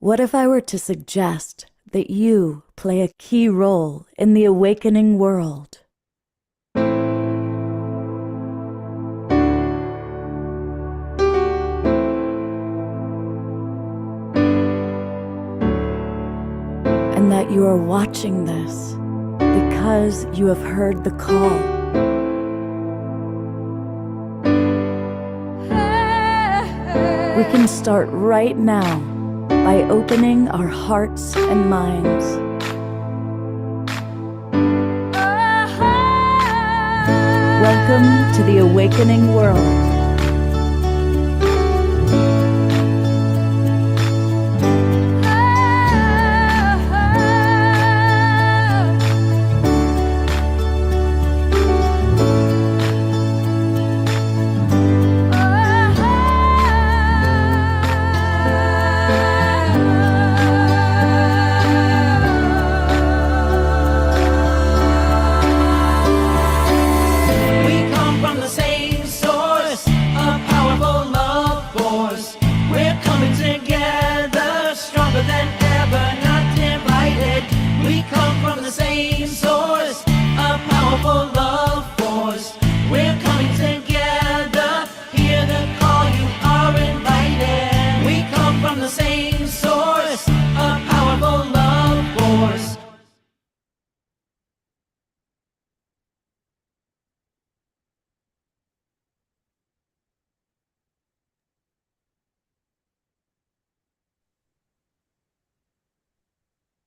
What if I were to suggest that you play a key role in the awakening world? And that you are watching this because you have heard the call. We can start right now by opening our hearts and minds. Welcome to the awakening world.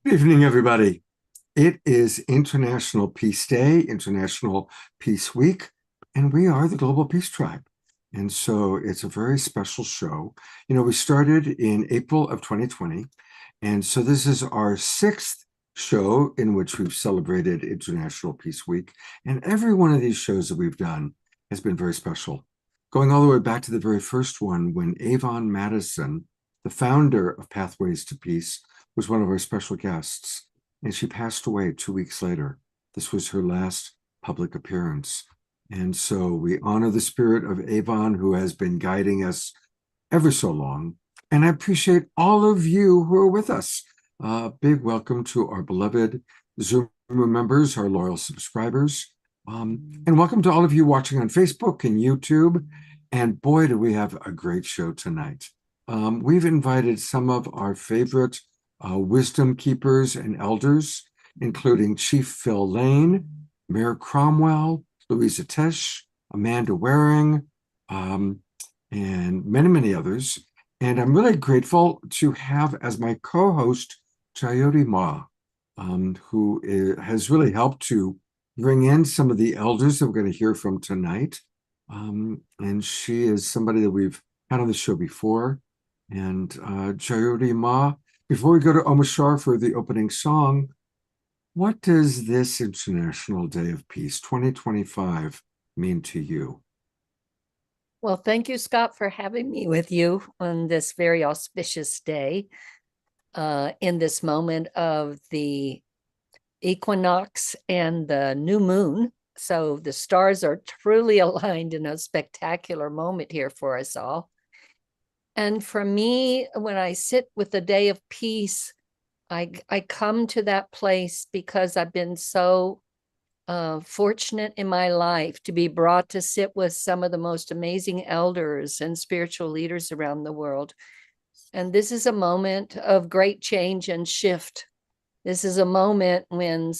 Good evening, everybody. It is International Peace Day, International Peace Week, and we are the Global Peace Tribe. And so it's a very special show. You know, we started in April of 2020, and so this is our 6th show in which we've celebrated International Peace Week. And every one of these shows that we've done has been very special. Going all the way back to the very first one when Avon Madison, the founder of Pathways to Peace, was one of our special guests, and she passed away 2 weeks later. This was her last public appearance. And so we honor the spirit of Avon, who has been guiding us ever so long. And I appreciate all of you who are with us. Big welcome to our beloved Zoom members, our loyal subscribers. And welcome to all of you watching on Facebook and YouTube. And boy, do we have a great show tonight. We've invited some of our favorite wisdom keepers and elders, including Chief Phil Lane, Mayor Cromwell, Louisa Tesh, Amanda Waring, and many, many others. And I'm really grateful to have as my co-host Jayoti Ma, who has really helped to bring in some of the elders that we're going to hear from tonight. And she is somebody that we've had on the show before. And Jayoti Ma, before we go to Omashar for the opening song, what does this International Day of Peace 2025 mean to you? Well, thank you, Scott, for having me with you on this very auspicious day, in this moment of the equinox and the new moon. So the stars are truly aligned in a spectacular moment here for us all. And for me, when I sit with the day of peace, I come to that place because I've been so fortunate in my life to be brought to sit with some of the most amazing elders and spiritual leaders around the world. And this is a moment of great change and shift. This is a moment when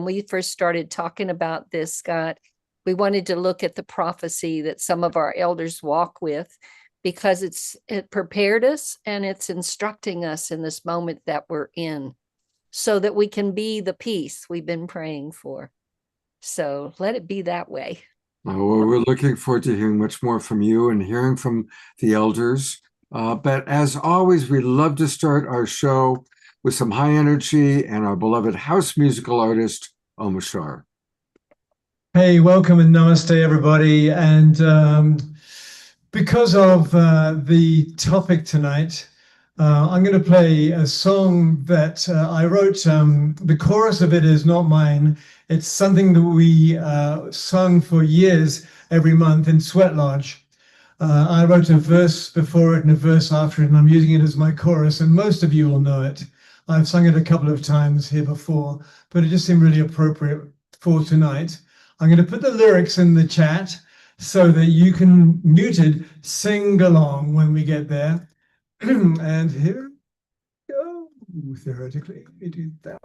we first started talking about this, Scott, we wanted to look at the prophecy that some of our elders walk with, because it prepared us and it's instructing us in this moment that we're in so that we can be the peace we've been praying for. So let it be that way. Well, we're looking forward to hearing much more from you and hearing from the elders. But as always, we love to start our show with some high energy and our beloved house musical artist, Omashar. Hey, welcome and namaste, everybody. And because of the topic tonight, I'm going to play a song that I wrote. The chorus of it is not mine. It's something that we sung for years every month in Sweat Lodge. I wrote a verse before it and a verse after it, and I'm using it as my chorus, and most of you will know it. I've sung it a couple of times here before, but it just seemed really appropriate for tonight. I'm going to put the lyrics in the chat so that you can, muted, sing along when we get there. And here we go. Theoretically, we do that.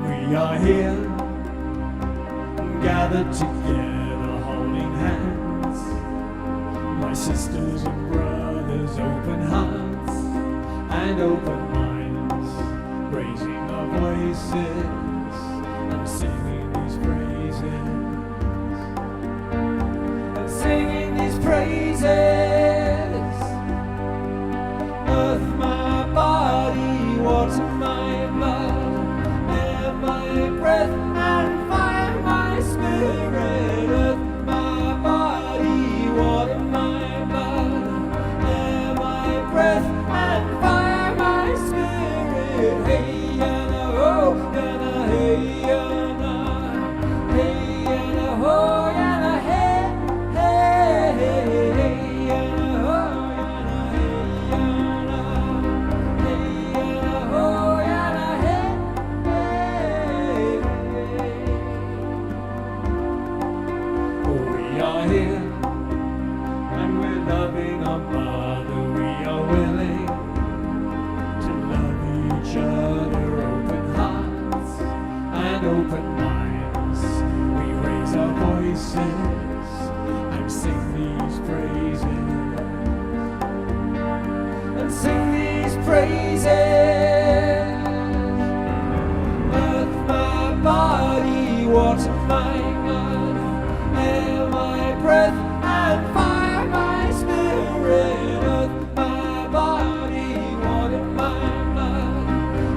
We are here, gathered together, holding hands. My sisters and brothers, open hearts and open minds, raising our voices and singing these praises, and singing these praises. Earth, my body, water, my blood, my breath and fire, my spirit. Earth, my body, water, my blood, air, my breath and fire, my spirit. Hey, yana, oh, yana, hey, yana, hey, yana, oh, yana, hey, hey, hey, hey, yana, oh, yana, hey, yana, hey, yana, oh, yana, hey. We are here and we're loving our Father. We are willing to love each other, open hearts and open minds. We raise our voices and sing these praises, and sing these praises. Earth, my body, water, my blood, air, my breath and fire, my spirit. Earth, my body, water, my blood,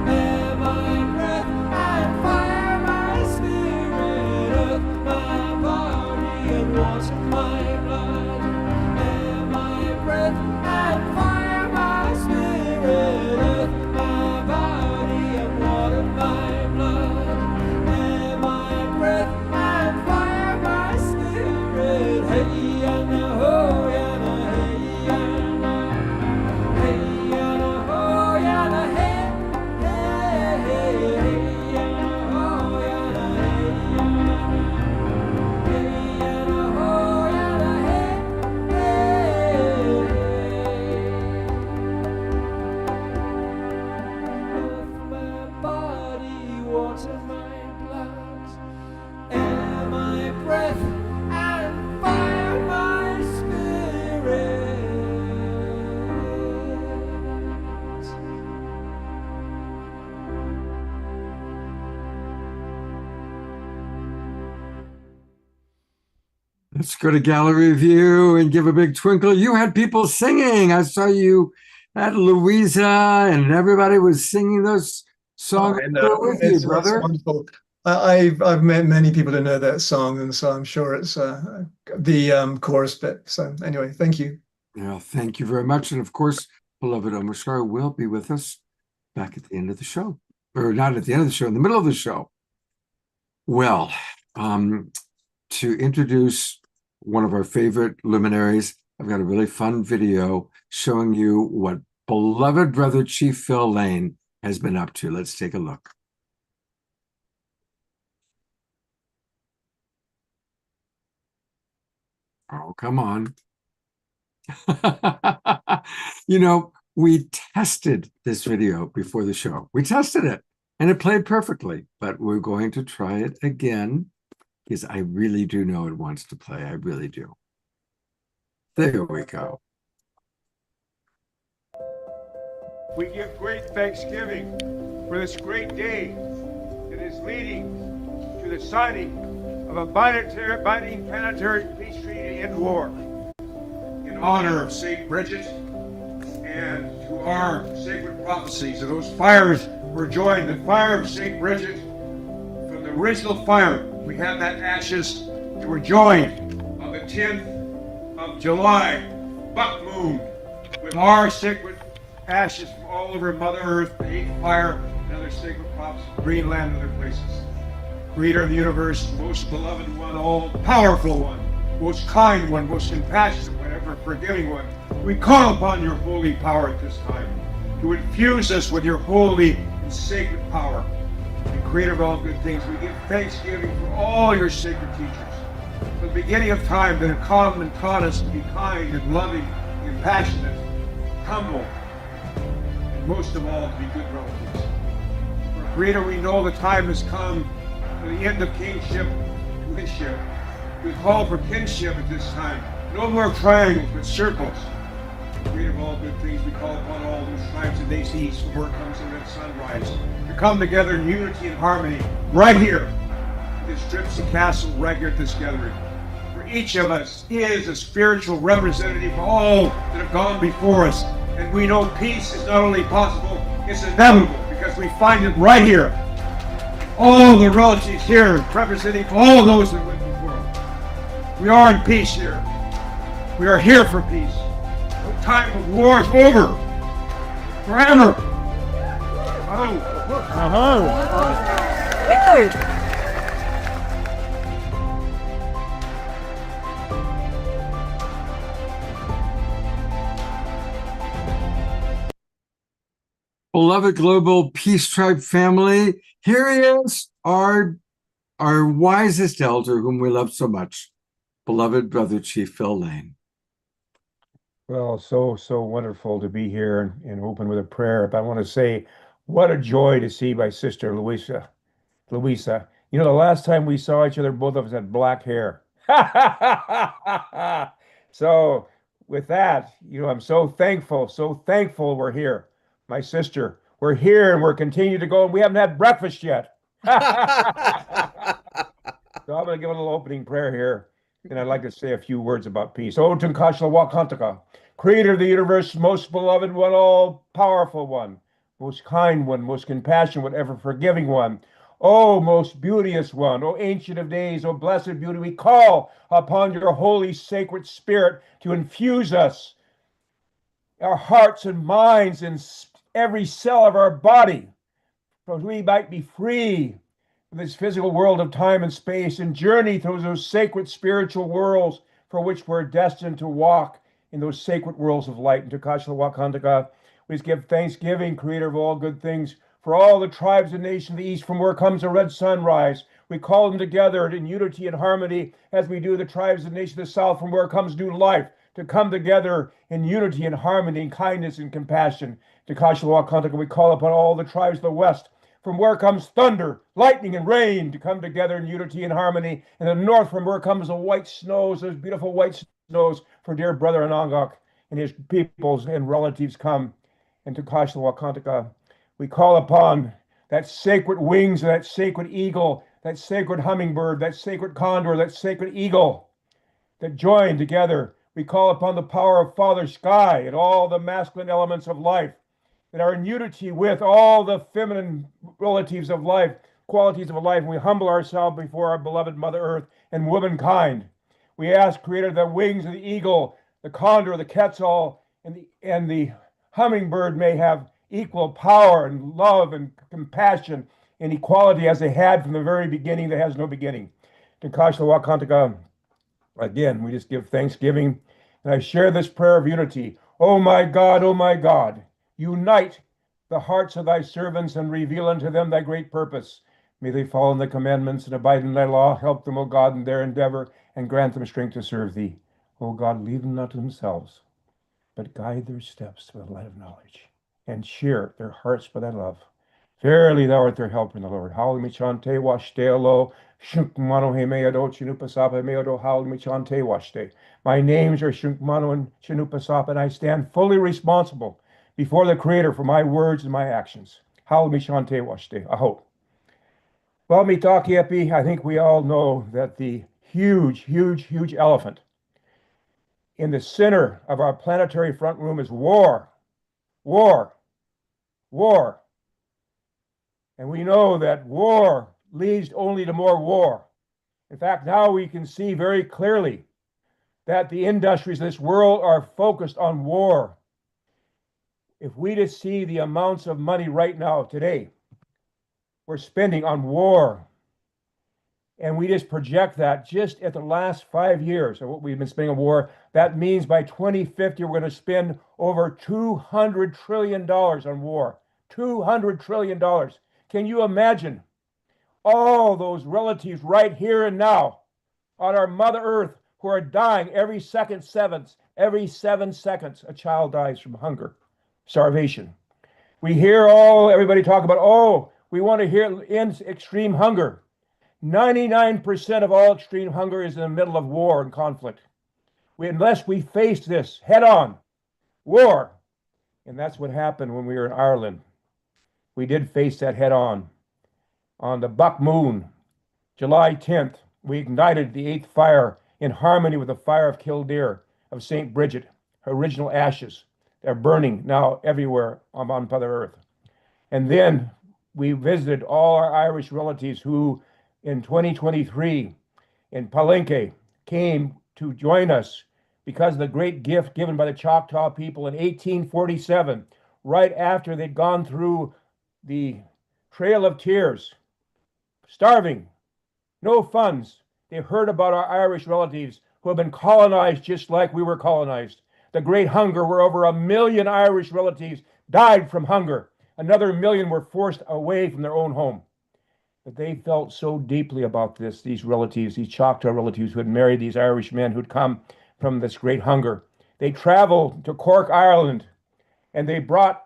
air, my breath and fire, my spirit. Earth, my body and water, my blood, air, my breath and fire, my spirit. Earth, my body and water, my blood, air, my breath and fire, my spirit. Hey, yana, oh, yana, hey, yana, hey, yana, oh, yana, hey, hey, hey, hey, yana, oh, yana, hey, yana, hey, yana, oh, yana, hey, hey, Earth, my body, water, my blood, air, my breath and fire, my spirit. Let's go to gallery view and give a big twinkle. You had people singing. I saw you at Louisa, and everybody was singing those songs I know. with you, It's brother. wonderful. I've met many people who know that song, and so I'm sure it's the chorus bit. So anyway, thank you. Yeah, thank you very much. And of course, beloved Omarskar will be with us back at the end of the show, or not at the end of the show, in the middle of the show. Well, to introduce one of our favorite luminaries, I've got a really fun video showing you what beloved brother Chief Phil Lane has been up to. Let's take a look. Oh, come on. You know, we tested this video before the show. We tested it and it played perfectly, but we're going to try it again because I really do know it wants to play. I really do. There we go. We give great thanksgiving for this great day that is leading to the signing of a binding planetary peace treaty to end war. In in honor of St. Bridget and to our sacred prophecies. And those fires were joined. The fire of St. Bridget, from the original fire, we have that ashes that were joined on the 10th of July, buck moon, with our sacred ashes from all over Mother Earth, the 8th fire, and other sacred props, Greenland and other places. Creator of the universe, most beloved one, all powerful one, most kind one, most compassionate one, ever forgiving one. We call upon your holy power at this time to infuse us with your holy and sacred power. And creator of all good things, we give thanksgiving for all your sacred teachers. From the beginning of time that have come and taught us to be kind and loving and compassionate, humble, and most of all, to be good relatives. For Creator, we know the time has come for the end of kingship to kinship. We call for kinship at this time. No more triangles, but circles. Creator of all good things, we call upon all those tribes and nations east from where comes the red sunrise to come together in unity and harmony right here at this Gypsy Castle right here at this gathering. For each of us is a spiritual representative of all that have gone before us. And we know peace is not only possible, it's inevitable because we find it right here. All the relatives here representing all those that went before us. We are in peace here. We are here for peace. The time of war is over. Forever. Beloved Global Peace Tribe family, here he is, our wisest elder, whom we love so much, beloved Brother Chief Phil Lane. Well, so wonderful to be here and open with a prayer. But I want to say, what a joy to see my sister Louisa. You know, the last time we saw each other, both of us had black hair. So with that, you know, I'm so thankful we're here. My sister, we're here and we're continuing to go, and we haven't had breakfast yet. So I'm going to give a little opening prayer here, and I'd like to say a few words about peace. O Tunkashla Wakantaka, Creator of the universe, most beloved one, all powerful one, most kind one, most compassionate one, ever forgiving one. O most beauteous one, O ancient of days, O blessed beauty, we call upon your holy sacred spirit to infuse us, our hearts and minds, and every cell of our body, so we might be free from this physical world of time and space and journey through those sacred spiritual worlds for which we're destined to walk in those sacred worlds of light. And to Kashla Wakandaka, we just give thanksgiving, Creator of all good things, for all the tribes and nations of the East from where comes the red sunrise. We call them together in unity and harmony as we do the tribes and nations of the South from where comes new life, to come together in unity and harmony and kindness and compassion. To Kashla Wakandaka, we call upon all the tribes of the West from where comes thunder, lightning, and rain to come together in unity and harmony. And the north from where comes the white snows, those beautiful white snows, for dear brother Anangak and his peoples and relatives come. And to Kashla Wakantaka, we call upon that sacred wings of that sacred eagle, that sacred hummingbird, that sacred condor, that sacred eagle that join together. We call upon the power of Father Sky and all the masculine elements of life that are in unity with all the feminine relatives of life, qualities of life. And we humble ourselves before our beloved Mother Earth and womankind. We ask, Creator, the wings of the eagle, the condor, the quetzal, and the hummingbird may have equal power and love and compassion and equality as they had from the very beginning that has no beginning. To Kashla Wakantaka, again, we just give thanksgiving. And I share this prayer of unity. Oh my God, unite the hearts of thy servants and reveal unto them thy great purpose. May they follow in the commandments and abide in thy law. Help them, O God, in their endeavor, and grant them strength to serve thee. O God, leave them not to themselves, but guide their steps to the light of knowledge, and cheer their hearts by thy love. Verily thou art their helper in the Lord. Haul me chante washte lo, Shunkmano he meado chinupasapa meado haul me chante washte. My names are Shunkmano and Chinupasapa, and I stand fully responsible before the Creator for my words and my actions. Haul me chante washte. I hope. Well, Mitaki Epi, I think we all know that the huge elephant in the center of our planetary front room is war, war, war. And we know that war leads only to more war. In fact, now we can see very clearly that the industries of this world are focused on war. If we just see the amounts of money right now, today, we're spending on war, and we just project that just at the last 5 years of what we've been spending on war, that means by 2050, we're going to spend over $200 trillion on war. $200 trillion. Can you imagine all those relatives right here and now on our Mother Earth who are dying every every 7 seconds, a child dies from hunger, starvation. We hear everybody talk about, oh, we want to end extreme hunger. 99% of all extreme hunger is in the middle of war and conflict. Unless we face this head on, war. And that's what happened when we were in Ireland. We did face that head on. On the Buck Moon, July 10th, we ignited the 8th fire in harmony with the fire of Kildare, of St. Bridget, her original ashes. They're burning now everywhere on Mother Earth. And then we visited all our Irish relatives who, in 2023, in Palenque, came to join us because of the great gift given by the Choctaw people in 1847, right after they'd gone through the Trail of Tears, starving, no funds. They heard about our Irish relatives who have been colonized just like we were colonized. The Great Hunger, where over 1 million Irish relatives died from hunger. Another 1 million were forced away from their own home. But they felt so deeply about this, these relatives, these Choctaw relatives who had married these Irish men who'd come from this great hunger. They traveled to Cork, Ireland, and they brought,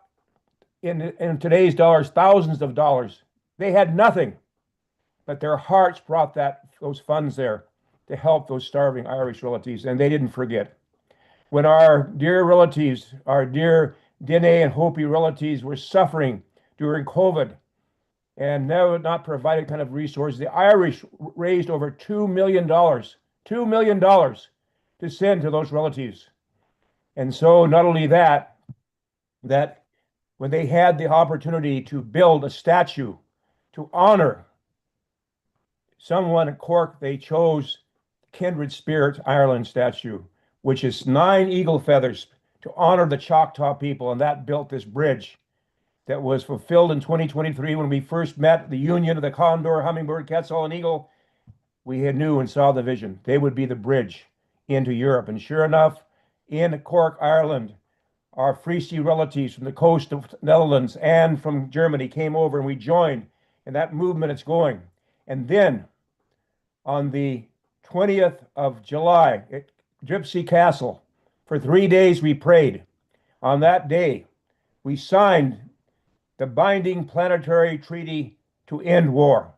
in today's dollars, thousands of dollars. They had nothing, but their hearts brought those funds there to help those starving Irish relatives, and they didn't forget. When our dear relatives, our dear Dene and Hopi relatives were suffering during COVID and now not provided kind of resources, the Irish raised over $2 million, $2 million to send to those relatives. And so not only that when they had the opportunity to build a statue to honor someone at Cork, they chose Kindred Spirit Ireland statue, which is 9 eagle feathers to honor the Choctaw people. And that built this bridge that was fulfilled in 2023 when we first met the union of the condor, hummingbird, quetzal, and eagle. We knew and saw the vision. They would be the bridge into Europe. And sure enough, in Cork, Ireland, our Frisi relatives from the coast of Netherlands and from Germany came over, and we joined. And that movement is going. And then on the 20th of July at Gypsy Castle, for 3 days we prayed. On that day, we signed the binding planetary treaty to end war.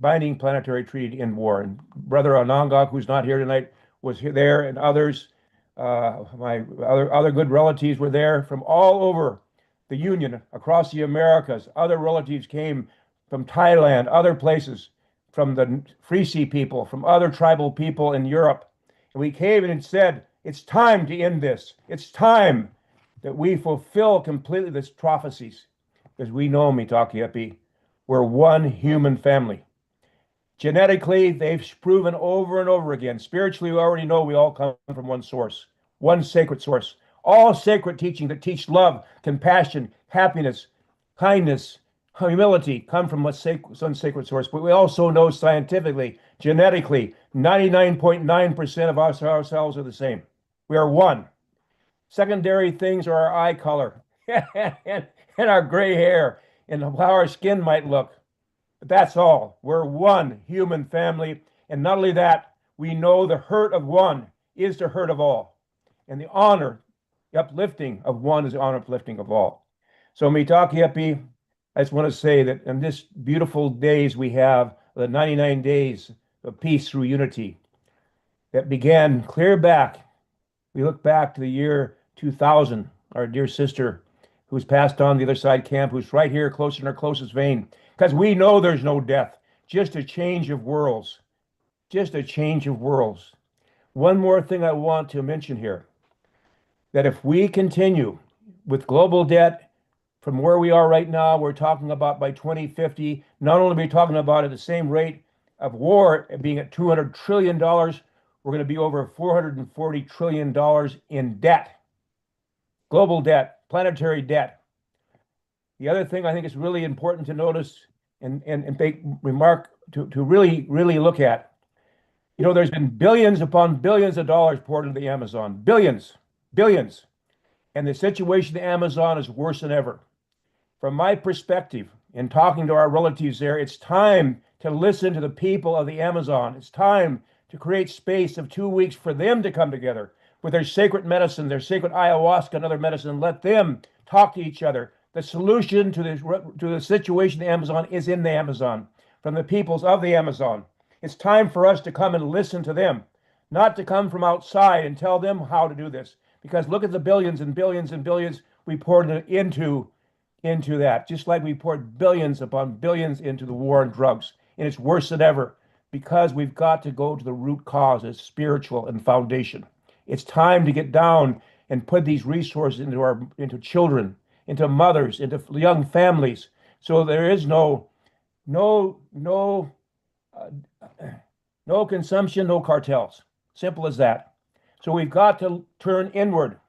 Binding planetary treaty to end war. And Brother Onongok, who's not here tonight, was there, and others, my other good relatives were there from all over the Union, across the Americas. Other relatives came from Thailand, other places, from the Frisi people, from other tribal people in Europe. And we came and said, it's time to end this. It's time that we fulfill completely these prophecies. Because we know, Mitakuyepi, we're one human family. Genetically, they've proven over and over again. Spiritually, we already know we all come from one source, one sacred source. All sacred teaching that teach love, compassion, happiness, kindness, humility come from one sacred source. But we also know scientifically, genetically, 99.9% of us ourselves are the same. We are one. Secondary things are our eye color and our gray hair and how our skin might look. But that's all. We're one human family. And not only that, we know the hurt of one is the hurt of all. And the honor, the uplifting of one is the honor uplifting of all. So Mitakuyepi, I just want to say that in this beautiful days we have, the 99 days of peace through unity, that began clear back. We look back to the year 2000, our dear sister who's passed on the other side camp, who's right here close in our closest vein, because we know there's no death, just a change of worlds, just a change of worlds. One more thing I want to mention here, that if we continue with global debt from where we are right now, we're talking about by 2050, not only are we talking about at the same rate of war being at $200 trillion, we're going to be over $440 trillion in debt, global debt, planetary debt. The other thing I think is really important to notice and make remark to really look at, there's been billions upon billions of dollars poured into the Amazon, billions, and the situation in the Amazon is worse than ever. From my perspective, in talking to our relatives there, it's time to listen to the people of the Amazon. It's time to create space of 2 weeks for them to come together with their sacred medicine, their sacred ayahuasca and other medicine. Let them talk to each other. The solution to the situation in the Amazon is in the Amazon, from the peoples of the Amazon. It's time for us to come and listen to them, not to come from outside and tell them how to do this. Because look at the billions and billions and billions we poured into that, just like we poured billions upon billions into the war on drugs. And it's worse than ever, because we've got to go to the root cause. It's spiritual and foundation. It's time to get down and put these resources into children, into mothers, into young families, so there is no consumption, no cartels. Simple as that. So we've got to turn inward.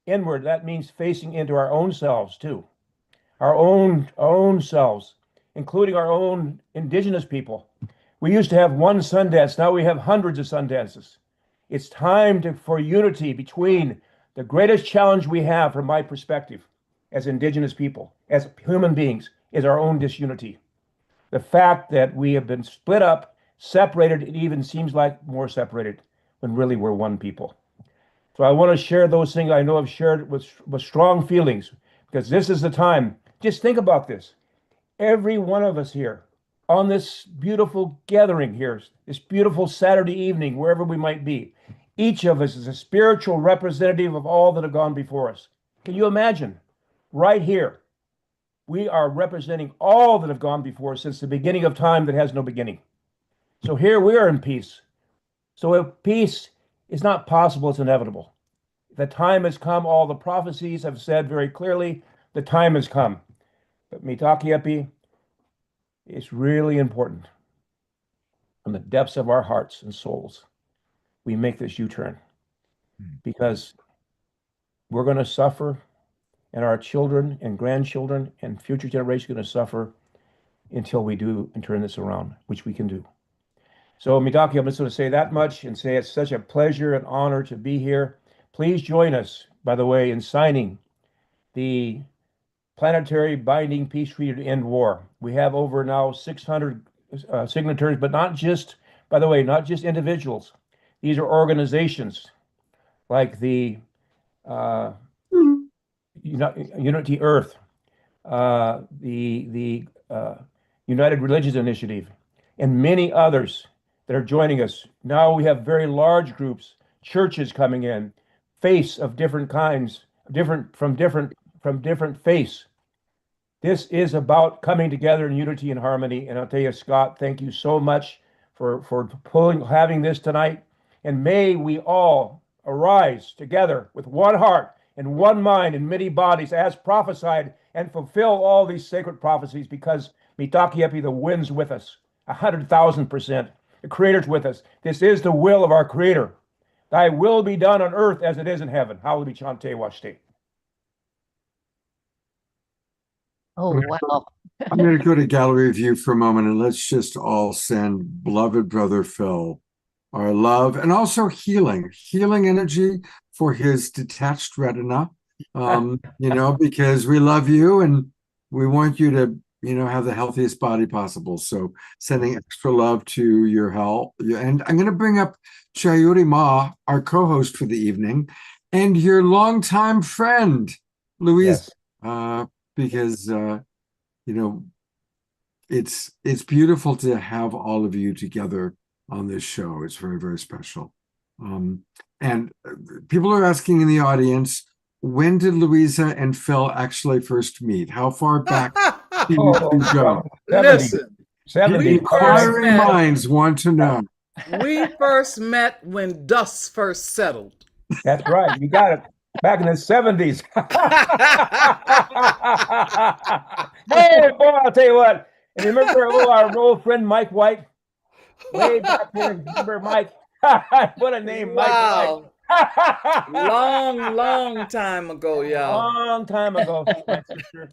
That means facing into our own selves too, our own selves, including our own indigenous people. We used to have one Sundance. Now we have hundreds of Sundances. It's time for unity between the greatest challenge we have, from my perspective, as indigenous people, as human beings, is our own disunity. The fact that we have been split up, separated, it even seems like more separated, when really we're one people. So I want to share those things I know I've shared with strong feelings, because this is the time. Just think about this. Every one of us here on this beautiful gathering here, this beautiful Saturday evening, wherever we might be, each of us is a spiritual representative of all that have gone before us. Can you imagine? Right here, we are representing all that have gone before us since the beginning of time that has no beginning. So here we are in peace. So if peace is not possible, it's inevitable. The time has come. All the prophecies have said very clearly, the time has come. But Mitaki Epi, it's really important, from the depths of our hearts and souls, we make this U-turn, because we're going to suffer, and our children and grandchildren and future generations are going to suffer until we do and turn this around, which we can do. So Mitaki, I'm just going to say that much and say it's such a pleasure and honor to be here. Please join us, by the way, in signing the planetary binding peace treaty to end war. We have over now 600 signatories, but not just, by the way, not just individuals. These are organizations like the Unity Earth, the United Religions Initiative, and many others that are joining us. Now we have very large groups, churches coming in, faiths of different kinds, from different faiths. This is about coming together in unity and harmony. And I'll tell you, Scott, thank you so much for having this tonight. And may we all arise together with one heart and one mind and many bodies, as prophesied, and fulfill all these sacred prophecies, because Mitaki Epi, the wind's with us, 100,000%. The Creator's with us. This is the will of our Creator. Thy will be done on earth as it is in heaven. Hallelujah, Chante Washte. Oh, wow. I'm going to go to gallery view for a moment, and let's just all send beloved brother Phil our love and also healing energy for his detached retina, because we love you and we want you to, have the healthiest body possible. So sending extra love to your health. And I'm going to bring up Chayuri Ma, our co-host for the evening, and your longtime friend, Louise, because, it's beautiful to have all of you together on this show. It's very, very special. And people are asking in the audience, when did Louisa and Phil actually first meet? How far back do you go? Listen, 70. Inquiring minds want to know. We first met when dust first settled. That's right. You got it. Back in the 70s. Hey, boy, I'll tell you what. And remember our old friend Mike White? Way back there. Remember Mike? What a name, Mike White. Wow. Long time ago, y'all. Long time ago, my sister.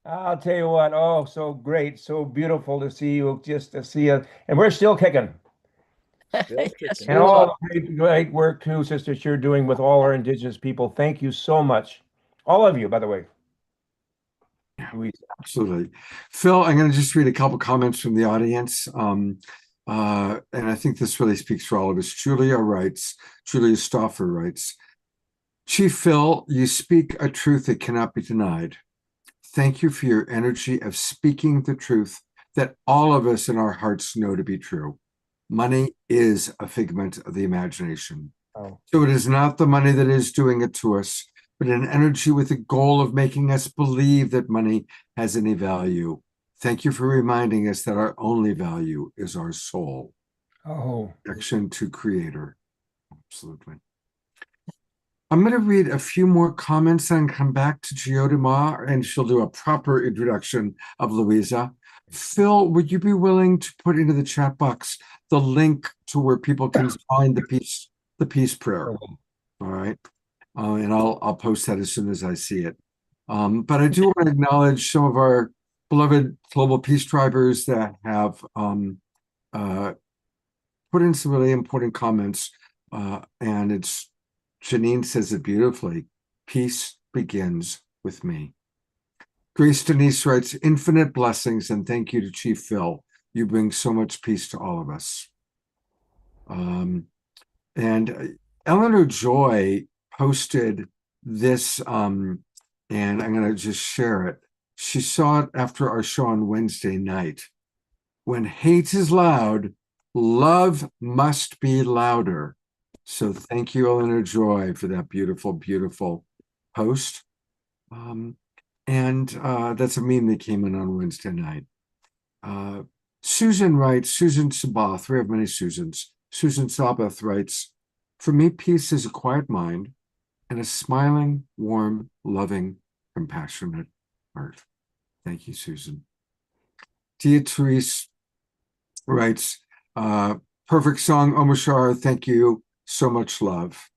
I'll tell you what. Oh, so great. So beautiful to see you. Just to see you. And we're still kicking. Still Yes, kicking. And we all are. the great work too, Sister, you're doing with all our Indigenous people. Thank you so much. All of you, by the way. Louise. Absolutely. Phil, I'm going to just read a couple comments from the audience. And I think this really speaks for all of us. Julia Stauffer writes, Chief Phil, you speak a truth that cannot be denied. Thank you for your energy of speaking the truth that all of us in our hearts know to be true. Money is a figment of the imagination. Oh. So it is not the money that is doing it to us, but an energy with the goal of making us believe that money has any value. Thank you for reminding us that our only value is our soul. Oh. Connection to Creator. Absolutely. I'm going to read a few more comments and come back to Jyoti Ma, and she'll do a proper introduction of Louisa. Phil, would you be willing to put into the chat box the link to where people can find the peace prayer? All right. And I'll post that as soon as I see it. But I do want to acknowledge some of our beloved Global Peace Tribers that have put in some really important comments. And it's Janine says it beautifully. Peace begins with me. Grace Denise writes, infinite blessings and thank you to Chief Phil. You bring so much peace to all of us. And Eleanor Joy posted this, and I'm going to just share it. She saw it after our show on Wednesday night. When hate is loud, love must be louder. So thank you, Eleanor Joy, for that beautiful, beautiful post. And that's a meme that came in on Wednesday night. Susan writes, Susan Sabath, we have many Susans. Susan Sabath writes, for me, peace is a quiet mind and a smiling, warm, loving, compassionate heart. Thank you, Susan. Dia Therese writes, perfect song, Omashar, thank you, so much love.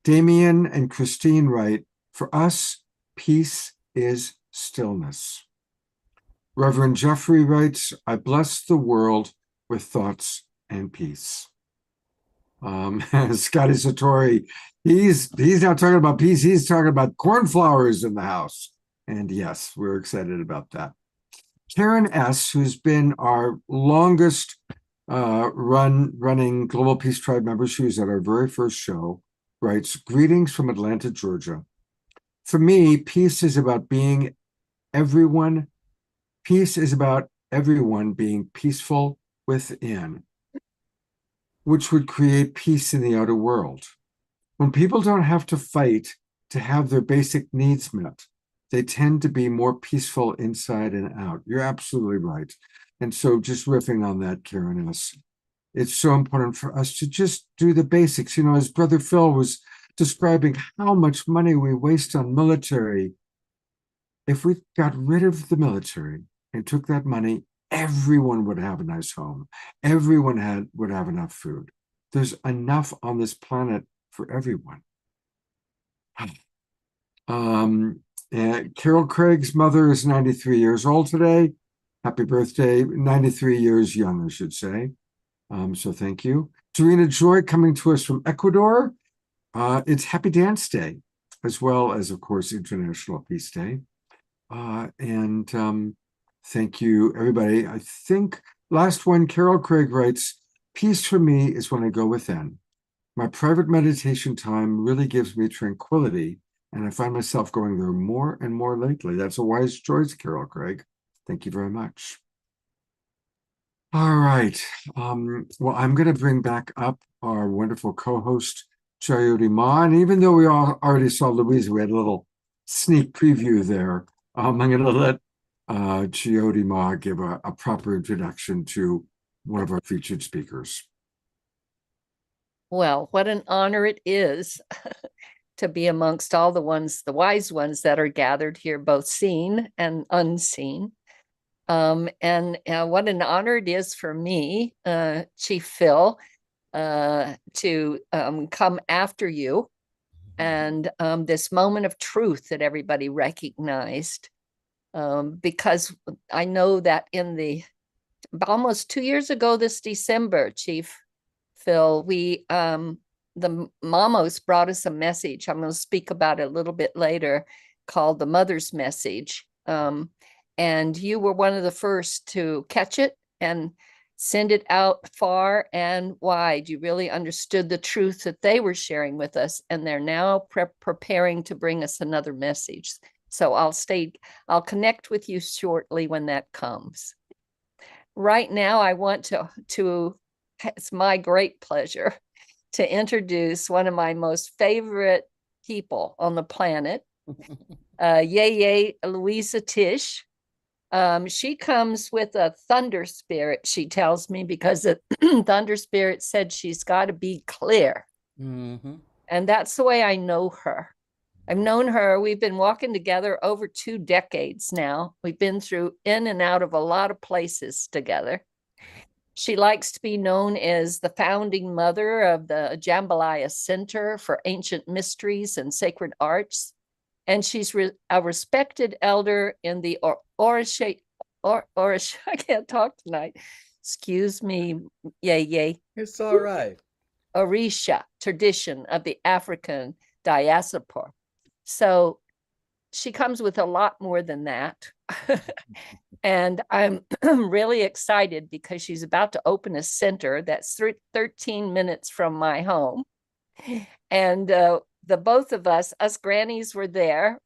Damien and Christine write, for us, peace is stillness. Reverend Jeffrey writes, I bless the world with thoughts and peace. Scotty Satori, he's now talking about peace. He's talking about cornflowers in the house. And yes, we're excited about that. Karen S., who's been our longest running Global Peace Tribe member, she was at our very first show, writes, greetings from Atlanta, Georgia. For me, peace is about being everyone. Peace is about everyone being peaceful within, which would create peace in the outer world. When people don't have to fight to have their basic needs met, they tend to be more peaceful inside and out. You're absolutely right. And so just riffing on that, Karen S., it's so important for us to just do the basics. You know, as Brother Phil was describing how much money we waste on military. If we got rid of the military and took that money, everyone would have a nice home. Everyone would have enough food. There's enough on this planet for everyone. Carol Craig's mother is 93 years old today. Happy birthday. 93 years young, I should say. So thank you. Serena Joy coming to us from Ecuador. It's Happy Dance Day, as well as, of course, International Peace Day. Thank you, everybody. I think last one, Carol Craig writes, peace for me is when I go within. My private meditation time really gives me tranquility, and I find myself going there more and more lately. That's a wise choice, Carol Craig. Thank you very much. All right. Well, I'm going to bring back up our wonderful co-host, Jyoti Ma. And even though we all already saw Louise, we had a little sneak preview there. I'm going to let Jyoti Ma give a proper introduction to one of our featured speakers. Well, what an honor it is to be amongst all the wise ones that are gathered here, both seen and unseen. And what an honor it is for me, Chief Phil, to come after you. And this moment of truth that everybody recognized, because I know that almost 2 years ago this December, Chief Phil, the Mamos brought us a message. I'm going to speak about it a little bit later, called the Mother's Message. And you were one of the first to catch it and send it out far and wide. You really understood the truth that they were sharing with us, and they're now preparing to bring us another message. So I'll connect with you shortly when that comes. Right now, I want it's my great pleasure to introduce one of my most favorite people on the planet, Yeye Louisa Tish. She comes with a thunder spirit, she tells me, because the thunder spirit said she's got to be clear. Mm-hmm. And that's the way I know her. I've known her. We've been walking together over 2 decades now. We've been through in and out of a lot of places together. She likes to be known as the founding mother of the Jambalaya Center for Ancient Mysteries and Sacred Arts. And she's a respected elder in the Orisha, I can't talk tonight. Excuse me, yay. It's all right. Orisha tradition of the African diaspora. So she comes with a lot more than that. And I'm really excited because she's about to open a center that's 13 minutes from my home. And the both of us grannies were there.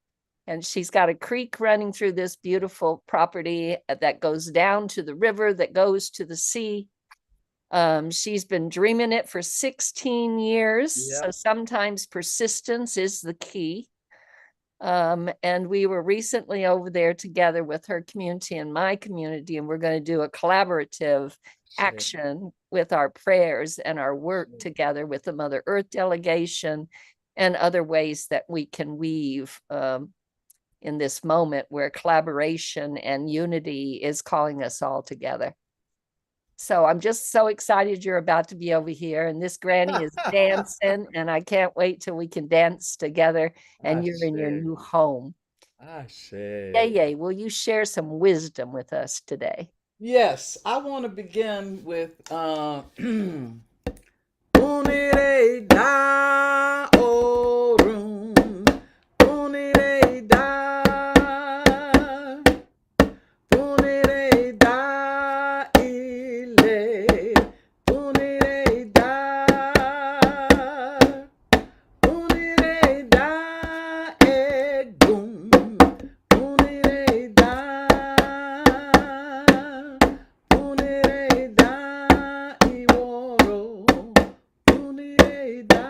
And she's got a creek running through this beautiful property that goes down to the river that goes to the sea. She's been dreaming it for 16 years. Yep. So sometimes persistence is the key. And we were recently over there together with her community and my community, and we're going to do a collaborative action with our prayers and our work together with the Mother Earth delegation and other ways that we can weave in this moment where collaboration and unity is calling us all together. So I'm just so excited you're about to be over here, and this granny is dancing, and I can't wait till we can dance together and you're in your new home. Yay, will you share some wisdom with us today? Yes, I want to begin with Unire da orun, unire da, unire da ile, unire da, unire da egum, unire da, unire da iworo, unire da.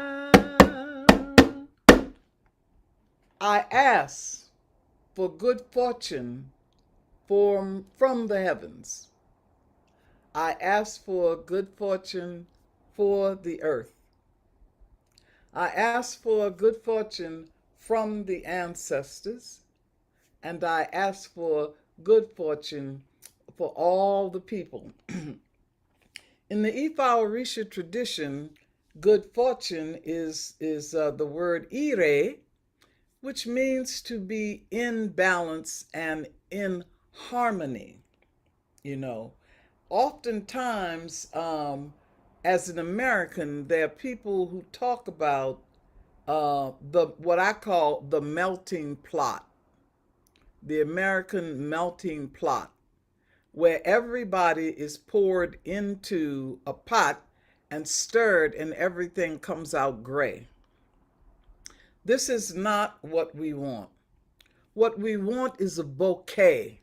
I ask for good fortune from the heavens. I ask for good fortune for the earth. I ask for good fortune from the ancestors, and I ask for good fortune for all the people. In the Ifa Orisha tradition, good fortune is the word ire, which means to be in balance and in harmony. You know, oftentimes, as an American, there are people who talk about what I call the melting plot, the American melting plot, where everybody is poured into a pot and stirred and everything comes out gray. This is not what we want. What we want is a bouquet.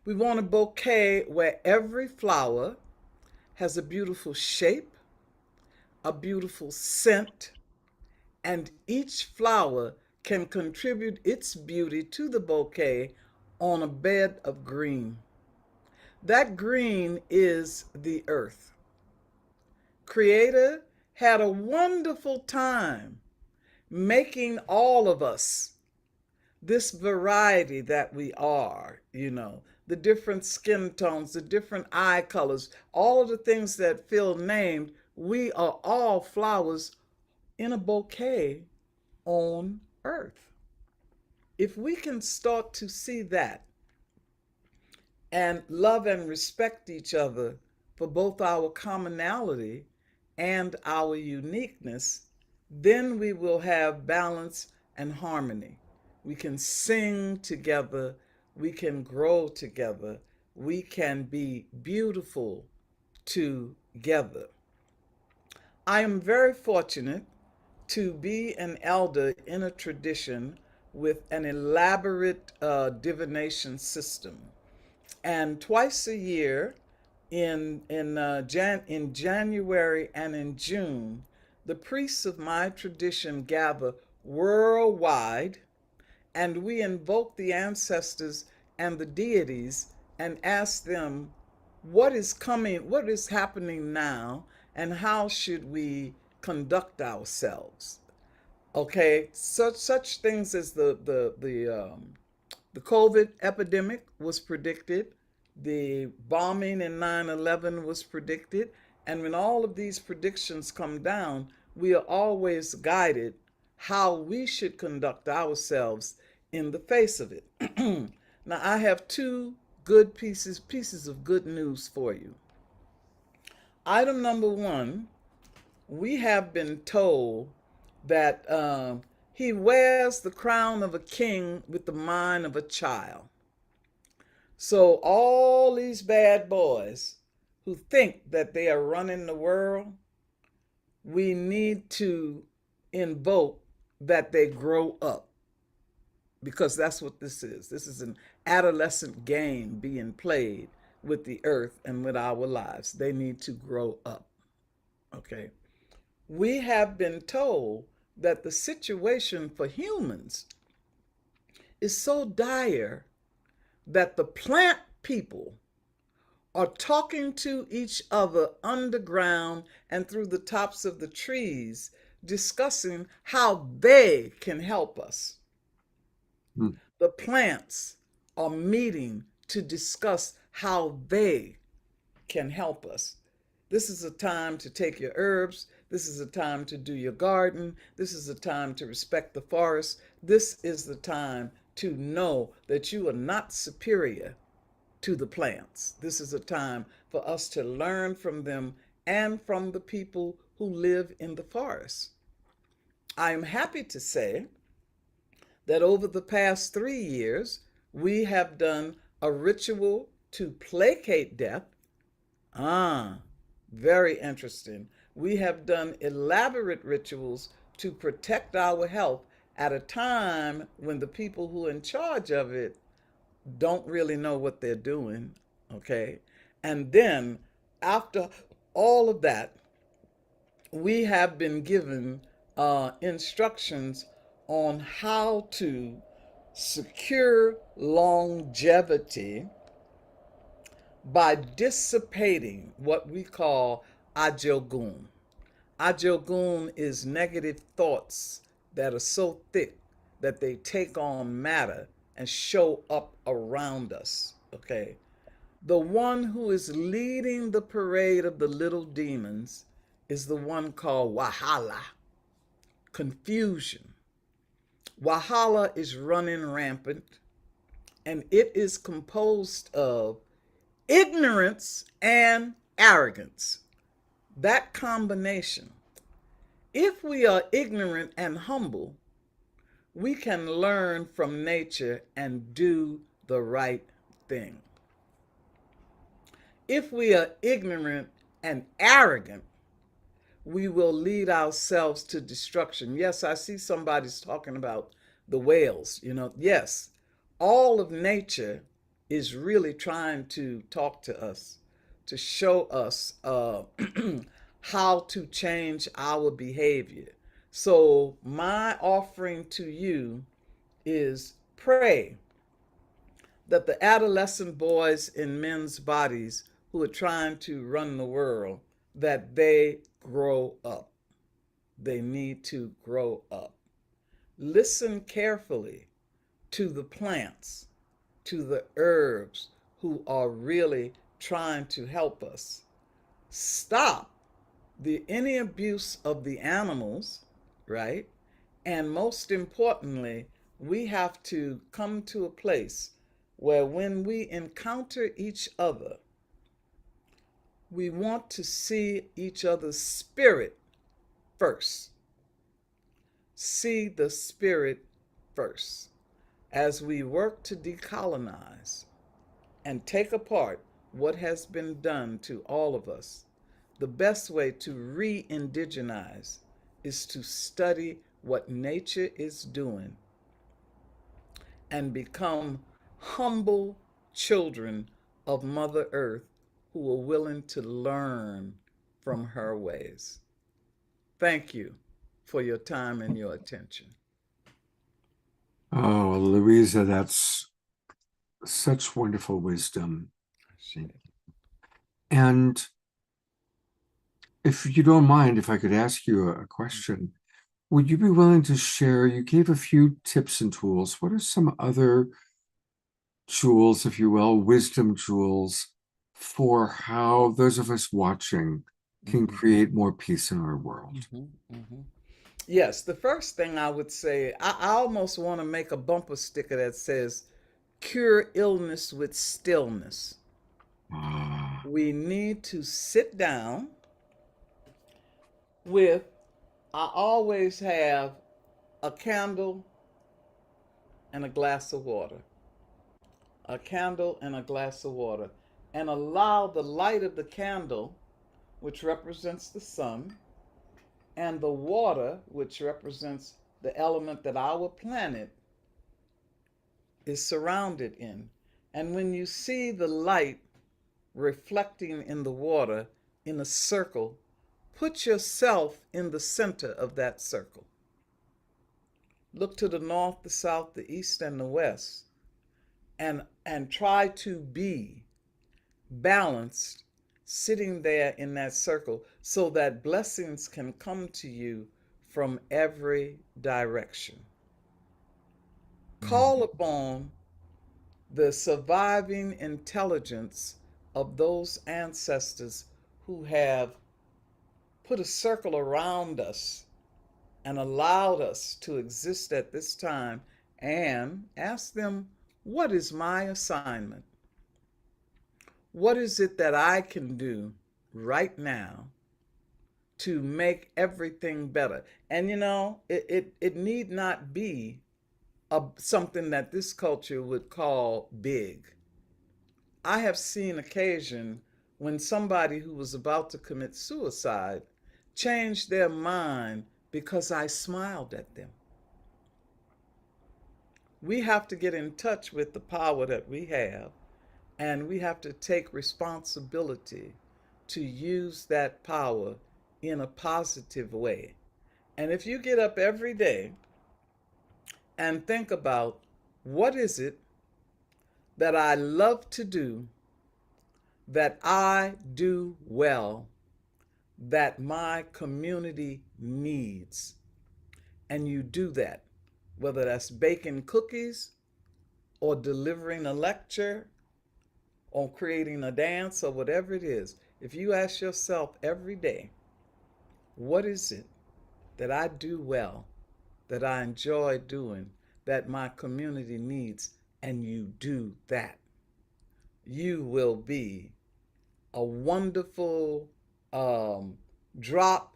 We want a bouquet where every flower has a beautiful shape, a beautiful scent, and each flower can contribute its beauty to the bouquet on a bed of green. That green is the earth. Creator had a wonderful time making all of us this variety that we are, the different skin tones, the different eye colors, all of the things that Phil named. We are all flowers in a bouquet on earth. If we can start to see that and love and respect each other for both our commonality and our uniqueness, then we will have balance and harmony. We can sing together, we can grow together, we can be beautiful together. I am very fortunate to be an elder in a tradition with an elaborate divination system. And twice a year, in January and in June, the priests of my tradition gather worldwide, and we invoke the ancestors and the deities and ask them what is coming, what is happening now, and how should we conduct ourselves. Okay, such things as the COVID epidemic was predicted. The bombing in 9/11 was predicted. And when all of these predictions come down, we are always guided how we should conduct ourselves in the face of it. Now, I have two good pieces of good news for you. Item number one, we have been told that he wears the crown of a king with the mind of a child. So all these bad boys who think that they are running the world, we need to invoke that they grow up, because that's what this is. This is an adolescent game being played with the earth and with our lives. They need to grow up. Okay. We have been told that the situation for humans is so dire that the plant people are talking to each other underground and through the tops of the trees, discussing how they can help us. The plants are meeting to discuss how they can help us. This is a time to take your herbs. This is a time to do your garden. This is a time to respect the forest. This is the time to know that you are not superior to the plants. This is a time for us to learn from them and from the people who live in the forest. I am happy to say that over the past 3 years, we have done a ritual to placate death. Very interesting. We have done elaborate rituals to protect our health at a time when the people who are in charge of it don't really know what they're doing, okay? And then after all of that, we have been given instructions on how to secure longevity by dissipating what we call ajogun. Ajogun is negative thoughts that are so thick that they take on matter and show up around us, okay? The one who is leading the parade of the little demons is the one called Wahala, confusion. Wahala is running rampant, and it is composed of ignorance and arrogance. That combination. If we are ignorant and humble, we can learn from nature and do the right thing. If we are ignorant and arrogant, we will lead ourselves to destruction. Yes, I see somebody's talking about the whales. Yes, all of nature is really trying to talk to us, to show us how to change our behavior. So my offering to you is pray that the adolescent boys in men's bodies who are trying to run the world, that they grow up. they need to grow up. Listen carefully to the plants, to the herbs who are really trying to help us. Stop any abuse of the animals, right? And most importantly, we have to come to a place where when we encounter each other, we want to see each other's spirit first. See the spirit first. As we work to decolonize and take apart what has been done to all of us, the best way to re-indigenize is to study what nature is doing and become humble children of Mother Earth who are willing to learn from her ways. Thank you for your time and your attention. Oh, Louisa, that's such wonderful wisdom. And if you don't mind, if I could ask you a question, would you be willing to share? You gave a few tips and tools. What are some other jewels, if you will, wisdom jewels for how those of us watching can create more peace in our world? Yes, the first thing I would say, I almost want to make a bumper sticker that says, cure illness with stillness. Ah, We need to sit down with, I always have a candle and a glass of water. A candle and a glass of water. And allow the light of the candle, which represents the sun, and the water, which represents the element that our planet is surrounded in. And when you see the light reflecting in the water in a circle, put yourself in the center of that circle. Look to the north, the south, the east, and the west, and try to be balanced sitting there in that circle so that blessings can come to you from every direction. Call upon the surviving intelligence of those ancestors who have put a circle around us and allowed us to exist at this time, and ask them, what is my assignment? What is it that I can do right now to make everything better? And you know, it need not be something that this culture would call big. I have seen occasion when somebody who was about to commit suicide changed their mind because I smiled at them. We have to get in touch with the power that we have, and we have to take responsibility to use that power in a positive way. And if you get up every day and think about, what is it that I love to do, that I do well, that my community needs, and you do that, whether that's baking cookies or delivering a lecture or creating a dance or whatever it is, if you ask yourself every day, what is it that I do well, that I enjoy doing, that my community needs, and you do that, you will be a wonderful drop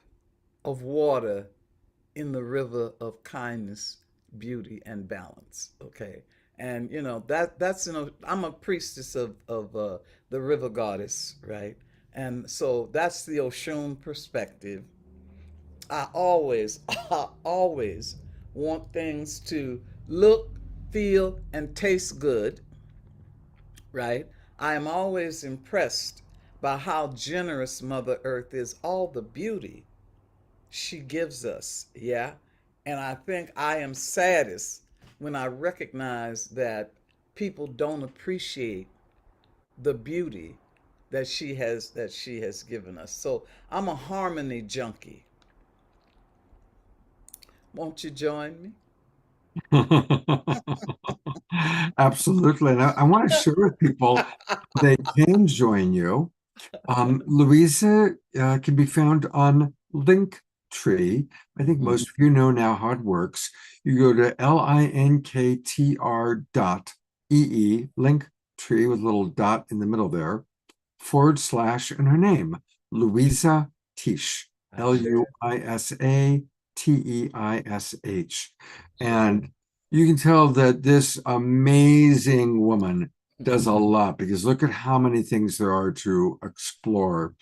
of water in the river of kindness, beauty, and balance. Okay, and you know that's I'm a priestess of the river goddess, right? And so that's the Oshun perspective. I always want things to look, feel, and taste good, right? I am always impressed by how generous Mother Earth is, all the beauty she gives us, yeah? And I think I am saddest when I recognize that people don't appreciate the beauty that she has given us. So I'm a harmony junkie. Won't you join me? Absolutely. And I want to share with people they can join you. Louisa can be found on Linktree. I think most of you know now how it works. You go to linktr.ee, Linktree with a little dot in the middle there, / and her name, Louisa Teish, LuisaTeish. And you can tell that this amazing woman does a lot because look at how many things there are to explore.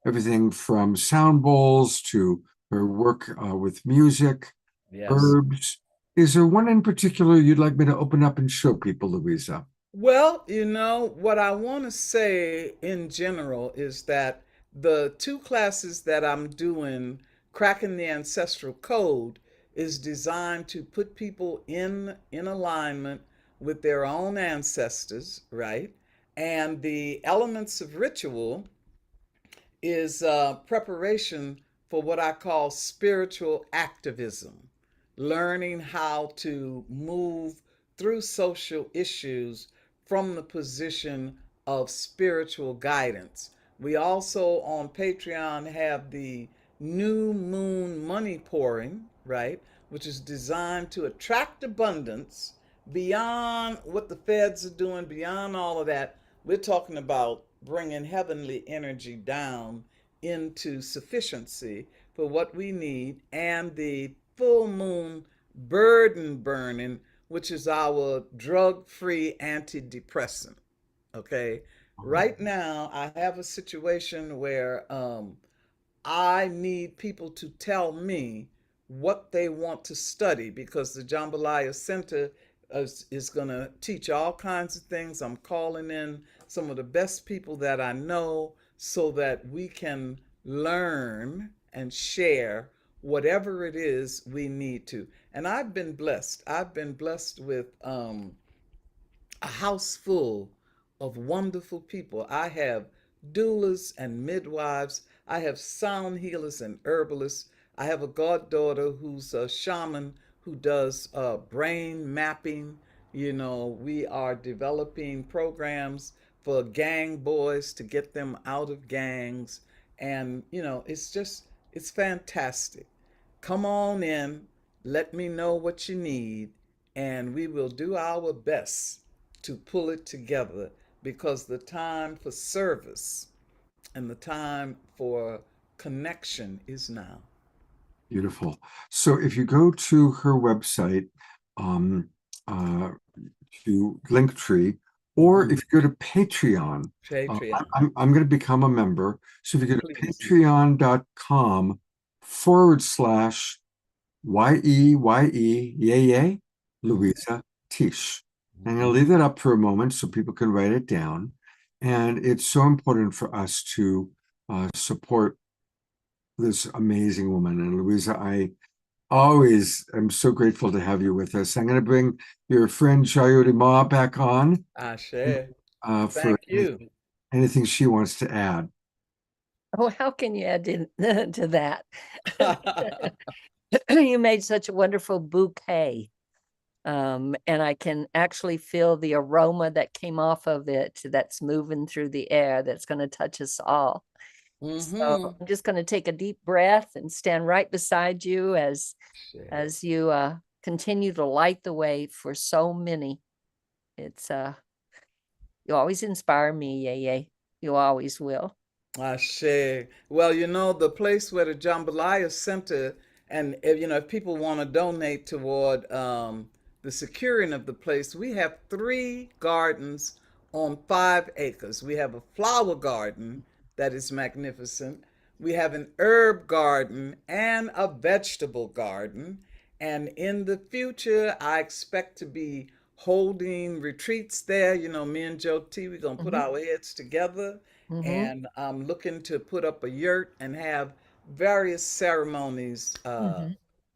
Everything from sound bowls to her work with music, Yes. herbs. Is there one in particular you'd like me to open up and show people, Louisa? Well, what I want to say in general is that the two classes that I'm doing, Cracking the Ancestral Code, is designed to put people in alignment with their own ancestors, right? And the elements of ritual is preparation for what I call spiritual activism, learning how to move through social issues from the position of spiritual guidance. We also on Patreon have the new moon money pouring, right, which is designed to attract abundance beyond what the feds are doing, beyond all of that. We're talking about bringing heavenly energy down into sufficiency for what we need, and the full moon burden burning, which is our drug free antidepressant. Okay. Right now, I have a situation where I need people to tell me what they want to study because the Jambalaya Center is going to teach all kinds of things. I'm calling in some of the best people that I know so that we can learn and share whatever it is we need to. And I've been blessed. I've been blessed with a house full of wonderful people. I have doulas and midwives. I have sound healers and herbalists. I have a goddaughter who's a shaman who does brain mapping. We are developing programs for gang boys to get them out of gangs. And, it's fantastic. Come on in, let me know what you need, and we will do our best to pull it together because the time for service and the time for connection is now. Beautiful. So if you go to her website, um, to Linktree, or if you go to Patreon, Patreon. I'm going to become a member. So if you go to Please. patreon.com / yay, Louisa Tish. And I'll leave that up for a moment so people can write it down. And it's so important for us to support this amazing woman. And Louisa, I always am so grateful to have you with us. I'm going to bring your friend Shayuri Ma back on Ashe. for Thank you. anything she wants to add. Oh, how can you add to that? You made such a wonderful bouquet. And I can actually feel the aroma that came off of it that's moving through the air that's going to touch us all. So I'm just going to take a deep breath and stand right beside you as you continue to light the way for so many. It's you always inspire me, Yay. You always will. Ashe. Well, the place where the Jambalaya Center, and if people want to donate toward the securing of the place, we have 3 gardens on 5 acres. We have a flower garden that is magnificent. We have an herb garden and a vegetable garden. And in the future, I expect to be holding retreats there. Me and Joe T, we're going to put our heads together, and I'm looking to put up a yurt and have various ceremonies,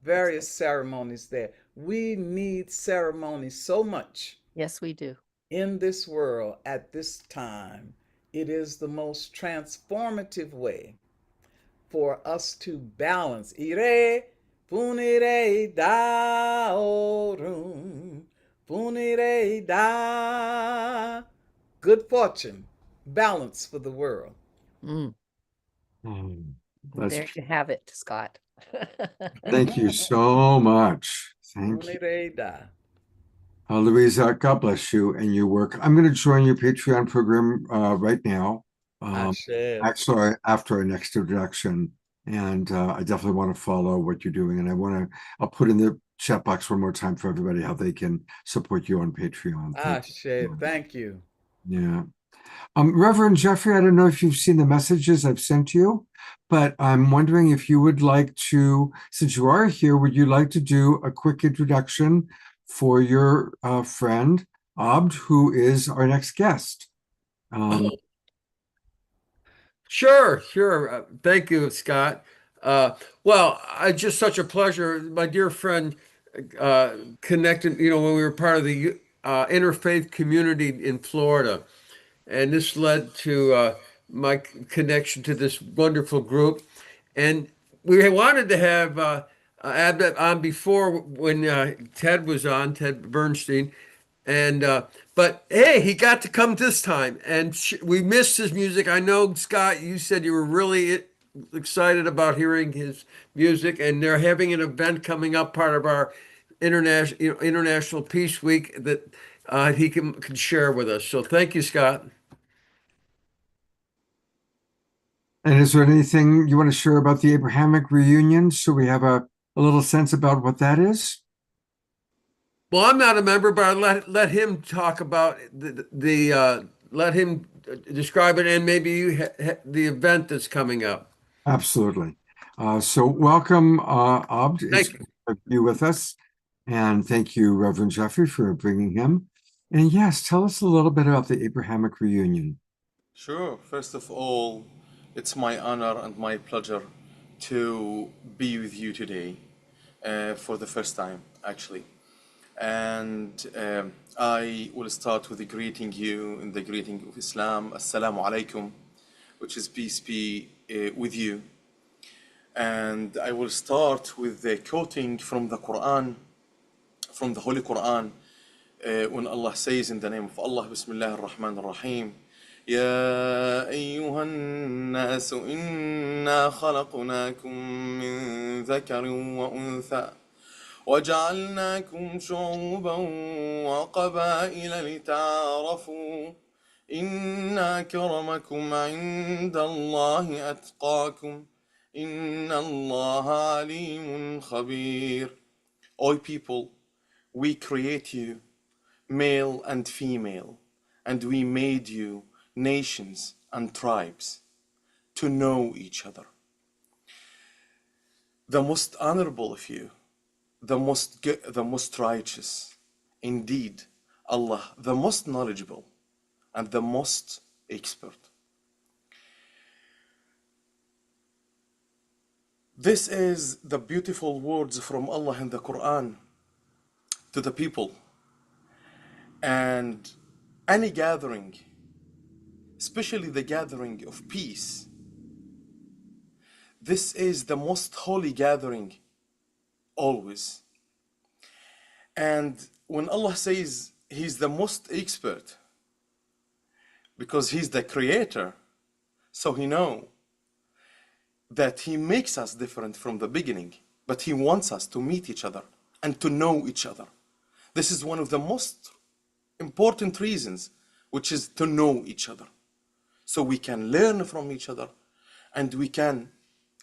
there. We need ceremonies so much Yes, we do. in this world at this time. It is the most transformative way for us to balance. Ire, Punire da orum, punire da. Good fortune, balance for the world. Mm, That's there you have it, Scott. thank you so much. Thank you. Punire da. Louisa, God bless you and your work. I'm going to join your Patreon program right now. Ashe. Actually, after our next introduction, and I definitely want to follow what you're doing. And I'll put in the chat box one more time for everybody how they can support you on Patreon. Thank Ashe. you. Thank you. Yeah. Reverend Jeffrey, I don't know if you've seen the messages I've sent you, but I'm wondering if you would like to, since you are here, would you like to do a quick introduction for your friend Abd, who is our next guest? Sure, sure. Thank you, Scott. Well, it's just such a pleasure. My dear friend connected, when we were part of the interfaith community in Florida. And this led to my connection to this wonderful group. And we wanted to have Abed on before when Ted was on, Ted Bernstein. And but hey, he got to come this time, and we missed his music. I know, Scott, you said you were really excited about hearing his music, and they're having an event coming up, part of our International Peace Week, that he can share with us. So thank you, Scott. And is there anything you want to share about the Abrahamic reunion so we have a little sense about what that is? Well, I'm not a member, but I let him talk about let him describe it, and maybe the event that's coming up. Absolutely. So welcome, Abd. It's Thank good to have you with us. And thank you, Reverend Jeffrey, for bringing him. And yes, tell us a little bit about the Abrahamic reunion. Sure. First of all, it's my honor and my pleasure to be with you today for the first time, actually. And I will start with greeting you in the greeting of Islam, Assalamu alaikum, which is peace be with you. And I will start with the quoting from the Quran, from the Holy Quran, when Allah says in the name of Allah, Bismillah ar-Rahman ar-Rahim, يا أيها الناس إنا خلقناكم من ذكر وأنثى وجعلناكم شعوبا وقبائل لتعارفوا إن أكرمكم عند الله أتقاكم إن الله عليم خبير. O people, we create you, male and female, and we made you nations and tribes to know each other. The most honorable of you, the most good, the most righteous, indeed, Allah, the most knowledgeable and the most expert. This is the beautiful words from Allah in the Quran to the people. And any gathering, especially the gathering of peace, this is the most holy gathering always. And when Allah says He's the most expert, because He's the creator, so He knows that He makes us different from the beginning, but He wants us to meet each other and to know each other. This is one of the most important reasons, which is to know each other. So we can learn from each other and we can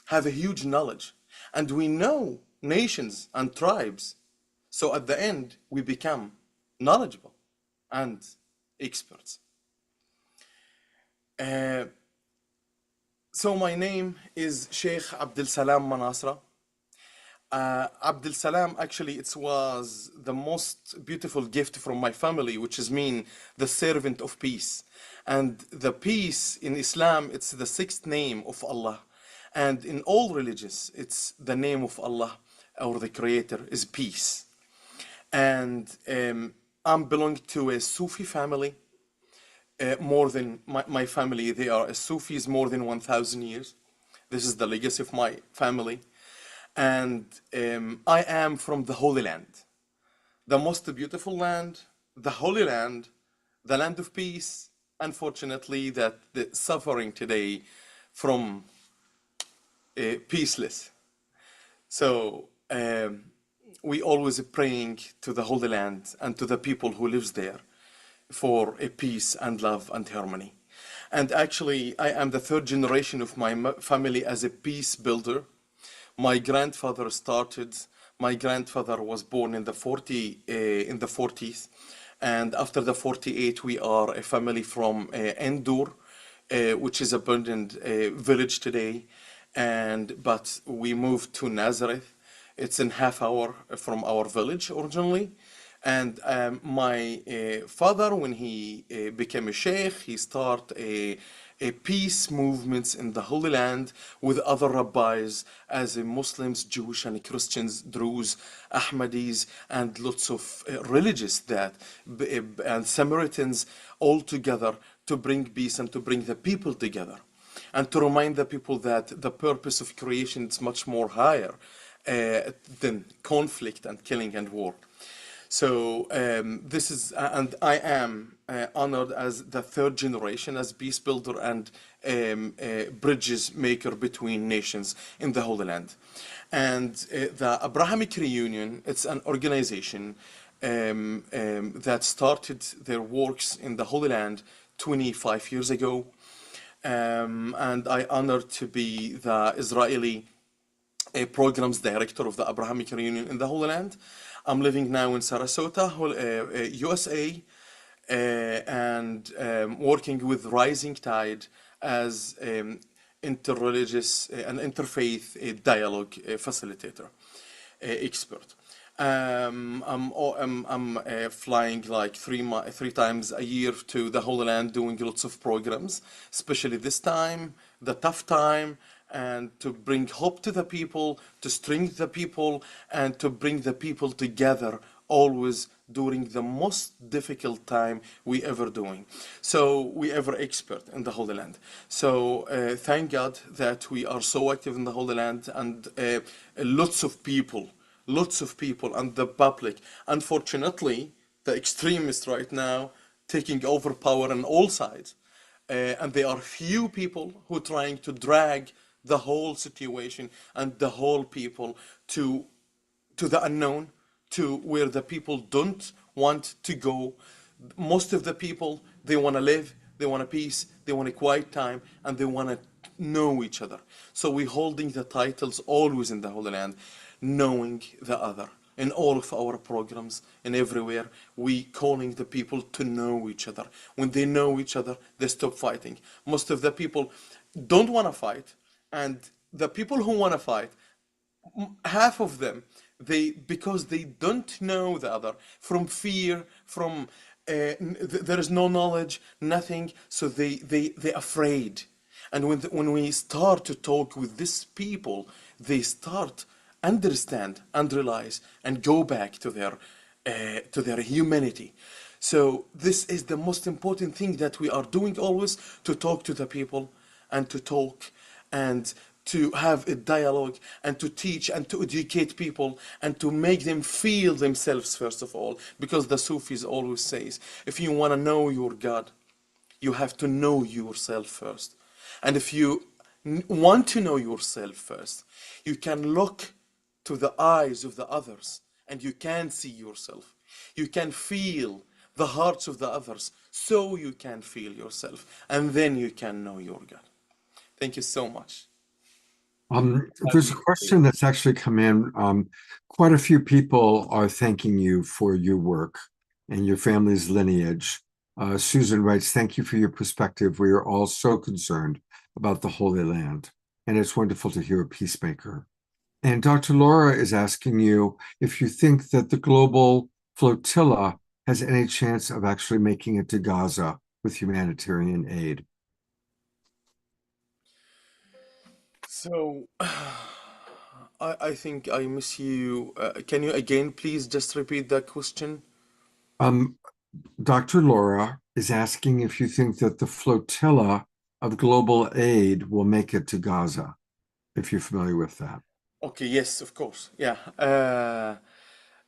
have a huge knowledge. And we know nations and tribes. So at the end, we become knowledgeable and experts. So my name is Sheikh Abdel Salam Manasra. Abdel Salam, actually, it was the most beautiful gift from my family, which is mean the servant of peace. And the peace in Islam, it's the sixth name of Allah. And in all religions, it's the name of Allah or the Creator is peace. And I'm belong to a Sufi family. More than my family, they are Sufis more than 1,000 years. This is the legacy of my family. And I am from the Holy Land, the most beautiful land, the Holy Land, the land of peace. Unfortunately, that the suffering today from peaceless. So we always praying to the Holy Land and to the people who lives there for a peace and love and harmony. And actually, I am the third generation of my family as a peace builder. My grandfather started. My grandfather was born in the 40s, and after the 48, we are a family from Endur, which is abandoned village today, but we moved to Nazareth. It's in half hour from our village originally. And my father, when he became a sheikh, he started a peace movements in the Holy Land with other rabbis as Muslims, Jewish and Christians, Druze, Ahmadis, and lots of religious and Samaritans all together to bring peace and to bring the people together and to remind the people that the purpose of creation is much more higher than conflict and killing and war. So this is, and I am honored as the third generation as peace builder and bridges maker between nations in the Holy Land. And the Abrahamic Reunion, it's an organization that started their works in the Holy Land 25 years ago. And I honored to be the Israeli programs director of the Abrahamic Reunion in the Holy Land. I'm living now in Sarasota, USA, and working with Rising Tide as interreligious and interfaith dialogue facilitator, expert. I'm flying like three times a year to the Holy Land, doing lots of programs, especially this time, the tough time, and to bring hope to the people, to strengthen the people, and to bring the people together always during the most difficult time we ever doing. So we ever expert in the Holy Land. So thank God that we are so active in the Holy Land, and lots of people and the public. Unfortunately, the extremists right now taking over power on all sides. And there are few people who are trying to drag the whole situation and the whole people to the unknown, to where the people don't want to go. Most of the people, they want to live, they want a peace, they want a quiet time, and they want to know each other. So we're holding the titles always in the Holy Land, knowing the other. In all of our programs and everywhere, we calling the people to know each other. When they know each other, they stop fighting. Most of the people don't want to fight, and the people who want to fight, half of them, because they don't know the other, from fear, from there is no knowledge, nothing, so they're afraid. And when we start to talk with these people, they start understand and realize and go back to their humanity. So this is the most important thing that we are doing always, to talk to the people and to talk and to have a dialogue and to teach and to educate people and to make them feel themselves first of all, because the Sufis always says, if you want to know your God, you have to know yourself first. And if you want to know yourself first, you can look to the eyes of the others and you can see yourself. You can feel the hearts of the others, so you can feel yourself, and then you can know your God. Thank you so much. There's a question that's actually come in. Quite a few people are thanking you for your work and your family's lineage. Susan writes, thank you for your perspective. We are all so concerned about the Holy Land, and it's wonderful to hear a peacemaker. And Dr. Laura is asking you if you think that the global flotilla has any chance of actually making it to Gaza with humanitarian aid. So, I think I miss you. Can you again, please just repeat that question? Dr. Laura is asking if you think that the flotilla of global aid will make it to Gaza, if you're familiar with that. Okay, yes, of course. Yeah.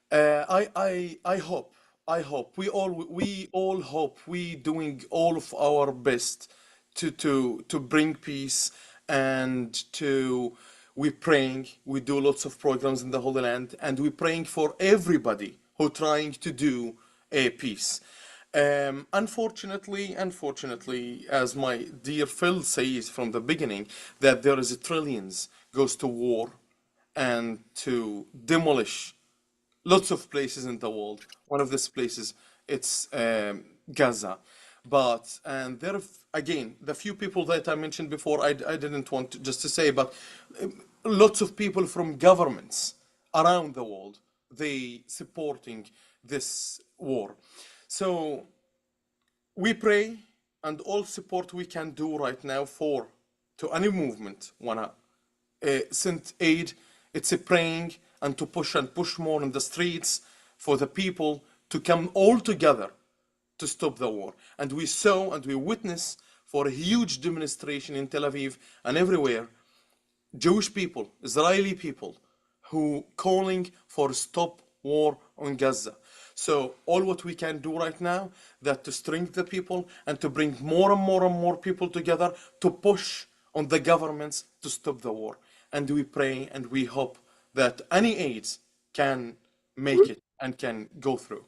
I hope we all hope we doing all of our best to bring peace and to we praying. We do lots of programs in the Holy Land, and we praying for everybody who trying to do a peace. Unfortunately, as my dear Phil says from the beginning, that there is a trillions goes to war and to demolish lots of places in the world. One of these places, it's Gaza. But, and there, again, the few people that I mentioned before, I didn't want to, just to say, but lots of people from governments around the world, they supporting this war. So we pray and all support we can do right now for to any movement wanna send aid. It's a praying and to push and push more in the streets for the people to come all together to stop the war. And we saw and we witnessed for a huge demonstration in Tel Aviv and everywhere, Jewish people, Israeli people, who calling for stop war on Gaza. So all what we can do right now, that to strengthen the people and to bring more and more and more people together to push on the governments to stop the war. And we pray and we hope that any aids can make it and can go through.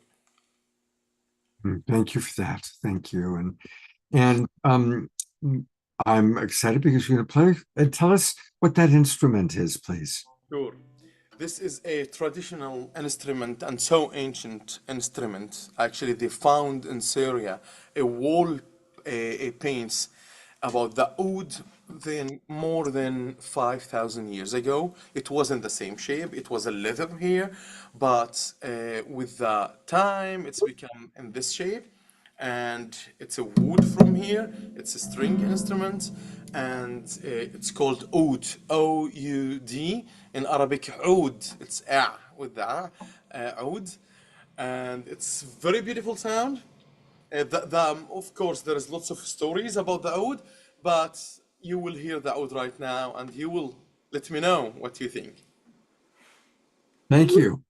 Thank you for that. Thank you. And I'm excited because you're going to play and tell us what that instrument is, please. Sure. This is a traditional instrument and so ancient instrument. Actually, they found in Syria a wall a paints about the oud then more than 5,000 years ago. It wasn't the same shape. It was a leather here, but with the time, it's become in this shape. And it's a wood from here. It's a string instrument, and it's called oud, O-U-D. In Arabic, oud. It's with the oud, and it's very beautiful sound. Of course, there is lots of stories about the oud, but you will hear the oud right now, and you will let me know what you think. Thank you.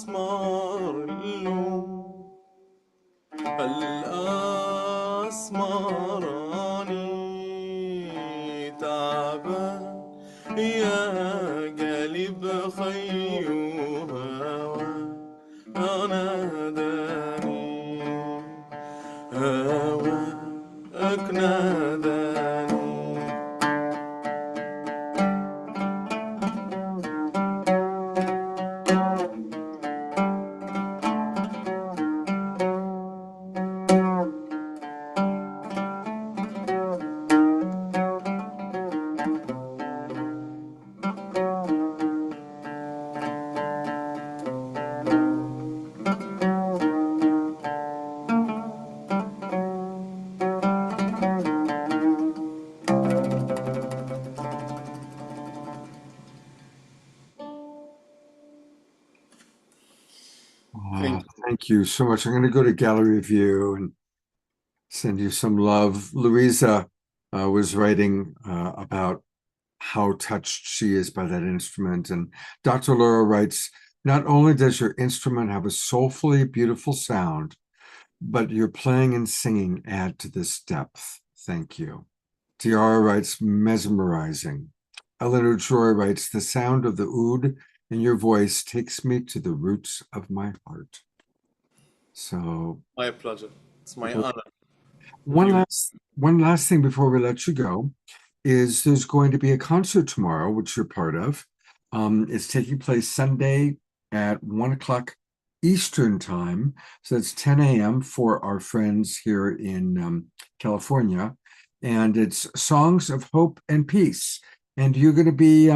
الأسمار اللون الأسمراني تعبان يا هواك ناداني. Thank you so much. I'm going to go to gallery view and send you some love. Louisa was writing about how touched she is by that instrument. And Dr. Laura writes, not only does your instrument have a soulfully beautiful sound, but your playing and singing add to this depth. Thank you. Tiara writes, mesmerizing. Eleanor Joy writes, the sound of the oud in your voice takes me to the roots of my heart. So My pleasure. It's my honor. one You- last thing before we let you go is there's going to be a concert tomorrow, which you're part of. It's taking place Sunday at 1 o'clock Eastern time. So it's 10 a.m. for our friends here in California. And it's Songs of Hope and Peace. And you're going to be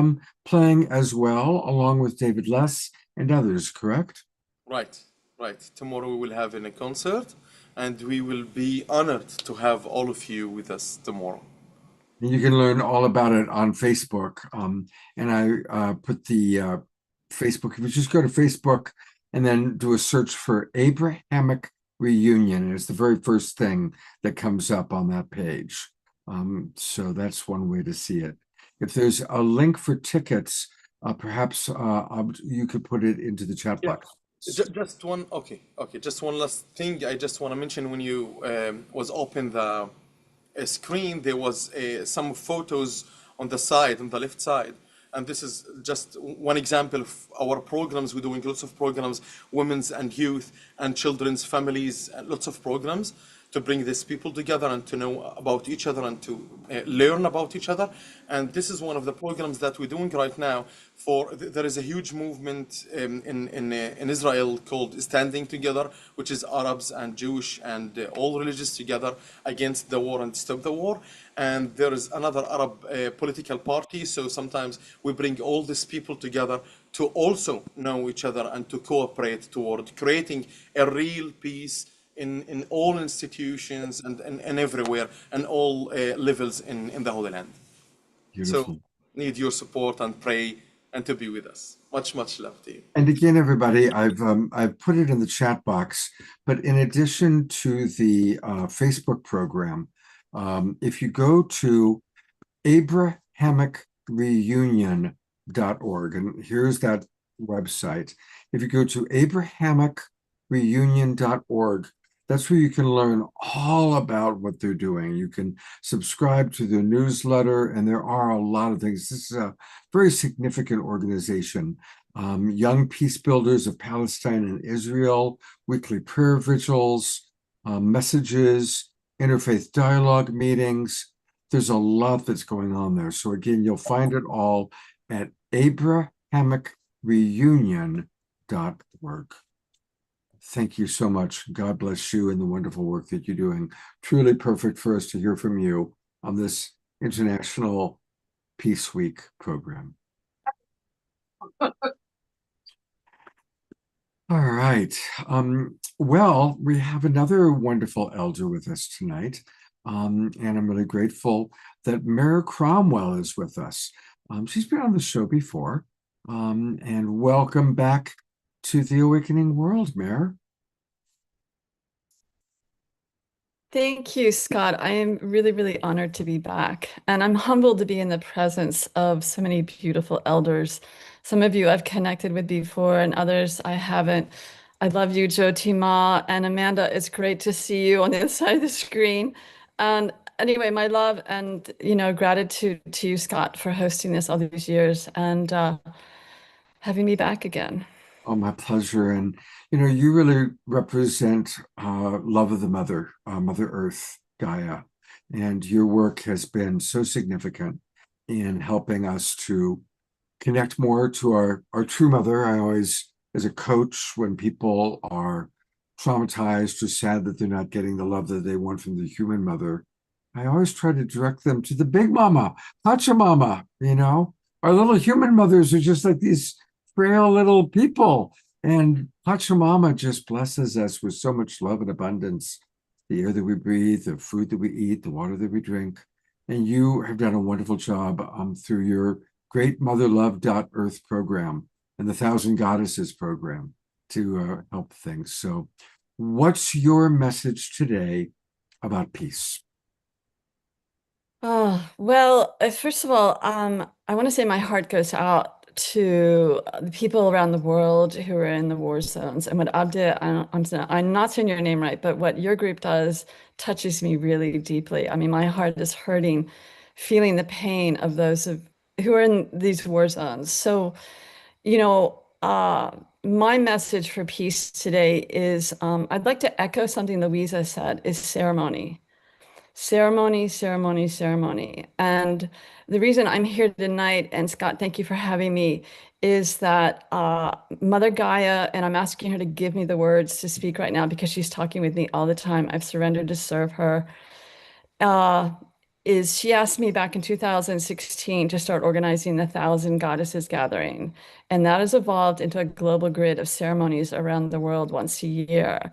playing as well, along with David Less and others, correct? Right, right. Tomorrow we will have a concert, and we will be honored to have all of you with us tomorrow. And you can learn all about it on Facebook. And I put the Facebook, if you just go to Facebook and then do a search for Abrahamic Reunion, it's the very first thing that comes up on that page. So that's one way to see it. If there's a link for tickets, perhaps you could put it into the chat Yeah. box. Just one, okay. Just one last thing I just want to mention. When you was open the screen, there was some photos on the side, on the left side. And this is just one example of our programs. We're doing lots of programs, women's and youth and children's families, lots of programs to bring these people together and to know about each other and to learn about each other. And this is one of the programs that we're doing right now. There is a huge movement in Israel called Standing Together, which is Arabs and Jewish and all religions together against the war and stop the war. And there is another Arab political party. So sometimes we bring all these people together to also know each other and to cooperate toward creating a real peace in all institutions and everywhere and all levels in the Holy Land. Beautiful. So need your support and pray and to be with us. Much love to you. And again, everybody, I've put it in the chat box, but in addition to the Facebook program, if you go to abrahamicreunion.org, and here's that website. If you go to abrahamicreunion.org, that's where you can learn all about what they're doing. You can subscribe to their newsletter, and there are a lot of things. This is a very significant organization. Young Peace Builders of Palestine and Israel, weekly prayer vigils, messages, interfaith dialogue meetings. There's a lot that's going on there. So again, you'll find it all at abrahamicreunion.org. Thank you so much. God bless you and the wonderful work that you're doing. Truly perfect for us to hear from you on this International Peace Week program. All right. Well, we have another wonderful elder with us tonight. And I'm really grateful that Mara Cromwell is with us. She's been on the show before. And welcome back to the Awakening World, Mara. Thank you, Scott. I am really, really honored to be back. And I'm humbled to be in the presence of so many beautiful elders. Some of you I've connected with before, and others I haven't. I love you, Jyoti Ma and Amanda. It's great to see you on the other side of the screen. And anyway, my love and gratitude to you, Scott, for hosting this all these years. And having me back again. Oh, my pleasure. And you really represent love of the mother, Mother Earth, Gaia. And your work has been so significant in helping us to connect more to our true mother. I always, as a coach, when people are traumatized or sad that they're not getting the love that they want from the human mother, I always try to direct them to the big mama, Pachamama. Our little human mothers are just like these frail little people. And Pachamama just blesses us with so much love and abundance. The air that we breathe, the food that we eat, the water that we drink. And you have done a wonderful job through your Great Mother Love Earth program and the Thousand Goddesses program to help things. So, what's your message today about peace? Oh, well, first of all, I want to say my heart goes out to the people around the world who are in the war zones. And what Abde, I'm not saying your name right, but what your group does touches me really deeply. I mean, my heart is hurting, feeling the pain of those who are in these war zones. So, my message for peace today is I'd like to echo something Louisa said, is ceremony. Ceremony, ceremony, ceremony. And the reason I'm here tonight, and Scott, thank you for having me, is that Mother Gaia, and I'm asking her to give me the words to speak right now because she's talking with me all the time. I've surrendered to serve her. She asked me back in 2016 to start organizing the Thousand Goddesses Gathering. And that has evolved into a global grid of ceremonies around the world once a year.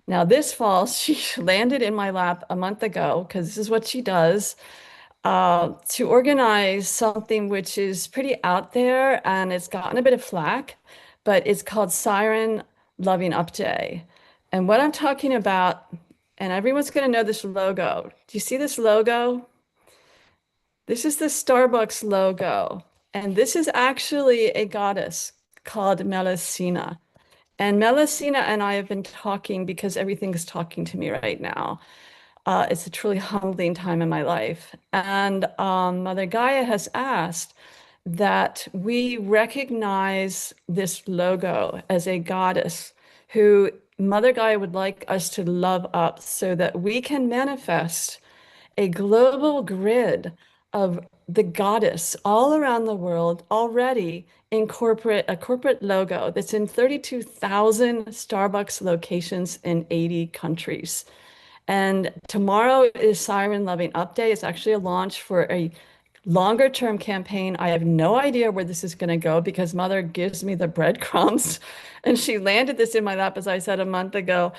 Now, this fall, she landed in my lap a month ago, because this is what she does, to organize something which is pretty out there and it's gotten a bit of flack, but it's called Siren Loving Up Day. And what I'm talking about, and everyone's going to know this logo. Do you see this logo? This is the Starbucks logo. And this is actually a goddess called Melusina. And Melusina and I have been talking because everything is talking to me right now. It's a truly humbling time in my life. And Mother Gaia has asked that we recognize this logo as a goddess who Mother Gaia would like us to love up so that we can manifest a global grid of the goddess all around the world already incorporate a corporate logo that's in 32,000 Starbucks locations in 80 countries. And tomorrow is Siren Loving Up Day. It's actually a launch for a longer term campaign. I have no idea where this is going to go because Mother gives me the breadcrumbs. And she landed this in my lap, as I said a month ago.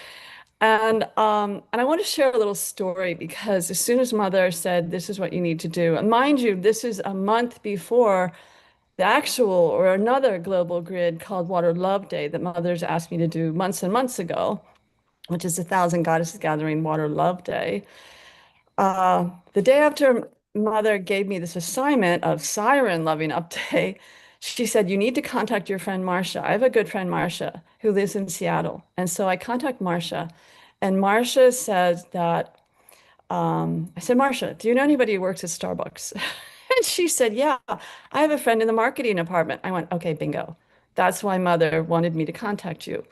And I want to share a little story because as soon as Mother said, this is what you need to do, and mind you, this is a month before the actual or another global grid called Water Love Day that Mother's asked me to do months and months ago, which is the Thousand Goddesses Gathering Water Love Day. The day after Mother gave me this assignment of Siren Loving Up Day, she said, you need to contact your friend Marcia. I have a good friend, Marcia, who lives in Seattle. And so I contact Marcia, and Marcia says that, I said, Marcia, do you know anybody who works at Starbucks? And she said, yeah, I have a friend in the marketing department. I went, okay, bingo. That's why Mother wanted me to contact you.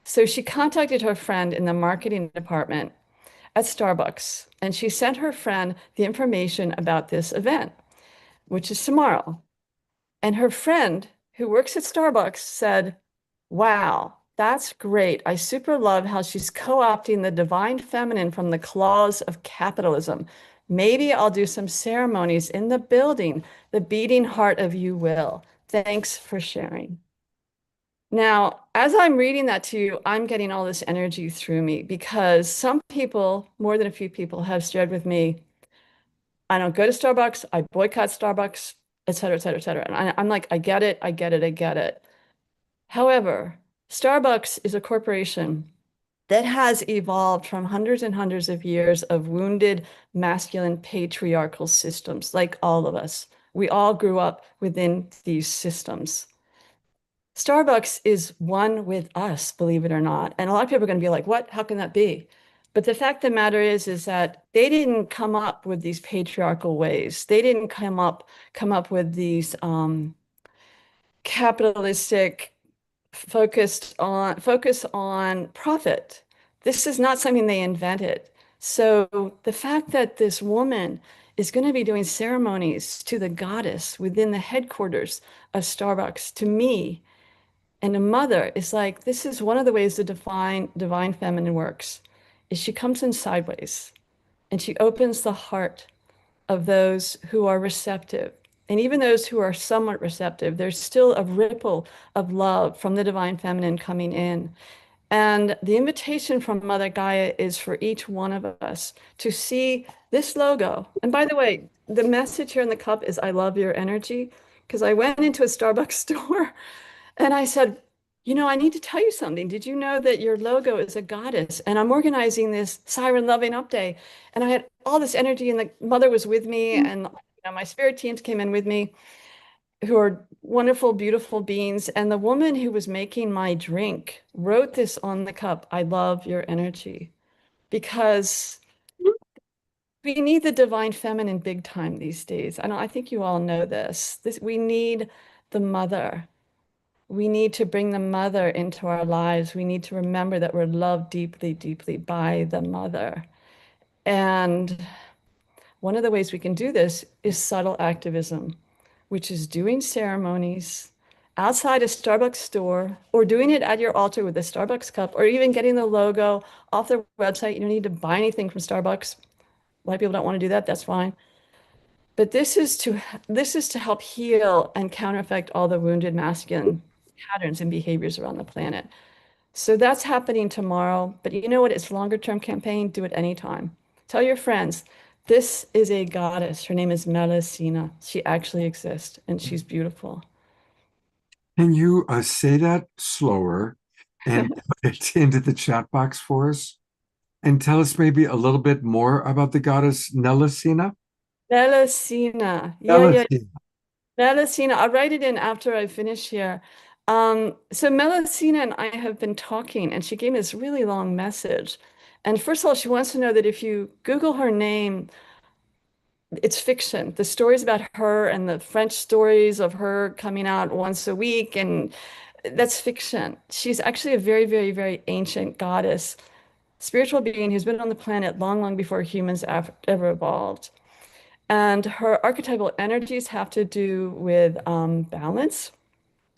So she contacted her friend in the marketing department at Starbucks, and she sent her friend the information about this event, which is tomorrow. And her friend who works at Starbucks said, wow, that's great. I super love how she's co-opting the divine feminine from the claws of capitalism. Maybe I'll do some ceremonies in the building, the beating heart of you will. Thanks for sharing. Now, as I'm reading that to you, I'm getting all this energy through me because some people, more than a few people, have shared with me, I don't go to Starbucks, I boycott Starbucks, et cetera, et cetera, et cetera. And I'm like, I get it, I get it, I get it. However, Starbucks is a corporation that has evolved from hundreds and hundreds of years of wounded masculine patriarchal systems, like all of us. We all grew up within these systems. Starbucks is one with us, believe it or not. And a lot of people are going to be like, what? How can that be? But the fact of the matter is that they didn't come up with these patriarchal ways. They didn't come up with these capitalistic focus on profit. This is not something they invented. So the fact that this woman is going to be doing ceremonies to the goddess within the headquarters of Starbucks, to me and a mother, is like, this is one of the ways the divine feminine works, is she comes in sideways and she opens the heart of those who are receptive. And even those who are somewhat receptive, there's still a ripple of love from the divine feminine coming in. And the invitation from Mother Gaia is for each one of us to see this logo. And by the way, the message here in the cup is I love your energy. Because I went into a Starbucks store and I said, you know, I need to tell you something. Did you know that your logo is a goddess? And I'm organizing this Siren Loving Up Day. And I had all this energy, and the mother was with me, and my spirit teams came in with me, who are wonderful, beautiful beings. And the woman who was making my drink wrote this on the cup, I love your energy, because we need the divine feminine big time these days. I think you all know this. We need the mother. We need to bring the mother into our lives. We need to remember that we're loved deeply, deeply by the mother. And one of the ways we can do this is subtle activism, which is doing ceremonies outside a Starbucks store, or doing it at your altar with a Starbucks cup, or even getting the logo off their website. You don't need to buy anything from Starbucks. A lot of people don't want to do that. That's fine. But this is to help heal and counteract all the wounded masculine patterns and behaviors around the planet. So that's happening tomorrow. But you know what? It's a longer term campaign. Do it anytime. Tell your friends, this is a goddess. Her name is Melusina. She actually exists, and she's beautiful. Can you say that slower and put it into the chat box for us? And tell us maybe a little bit more about the goddess Melusina? Melusina. Yeah. Melusina. Melusina. I'll write it in after I finish here. So Melusina and I have been talking, and she gave me this really long message. And first of all, she wants to know that if you Google her name, it's fiction. The stories about her and the French stories of her coming out once a week, and that's fiction. She's actually a very, very, very ancient goddess, spiritual being who's been on the planet long, long before humans ever evolved. And her archetypal energies have to do with balance,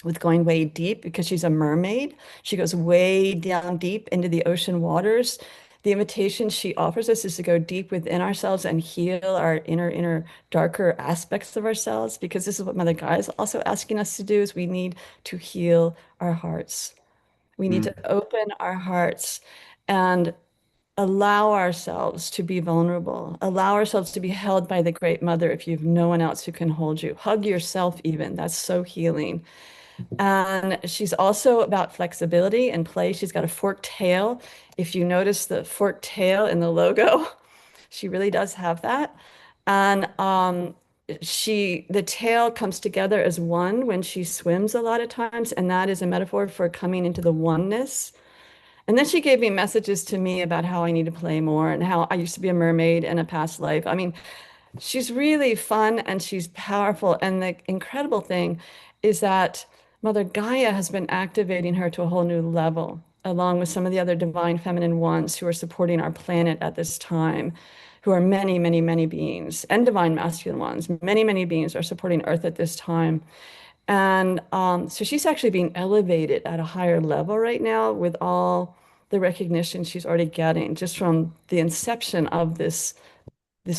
with going way deep, because she's a mermaid. She goes way down deep into the ocean waters. The invitation she offers us is to go deep within ourselves and heal our inner, darker aspects of ourselves, because this is what Mother Gaia is also asking us to do, is we need to heal our hearts. We need to open our hearts and allow ourselves to be vulnerable, allow ourselves to be held by the Great Mother if you have no one else who can hold you. Hug yourself even. That's so healing. And she's also about flexibility and play. She's got a forked tail. If you notice the forked tail in the logo, she really does have that. And the tail comes together as one when she swims a lot of times, and that is a metaphor for coming into the oneness. And then she gave me messages to me about how I need to play more, and how I used to be a mermaid in a past life. I mean, she's really fun and she's powerful. And the incredible thing is that Mother Gaia has been activating her to a whole new level, along with some of the other divine feminine ones who are supporting our planet at this time, who are many, many, many beings, and divine masculine ones. Many, many beings are supporting Earth at this time. And so she's actually being elevated at a higher level right now, with all the recognition she's already getting just from the inception of this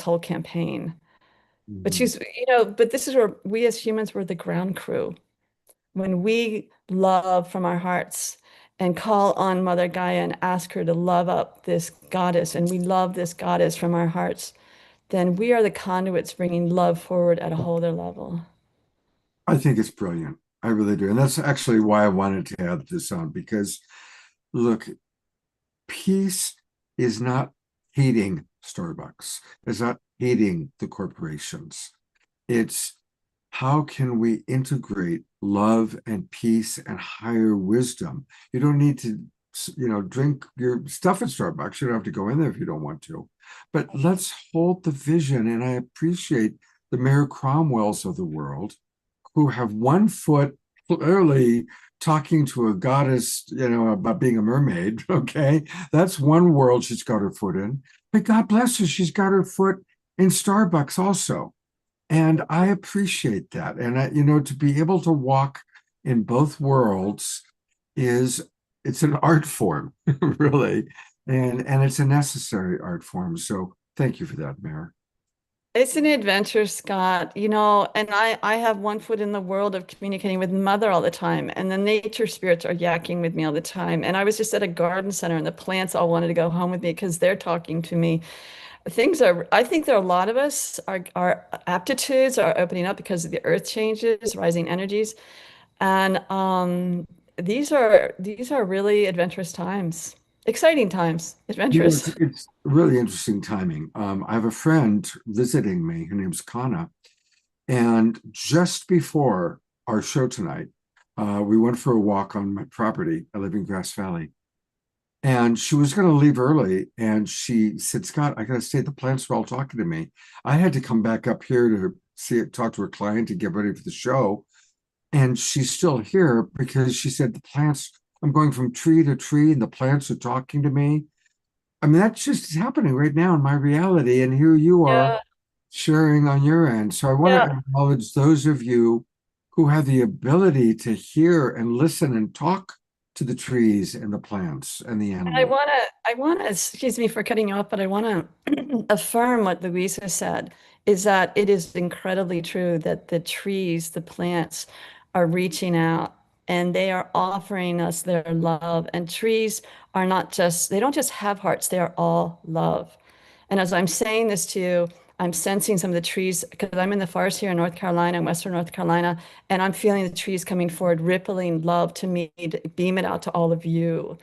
whole campaign. But but this is where we as humans were the ground crew. When we love from our hearts and call on Mother Gaia and ask her to love up this goddess, and we love this goddess from our hearts, then we are the conduits bringing love forward at a whole other level. I think it's brilliant. I really do. And that's actually why I wanted to add this on, because look, peace is not hating Starbucks. It's not hating the corporations. It's how can we integrate love and peace and higher wisdom? You don't need to, drink your stuff at Starbucks. You don't have to go in there if you don't want to. But let's hold the vision. And I appreciate the Mayor Cromwells of the world who have one foot clearly talking to a goddess, about being a mermaid. Okay. That's one world she's got her foot in. But God bless her, she's got her foot in Starbucks also. And I appreciate that. And to be able to walk in both worlds it's an art form, really. And it's a necessary art form. So thank you for that, Mayor. It's an adventure, Scott, and I have one foot in the world of communicating with Mother all the time, and the nature spirits are yakking with me all the time. And I was just at a garden center, and the plants all wanted to go home with me because they're talking to me. I think there are a lot of us, our aptitudes are opening up because of the earth changes, rising energies. And these are really adventurous times, exciting times, adventurous. It's really interesting timing. I have a friend visiting me. Her name's Kana. And just before our show tonight, we went for a walk on my property. I live in Grass Valley. And she was going to leave early. And she said, Scott, I got to stay. The plants are all talking to me. I had to come back up here to talk to her client to get ready for the show. And she's still here because she said, the plants, I'm going from tree to tree and the plants are talking to me. I mean, that's just happening right now in my reality. And here you are Yeah, sharing on your end. So I want yeah. to acknowledge those of you who have the ability to hear and listen and talk to the trees and the plants and the And animals. I wanna, excuse me for cutting you off, but I wanna affirm what Louisa said, is that it is incredibly true that the trees, the plants are reaching out and they are offering us their love. And trees are not just, they don't just have hearts, they are all love. And as I'm saying this to you, I'm sensing some of the trees because I'm in the forest here in North Carolina, in Western North Carolina, and I'm feeling the trees coming forward, rippling love to me, to beam it out to all of you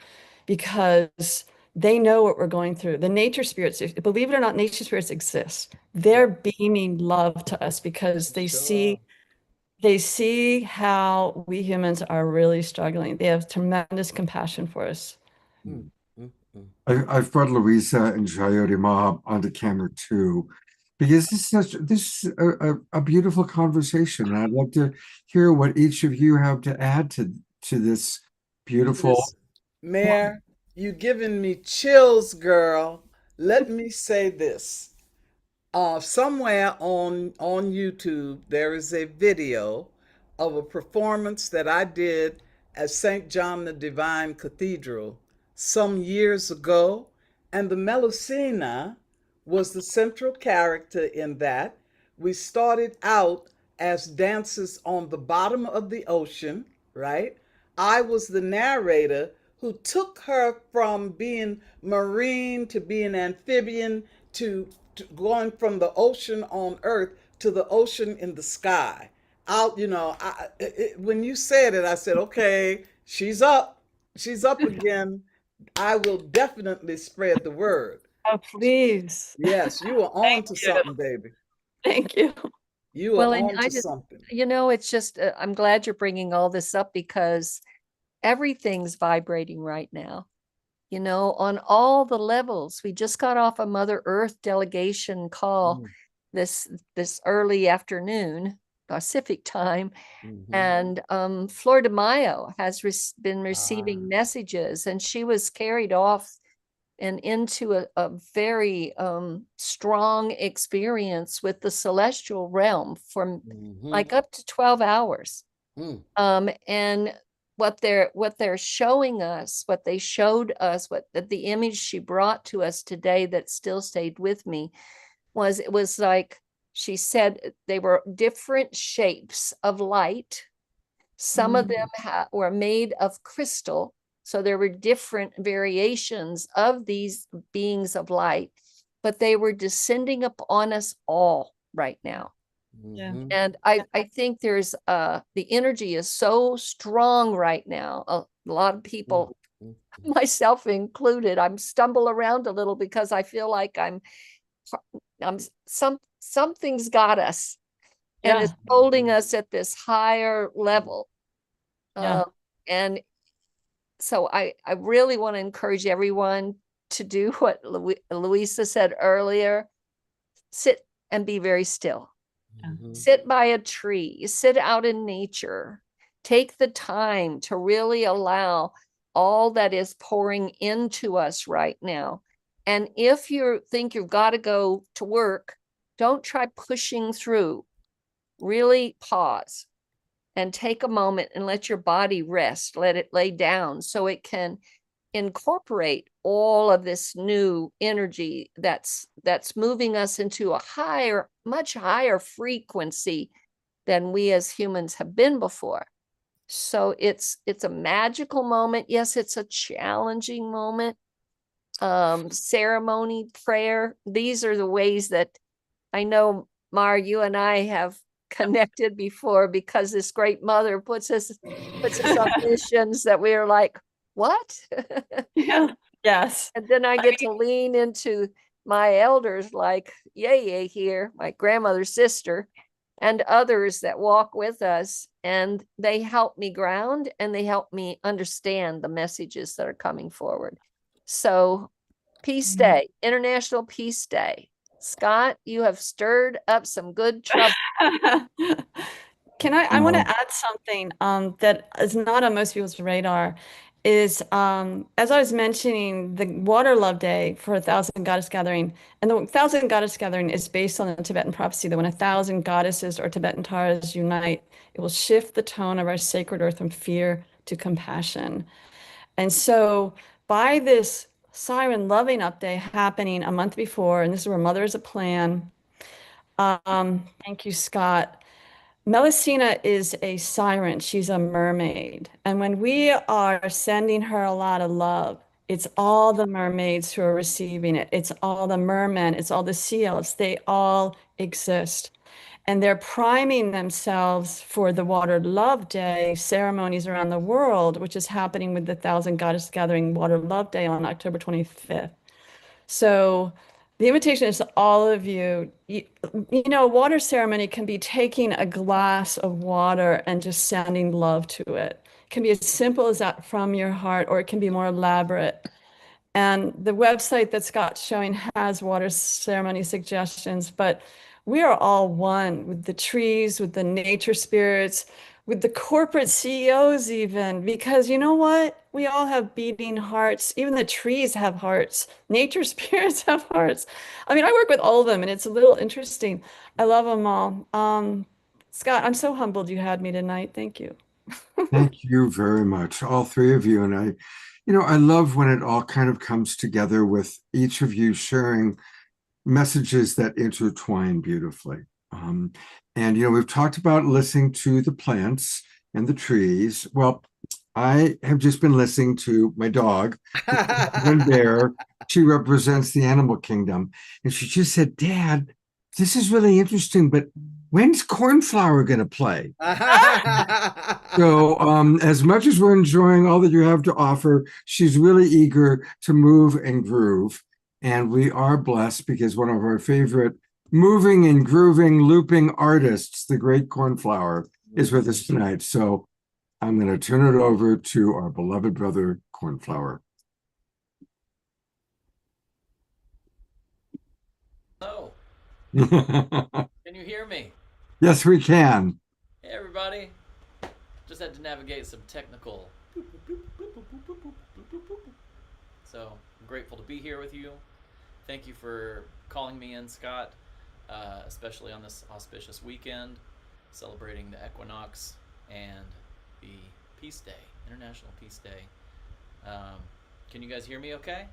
because they know what we're going through. The nature spirits, believe it or not, nature spirits exist. They're beaming love to us because they see how we humans are really struggling. They have tremendous compassion for us. I've brought Louisa and Jayoti Mahab onto camera too, because this is a beautiful conversation. And I'd love to hear what each of you have to add to this beautiful. Listen, Mayor, you giving me chills, girl. Let me say this. Somewhere on YouTube, there is a video of a performance that I did at St. John the Divine Cathedral some years ago, and the Melusina was the central character in that. We started out as dancers on the bottom of the ocean, right? I was the narrator who took her from being marine to being amphibian to going from the ocean on earth to the ocean in the sky. Out, when you said it, I said, okay, she's up. She's up again. I will definitely spread the word. Oh, please. Yes, you are on Thank to you. something, baby. Thank you. You are Well, and on I to just, something. it's just, I'm glad you're bringing all this up because everything's vibrating right now. On all the levels. We just got off a Mother Earth delegation call this early afternoon Pacific time, and Flor de Mayo has been receiving messages, and she was carried off and into a very strong experience with the celestial realm for like up to 12 hours. And what they're showing us, what they showed us, what the image she brought to us today that still stayed with me was, it was like she said they were different shapes of light. Some of them were made of crystal, so there were different variations of these beings of light, but they were descending upon us all right now. Yeah. And I think there's the energy is so strong right now. A lot of people, myself included, I'm stumble around a little because I feel like I'm something's got us and Yeah. is holding us at this higher level. Yeah. And so I really want to encourage everyone to do what Louisa said earlier: sit and be very still. Sit by a tree, sit out in nature, Take the time to really allow all that is pouring into us right now. And if you think you've got to go to work, don't try pushing through. Really pause and take a moment and let your body rest, let it lay down so it can incorporate all of this new energy that's moving us into a higher, much higher frequency than we as humans have been before. So it's a magical moment. Yes, it's a challenging moment. Ceremony, prayer, these are the ways that I know, Mar, you and I have connected before, because this great mother puts us on missions that we are like, what? Yeah. Yes. And then I get to lean into my elders like Yeye here, my grandmother's sister, and others that walk with us, and they help me ground and they help me understand the messages that are coming forward. So Peace Day, International Peace Day. Scott, you have stirred up some good trouble. Can I want to add something that is not on most people's radar is as I was mentioning the Water Love Day for 1,000 Goddess Gathering, and the 1,000 Goddess Gathering is based on the Tibetan prophecy that when 1,000 goddesses or Tibetan Taras unite, it will shift the tone of our sacred earth from fear to compassion. And so by this Siren Loving Up Day happening a month before, and this is where Mother is a plan. Thank you, Scott. Melusina is a siren. She's a mermaid. And when we are sending her a lot of love, it's all the mermaids who are receiving it. It's all the mermen. It's all the sea elves. They all exist. And they're priming themselves for the Water Love Day ceremonies around the world, which is happening with the 1,000 Goddess Gathering Water Love Day on October 25th. So the invitation is to all of you. You know, a water ceremony can be taking a glass of water and just sending love to it. It can be as simple as that from your heart, or it can be more elaborate. And the website that Scott's showing has water ceremony suggestions, but we are all one with the trees, with the nature spirits, with the corporate CEOs even, because you know what? We all have beating hearts. Even the trees have hearts. Nature spirits have hearts. I mean, I work with all of them and it's a little interesting. I love them all. Scott, I'm so humbled you had me tonight. Thank you. Thank you very much, all three of you. And I love when it all kind of comes together with each of you sharing messages that intertwine beautifully. We've talked about listening to the plants and the trees. Well, I have just been listening to my dog, Bear. She represents the animal kingdom. And she just said, Dad, this is really interesting, but when's Cornflower going to play? So as much as we're enjoying all that you have to offer, she's really eager to move and groove. And we are blessed because one of our favorite moving and grooving looping artists, the great Cornflower, is with us tonight. So I'm going to turn it over to our beloved brother, Cornflower. Hello. Can you hear me? Yes, we can. Hey, everybody. Just had to navigate some technical. So I'm grateful to be here with you. Thank you for calling me in, Scott, especially on this auspicious weekend, celebrating the equinox and the Peace Day, International Peace Day. Can you guys hear me okay?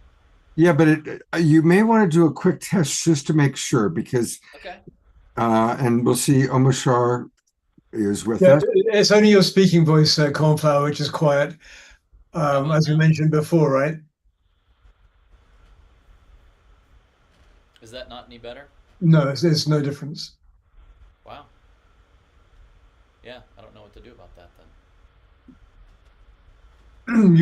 Yeah, but you may want to do a quick test just to make sure, because okay. And we'll see Omashar is with us. It's only your speaking voice, Cornflower, which is quiet, as we mentioned before, right? Is that not any better? No, it's no difference. Wow. Yeah, I don't know what to do about that then.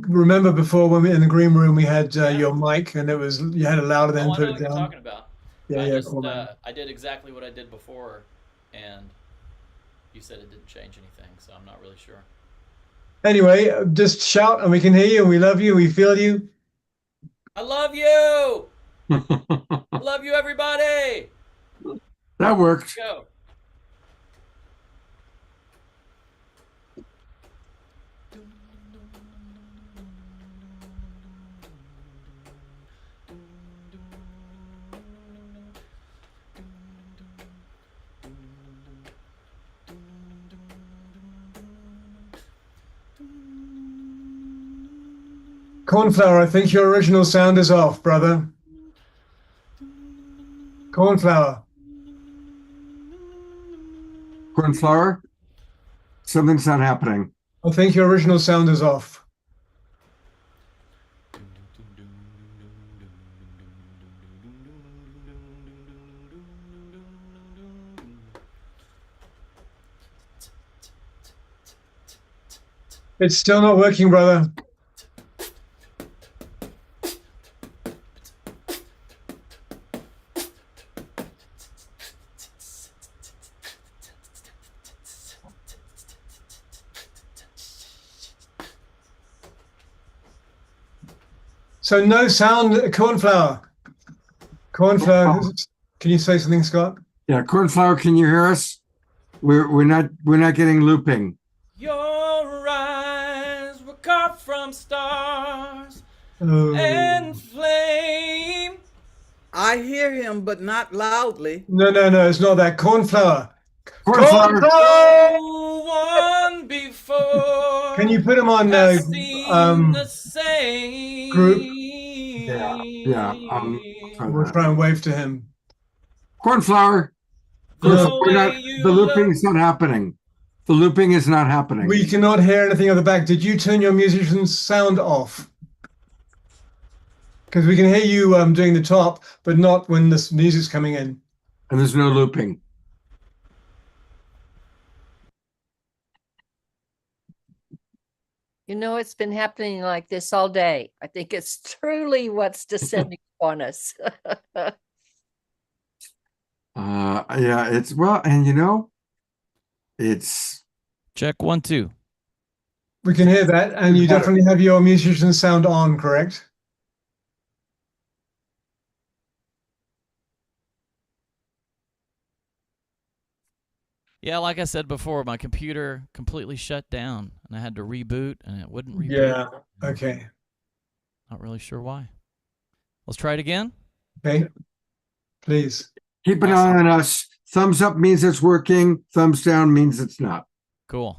Remember before when we in the green room we had your mic and you had it louder than I put know it what you're down. talking about. Yeah, cool, I did exactly what I did before, and you said it didn't change anything, so I'm not really sure. Anyway, just shout and we can hear you, and we love you, we feel you. I love you. I love you, everybody. That worked. Go. Cornflower, I think your original sound is off, brother. Cornflower. Cornflower, something's not happening. I think your original sound is off. It's still not working, brother. So no sound, Cornflower. Cornflower, can you say something, Scott? Yeah, Cornflower, can you hear us? We're not getting looping. Your eyes were carved from stars Oh. and flame. I hear him, but not loudly. No, it's not that. Cornflower. Cornflower. No one before Can you put him on has seen the same group? Yeah. We'll try and wave to him. Cornflower. The We're not. way you The looping look. is not happening. The looping is not happening. We cannot hear anything at the back. Did you turn your musician's sound off? Because we can hear you doing the top, but not when this music's coming in. And there's no looping. You know, it's been happening like this all day. I think it's truly what's descending upon us. Yeah, it's well, and you know, it's Check 1 2. We can hear that, and you definitely have your musician's sound on, correct? Yeah, like I said before, my computer completely shut down and I had to reboot and it wouldn't reboot. Yeah, okay. Not really sure why. Let's try it again. Okay, please. keep an eye on us. Thumbs up means it's working. Thumbs down means it's not. Cool.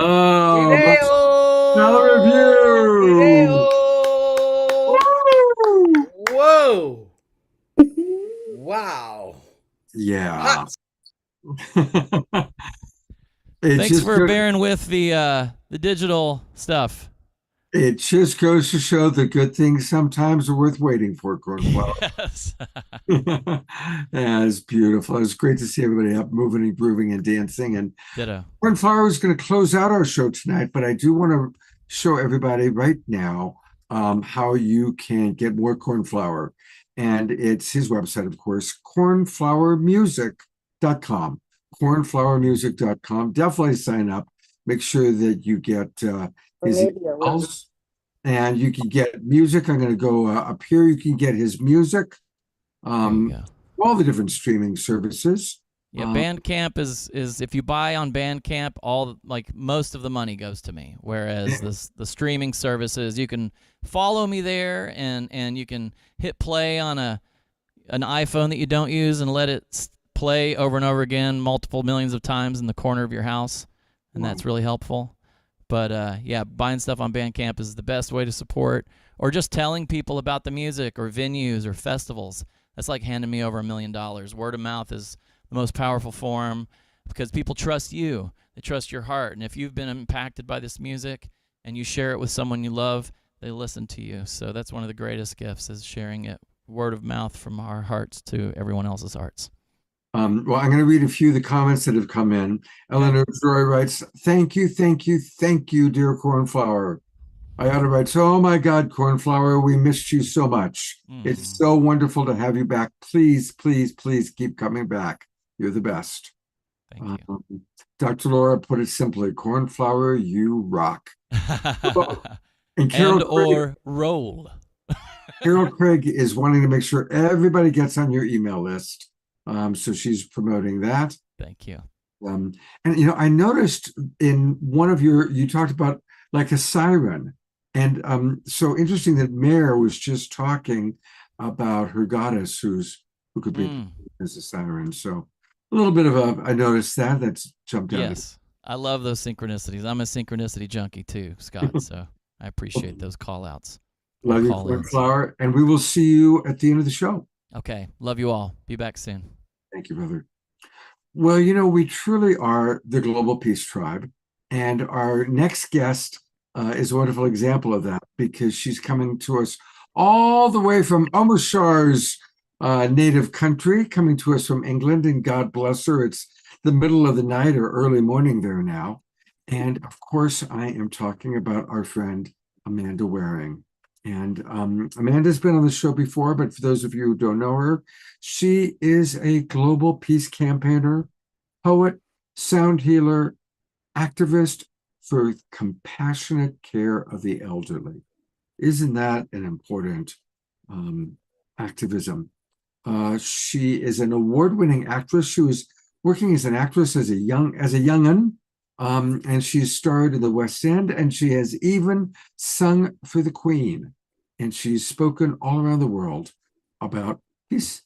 Oh, another Video! review. Video! Woo! Whoa! Wow! Yeah. Hot. It Thanks just for goes, bearing with the digital stuff. it just goes to show that good things sometimes are worth waiting for, Cornflower. Yes. Yeah, it's beautiful. It's great to see everybody up moving and grooving and dancing. And Ditto. Cornflower is going to close out our show tonight, but I do want to show everybody right now how you can get more Cornflower. And it's his website, of course, cornflowermusic.com. Cornflowermusic.com. Definitely sign up. Make sure that you get his emails. And you can get music. I'm going to go up here. You can get his music. There you go. All the different streaming services. Yeah, Bandcamp is if you buy on Bandcamp, most of the money goes to me. Whereas the streaming services, you can follow me there and you can hit play on an iPhone that you don't use and let it play over and over again multiple millions of times in the corner of your house, and that's really helpful. But yeah, buying stuff on Bandcamp is the best way to support, or just telling people about the music or venues or festivals. That's like handing me over $1 million. Word of mouth is the most powerful form because people trust you. They trust your heart. And if you've been impacted by this music and you share it with someone you love, they listen to you. So that's one of the greatest gifts, is sharing it word of mouth from our hearts to everyone else's hearts. Well, I'm going to read a few of the comments that have come in. Eleanor Joy writes, thank you, dear Cornflower. Ayada writes, oh my God, Cornflower, we missed you so much. It's so wonderful to have you back. Please, please, please keep coming back. You're the best. Thank you. Dr. Laura put it simply, Cornflower, you rock. And or roll. Carol Craig is wanting to make sure everybody gets on your email list. So she's promoting that. Thank you. And I noticed in one of you talked about like a siren. And so interesting that Mare was just talking about her goddess who could be as a siren. So a little bit of I noticed that's jumped out. Yes. I love those synchronicities. I'm a synchronicity junkie too, Scott. So I appreciate those call outs. Love you, Cornflower. And we will see you at the end of the show. Okay. Love you all. Be back soon. Thank you, brother. Well, we truly are the Global Peace Tribe. And our next guest is a wonderful example of that, because she's coming to us all the way from Omashar's native country, coming to us from England. And God bless her. It's the middle of the night or early morning there now. And of course, I am talking about our friend, Amanda Waring. And Amanda's been on the show before, but for those of you who don't know her, she is a global peace campaigner, poet, sound healer, activist for compassionate care of the elderly. Isn't that an important activism? She is an award-winning actress. She was working as an actress as a young'un, and she's starred in the West End, and she has even sung for the Queen. And she's spoken all around the world about peace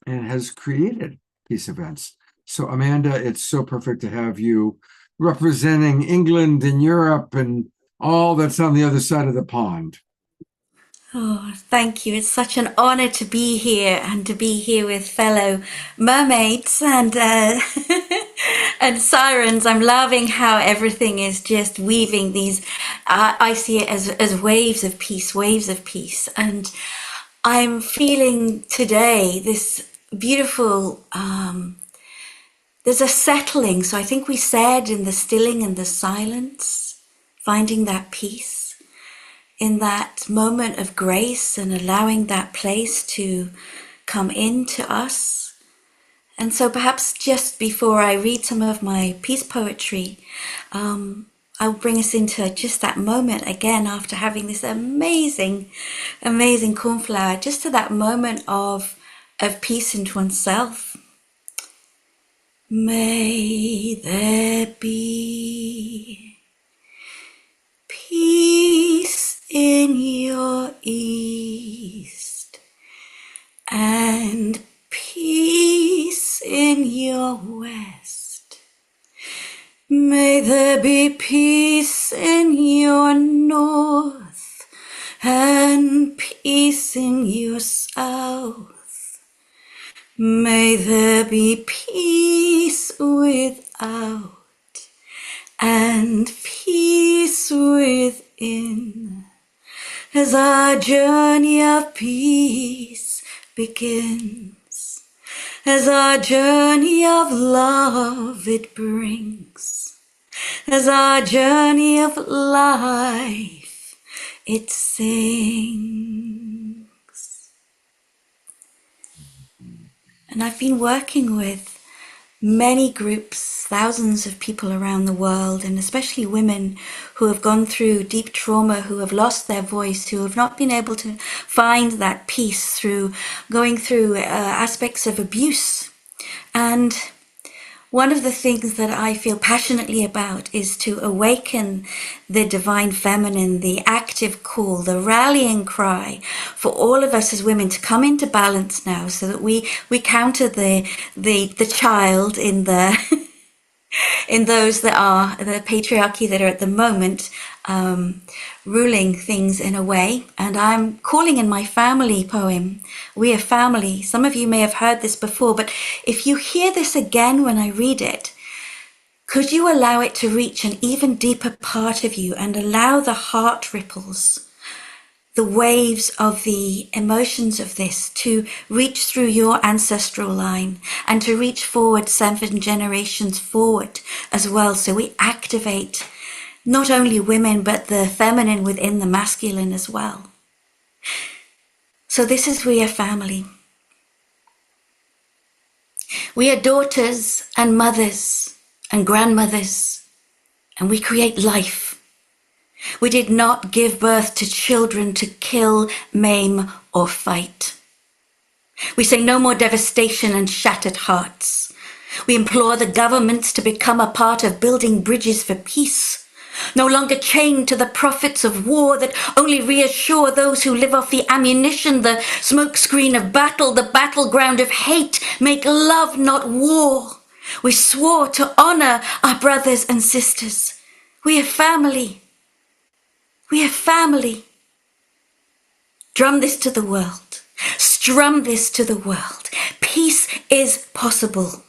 and has created peace events. So, Amanda, it's so perfect to have you representing England and Europe and all that's on the other side of the pond. Oh, thank you. It's such an honor to be here and to be here with fellow mermaids and and sirens. I'm loving how everything is just weaving these. I see it as waves of peace, and I'm feeling today this beautiful. There's a settling. So I think we said in the stilling and the silence, finding that peace. In that moment of grace and allowing that place to come into us. And so perhaps just before I read some of my peace poetry, I'll bring us into just that moment again after having this amazing cornflower, just to that moment of peace into oneself. May there be peace in your east and peace be peace in your north and peace in your south. May there be peace without and peace within, as our journey of peace begins, as our journey of love it brings, as our journey of life it sings. And I've been working with many groups, thousands of people around the world, and especially women who have gone through deep trauma, who have lost their voice, who have not been able to find that peace through going through aspects of abuse. And one of the things that I feel passionately about is to awaken the divine feminine, the active call, the rallying cry for all of us as women to come into balance now, so that we counter the child in the in those that are the patriarchy that are at the moment ruling things in a way. And I'm calling in my family poem, We Are Family. Some of you may have heard this before, but if you hear this again when I read it, could you allow it to reach an even deeper part of you and allow the heart ripples, the waves of the emotions of this to reach through your ancestral line and to reach forward 7 generations forward as well. So we activate not only women, but the feminine within the masculine as well. So this is We Are Family. We are daughters and mothers and grandmothers, and we create life. We did not give birth to children to kill, maim, or fight. We say no more devastation and shattered hearts. We implore the governments to become a part of building bridges for peace, no longer chained to the profits of war that only reassure those who live off the ammunition, the smokescreen of battle, the battleground of hate. Make love, not war. We swore to honor our brothers and sisters. We are family. We are family. Drum this to the world. Strum this to the world. Peace is possible.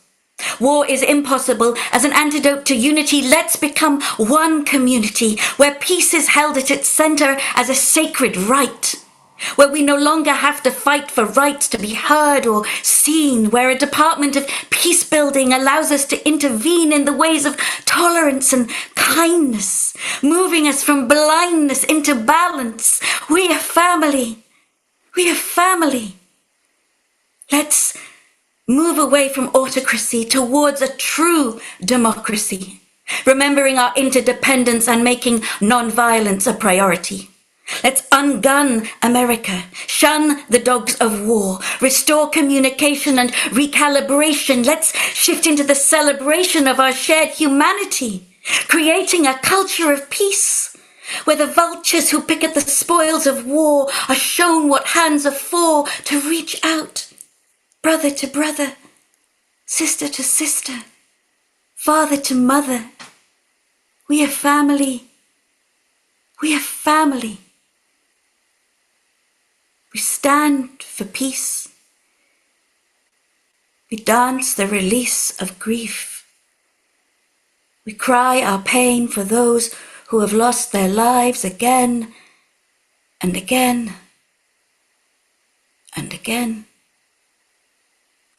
War is impossible. As an antidote to unity, let's become one community where peace is held at its center as a sacred right, where we no longer have to fight for rights to be heard or seen, where a department of peace building allows us to intervene in the ways of tolerance and kindness, moving us from blindness into balance. We are family. We are family. Let's move away from autocracy towards a true democracy, remembering our interdependence and making non-violence a priority. Let's ungun America, shun the dogs of war, restore communication and recalibration. Let's shift into the celebration of our shared humanity, creating a culture of peace, where the vultures who pick at the spoils of war are shown what hands are for, to reach out, brother to brother, sister to sister, father to mother. We are family. We are family. We stand for peace. We dance the release of grief. We cry our pain for those who have lost their lives again and again and again.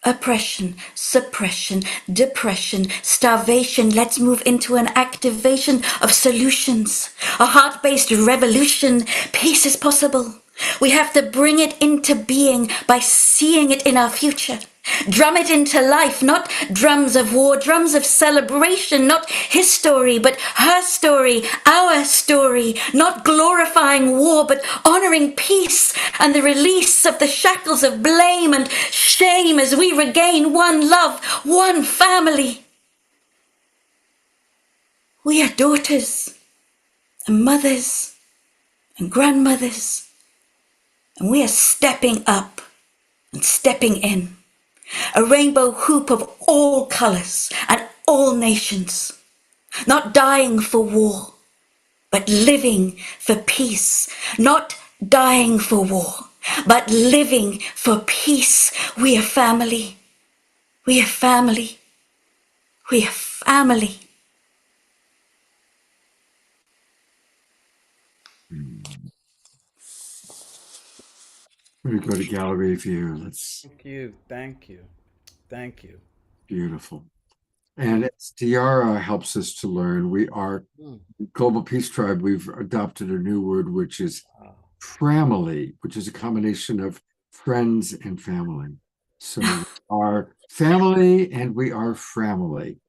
Oppression, suppression, depression, starvation. Let's move into an activation of solutions, a heart-based revolution. Peace is possible. We have to bring it into being by seeing it in our future. Drum it into life, not drums of war, drums of celebration, not his story, but her story, our story, not glorifying war, but honoring peace and the release of the shackles of blame and shame as we regain one love, one family. We are daughters and mothers and grandmothers, and we are stepping up and stepping in. A rainbow hoop of all colors and all nations. not dying for war, but living for peace, not dying for war, but living for peace. We are family. We are family. We are family. Let me go to gallery view. Let's Thank you. Thank you. Thank you. beautiful. And as Tiara helps us to learn, we are Global Peace Tribe. We've adopted a new word, which is family, which is a combination of friends and family. So we are family and we are family.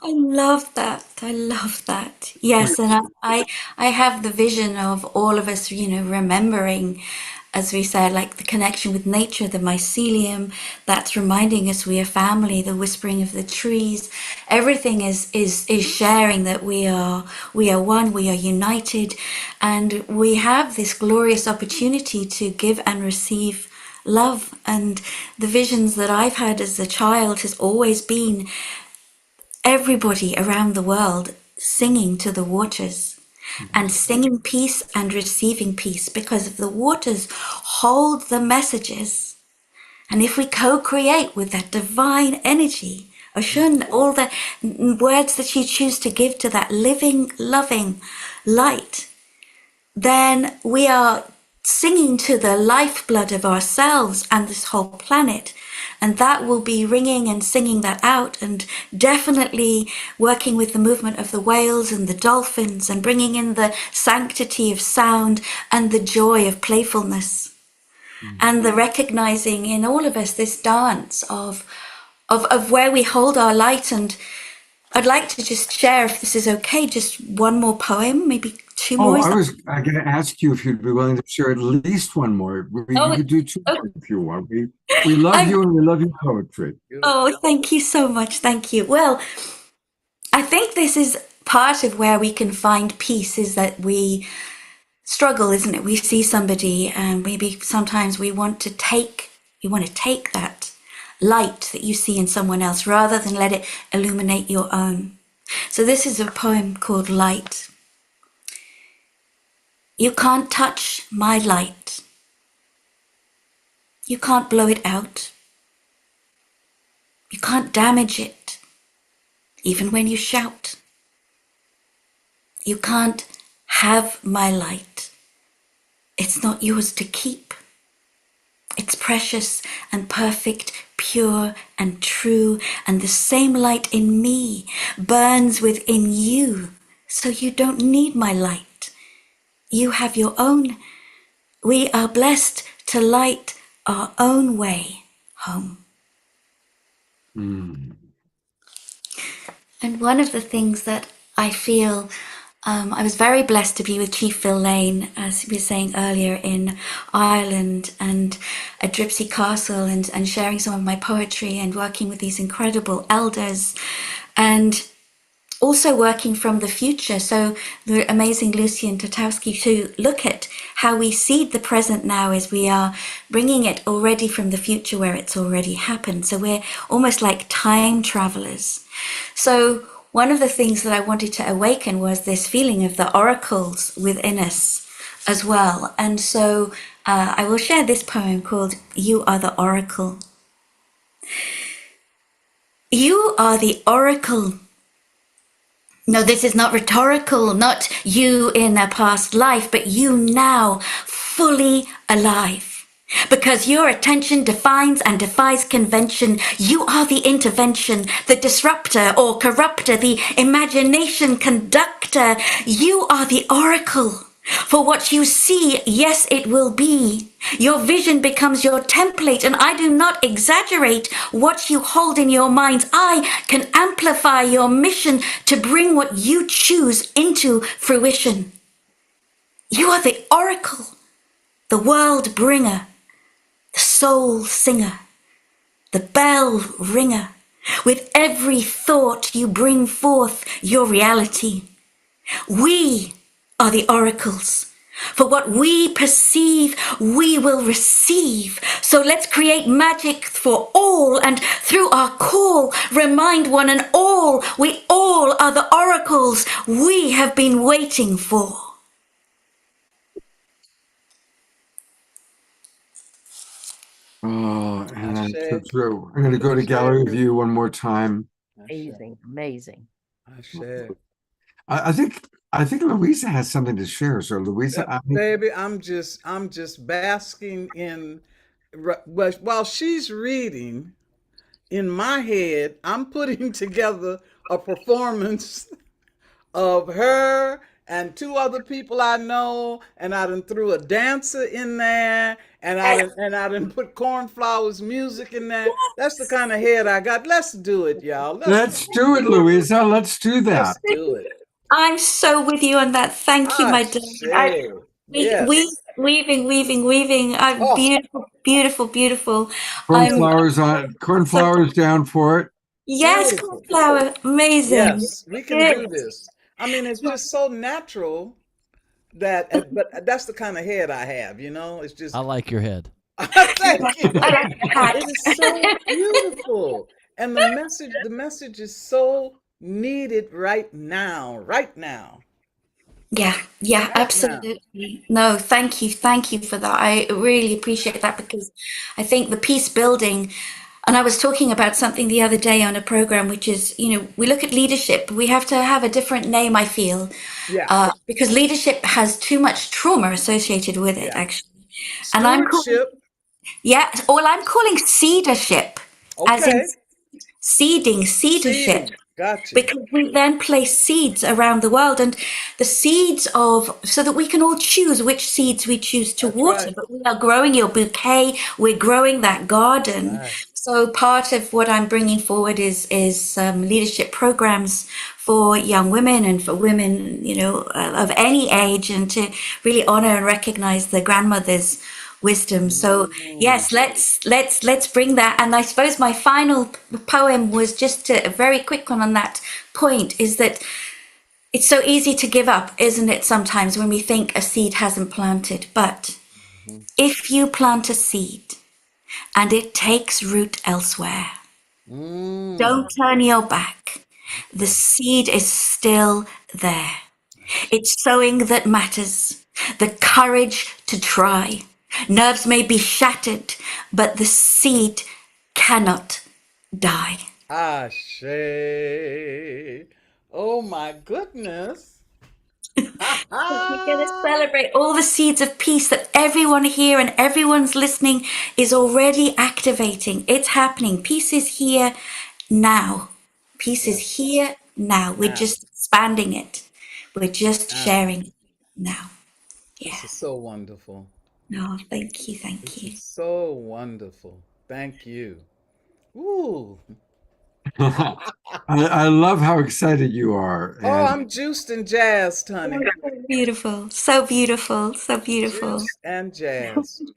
I love that. I love that. Yes, and I have the vision of all of us, remembering, as we said, like the connection with nature, the mycelium, that's reminding us we are family, the whispering of the trees. Everything is sharing that we are one, we are united, and we have this glorious opportunity to give and receive love. And the visions that I've had as a child has always been everybody around the world singing to the waters and singing peace and receiving peace, because if the waters hold the messages, and if we co-create with that divine energy, Oshun, all the words that you choose to give to that living, loving light, then we are singing to the lifeblood of ourselves and this whole planet. And that will be ringing and singing that out, and definitely working with the movement of the whales and the dolphins and bringing in the sanctity of sound and the joy of playfulness. And the recognizing in all of us this dance of where we hold our light. And I'd like to just share, if this is okay, just one more poem, maybe two more. I was going to ask you if you'd be willing to share at least one more. You could do two if you want. We love you and we love your poetry. Oh, thank you so much. Thank you. Well, I think this is part of where we can find peace, is that we struggle, isn't it? We see somebody and maybe sometimes we want to take that light that you see in someone else rather than let it illuminate your own. So this is a poem called Light. You can't touch my light. You can't blow it out. You can't damage it, even when you shout. You can't have my light. It's not yours to keep. It's precious and perfect, pure and true, and the same light in me burns within you, so you don't need my light. You have your own. We are blessed to light our own way home. And one of the things that I feel, I was very blessed to be with Chief Phil Lane, as we were saying earlier, in Ireland and at Dripsy Castle, and sharing some of my poetry and working with these incredible elders, and also working from the future. So the amazing Lucian Tatowski, to look at how we seed the present now as we are bringing it already from the future where it's already happened. So we're almost like time travelers. So one of the things that I wanted to awaken was this feeling of the oracles within us as well. And so I will share this poem called You Are the Oracle. You are the oracle. No, this is not rhetorical, not you in a past life, but you now, fully alive. Because your attention defines and defies convention. You are the intervention, the disruptor or corrupter, the imagination conductor. You are the oracle. For what you see, yes, it will be. Your vision becomes your template, and I do not exaggerate what you hold in your minds. I can amplify your mission to bring what you choose into fruition. You are the oracle, the world bringer, the soul singer, the bell ringer. With every thought you bring forth your reality. We are the oracles. For what we perceive, we will receive. So let's create magic for all, and through our call, remind one and all, we all are the oracles we have been waiting for. Oh, and that's so Ashe. true. I'm going to go to Ashe. gallery view one more time. Amazing, amazing. Ashe. I think Louisa has something to share. So Louisa, Baby, I'm just basking in while she's reading, in my head, I'm putting together a performance of her and two other people I know, and I done threw a dancer in there, and I done put Cornflowers music in there. That's the kind of head I got. Let's do it, y'all. let's do it, Louisa. Let's do Let's that. do it. I'm so with you on that. Thank you, my dear. Ashe. Yes. Weaving. I'm Oh, beautiful, beautiful, beautiful. I'm Cornflowers down for it. yes, beautiful. cauliflower, amazing. Yes, we can Good. do this. I mean, it's just so natural that, but that's the kind of head I have, you know? It's just, I like your head. thank you. I like the hat. It is so beautiful. And the message is so needed right now, right now. Yeah, Right now. absolutely. No, thank you for that. I really appreciate that, because I think the peace building, and I was talking about something the other day on a program, which is, we look at leadership, we have to have a different name, I feel, Yeah, because leadership has too much trauma associated with it, yeah. actually. And I'm calling, Stewardship. I'm calling seedership, as in Okay. seedership. Seeding. Got you. Because we then place seeds around the world, and the seeds so that we can all choose which seeds we choose to That's water. right. But we are growing your bouquet, we're growing that garden. Right. So part of what I'm bringing forward is leadership programs for young women and for women, of any age, and to really honor and recognize the grandmother's wisdom. So yes, let's bring that. And I suppose my final poem was just a very quick one on that point, is that it's so easy to give up, isn't it, sometimes when we think a seed hasn't planted. But if you plant a seed and it takes root elsewhere, don't turn your back. The seed is still there. It's sowing that matters, the courage to try. Nerves may be shattered, but the seed cannot die. Ashe. Oh my goodness. We're going to celebrate all the seeds of peace that everyone here and everyone's listening is already activating. It's happening. Peace is here now. Peace is here now. We're just expanding it. We're just sharing it now. Yeah. This is so wonderful. No, thank you. This is so wonderful. Thank you. Ooh. I love how excited you are. Oh, I'm juiced and jazzed, honey. Beautiful. So beautiful. So beautiful. Juiced and jazzed.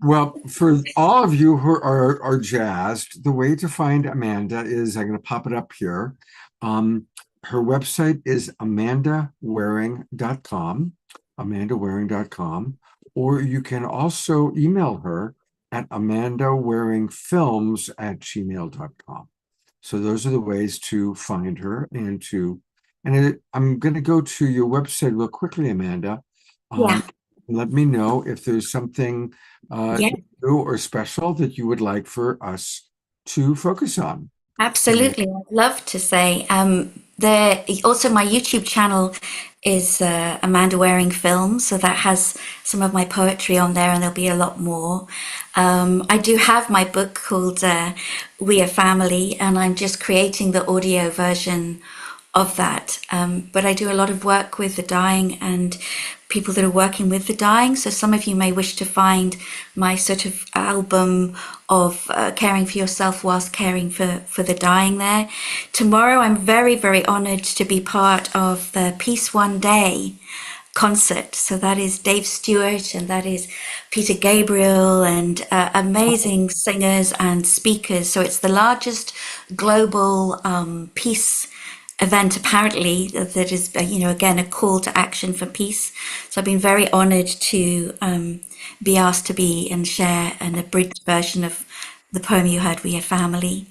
Well, for all of you who are jazzed, the way to find Amanda is, I'm going to pop it up here. Her website is amandawaring.com, or you can also email her at amandawaringfilms@gmail.com. So those are the ways to find her I'm going to go to your website real quickly, Amanda. Let me know if there's something new or special that you would like for us to focus on. Absolutely. I'd love to say also my YouTube channel is Amanda Waring Films, so that has some of my poetry on there, and there'll be a lot more. I do have my book called We Are Family, and I'm just creating the audio version of that. But I do a lot of work with the dying and people that are working with the dying. So some of you may wish to find my sort of album of caring for yourself whilst caring for the dying there. Tomorrow, I'm very, very honored to be part of the Peace One Day concert. So that is Dave Stewart and that is Peter Gabriel and amazing singers and speakers. So it's the largest global peace event apparently that is, again, a call to action for peace. So I've been very honored to be asked to be and share an abridged version of the poem you heard, We Are Family.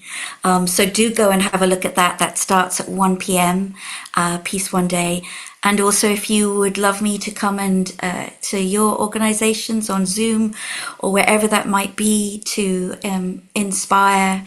So do go and have a look at that. That starts at 1 p.m. Peace One Day. And also, if you would love me to come and to your organizations on Zoom or wherever that might be to inspire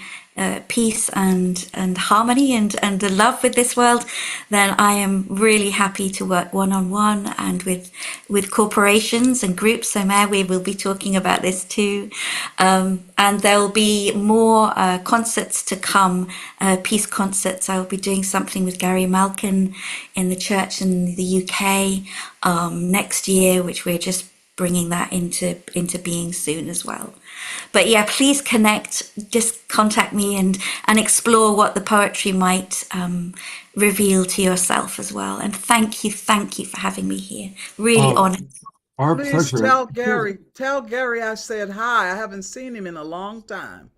peace and harmony and the love with this world, then I am really happy to work one-on-one and with corporations and groups. So Mayor, we will be talking about this too. And there'll be more concerts to come, peace concerts. I will be doing something with Gary Malkin in the church in the UK next year, which we're just bringing that into being soon as well. But yeah, please connect, just contact me and explore what the poetry might reveal to yourself as well. And thank you for having me here. Really honored. Our Please pleasure. tell Gary I said hi. I haven't seen him in a long time.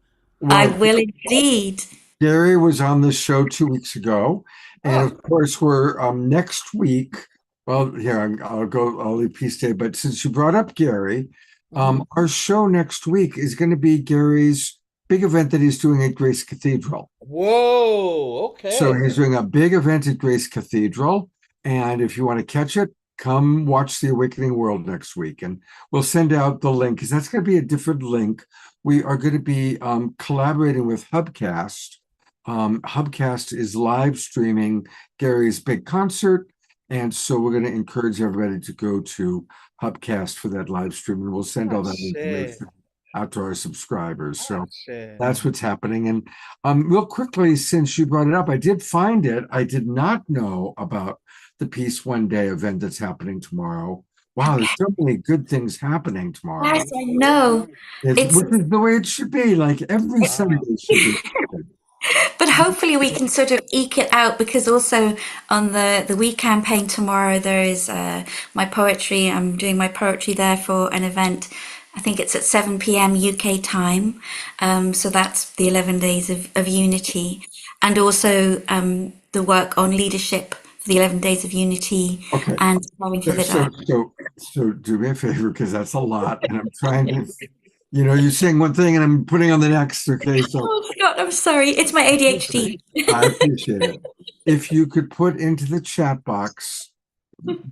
I Well, will indeed. Gary was on the show 2 weeks ago, and of course we're next week. Well, here I'll leave Peace Day, but since you brought up Gary, our show next week is going to be Gary's big event that he's doing at Grace Cathedral. Whoa, okay. So he's doing a big event at Grace Cathedral, and if you want to catch it, come watch The Awakening World next week, and we'll send out the link because that's going to be a different link. We are going to be collaborating with Hubcast. Hubcast is live streaming Gary's big concert, and so we're going to encourage everybody to go to Hubcast for that live stream, and we'll send all that information out to our subscribers. So that's what's happening. And real quickly, since you brought it up, I did find it. I did not know about the Peace One Day event that's happening tomorrow. Wow, there's so many good things happening tomorrow. Yes, I know. Which is the way it should be. Like every Sunday should be. But hopefully we can sort of eke it out, because also on the We campaign tomorrow, there is my poetry. I'm doing my poetry there for an event. I think it's at 7 p.m. UK time. So that's the 11 days of unity. And also the work on leadership for the 11 days of unity. Okay. And caring for the dirt. So do me a favor, because that's a lot. And I'm trying to, you're saying one thing and I'm putting on the next. Okay. So Oh God, I'm sorry. It's my ADHD. I appreciate it. If you could put into the chat box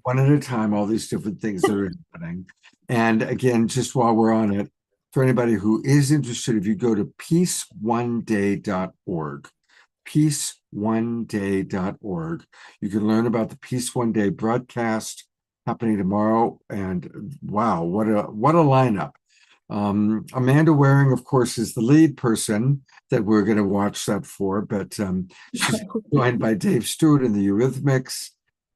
one at a time all these different things that are happening. And again, just while we're on it, for anybody who is interested, if you go to peaceoneday.org, peaceoneday.org, you can learn about the Peace One Day broadcast happening tomorrow. And wow, what a lineup. Amanda Waring, of course, is the lead person that we're going to watch that for, but she's joined by Dave Stewart in the Eurythmics,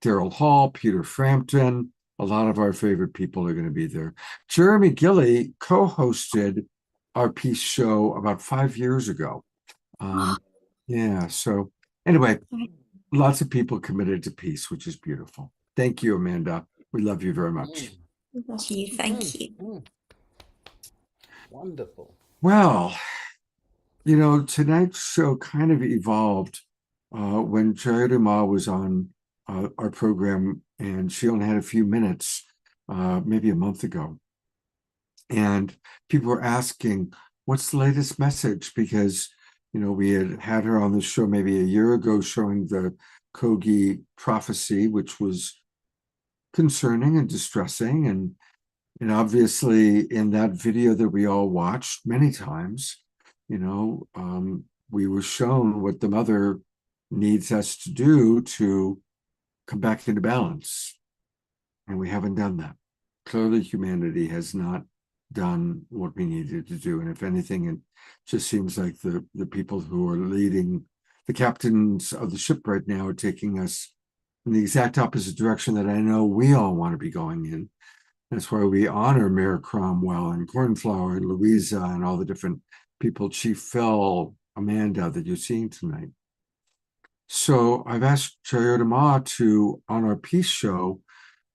Daryl Hall, Peter Frampton. A lot of our favorite people are going to be there. Jeremy Gilly co-hosted our Peace show about 5 years ago. Yeah, so anyway, lots of people committed to peace, which is beautiful. Thank you, Amanda. We love you very much. Thank you. Wonderful. Well, tonight's show kind of evolved when Charity Ma was on our program, and she only had a few minutes, maybe a month ago. And people were asking, what's the latest message? Because, we had her on the show maybe a year ago showing the Kogi prophecy, which was concerning and distressing. And obviously in that video that we all watched many times, we were shown what the mother needs us to do to come back into balance. And we haven't done that. Clearly, humanity has not done what we needed to do. And if anything, it just seems like the people who are leading, the captains of the ship right now, are taking us in the exact opposite direction that I know we all want to be going in. That's why we honor Mayor Cromwell and Cornflower and Louisa and all the different people, Chief Phil, Amanda, that you're seeing tonight. So I've asked Charity Ma to, on our Peace show,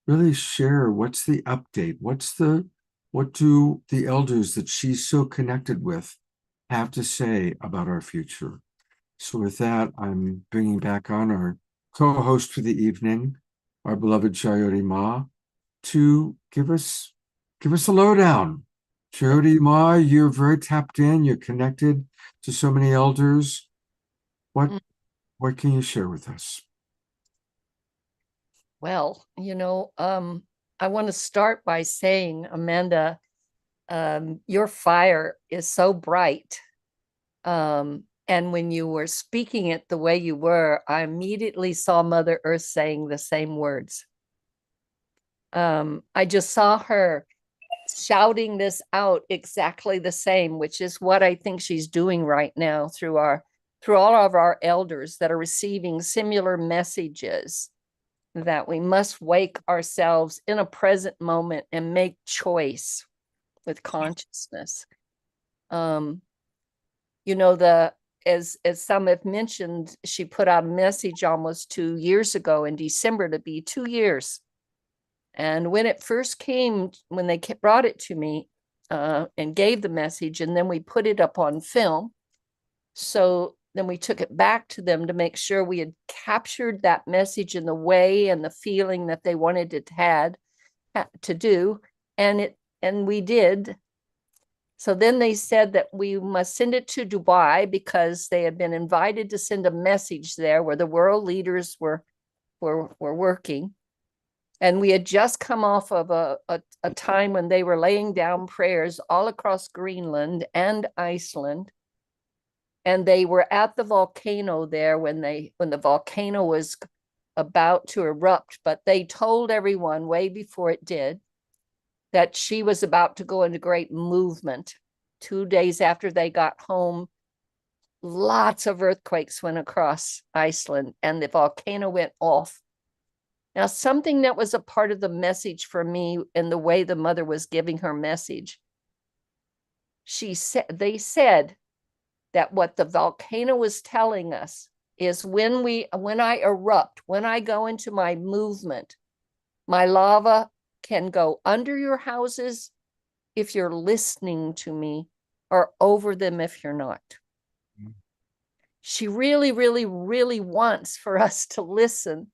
really share what's the update, what do the elders that she's so connected with have to say about our future. So with that, I'm bringing back on our co-host for the evening, our beloved Jayoti Ma, to give us a lowdown. Jayoti Ma, you're very tapped in, you're connected to so many elders. What can you share with us? Well, I want to start by saying, Amanda, your fire is so bright. And when you were speaking it the way you were, I immediately saw Mother Earth saying the same words. I just saw her shouting this out exactly the same, which is what I think she's doing right now through all of our elders that are receiving similar messages, that we must wake ourselves in a present moment and make choice with consciousness. As some have mentioned, she put out a message almost 2 years ago in December, to be 2 years. And when it first came, when they brought it to me and gave the message, and then we put it up on film. So then we took it back to them to make sure we had captured that message in the way and the feeling that they wanted it had to do. And we did. So then they said that we must send it to Dubai because they had been invited to send a message there where the world leaders were working. And we had just come off of a time when they were laying down prayers all across Greenland and Iceland. And they were at the volcano there when the volcano was about to erupt, but they told everyone way before it did that she was about to go into great movement. 2 days after they got home, lots of earthquakes went across Iceland and the volcano went off. Now, something that was a part of the message for me in the way the mother was giving her message, they said that what the volcano was telling us is when I erupt, when I go into my movement, my lava can go under your houses if you're listening to me, or over them if you're not. She really, really, really wants for us to listen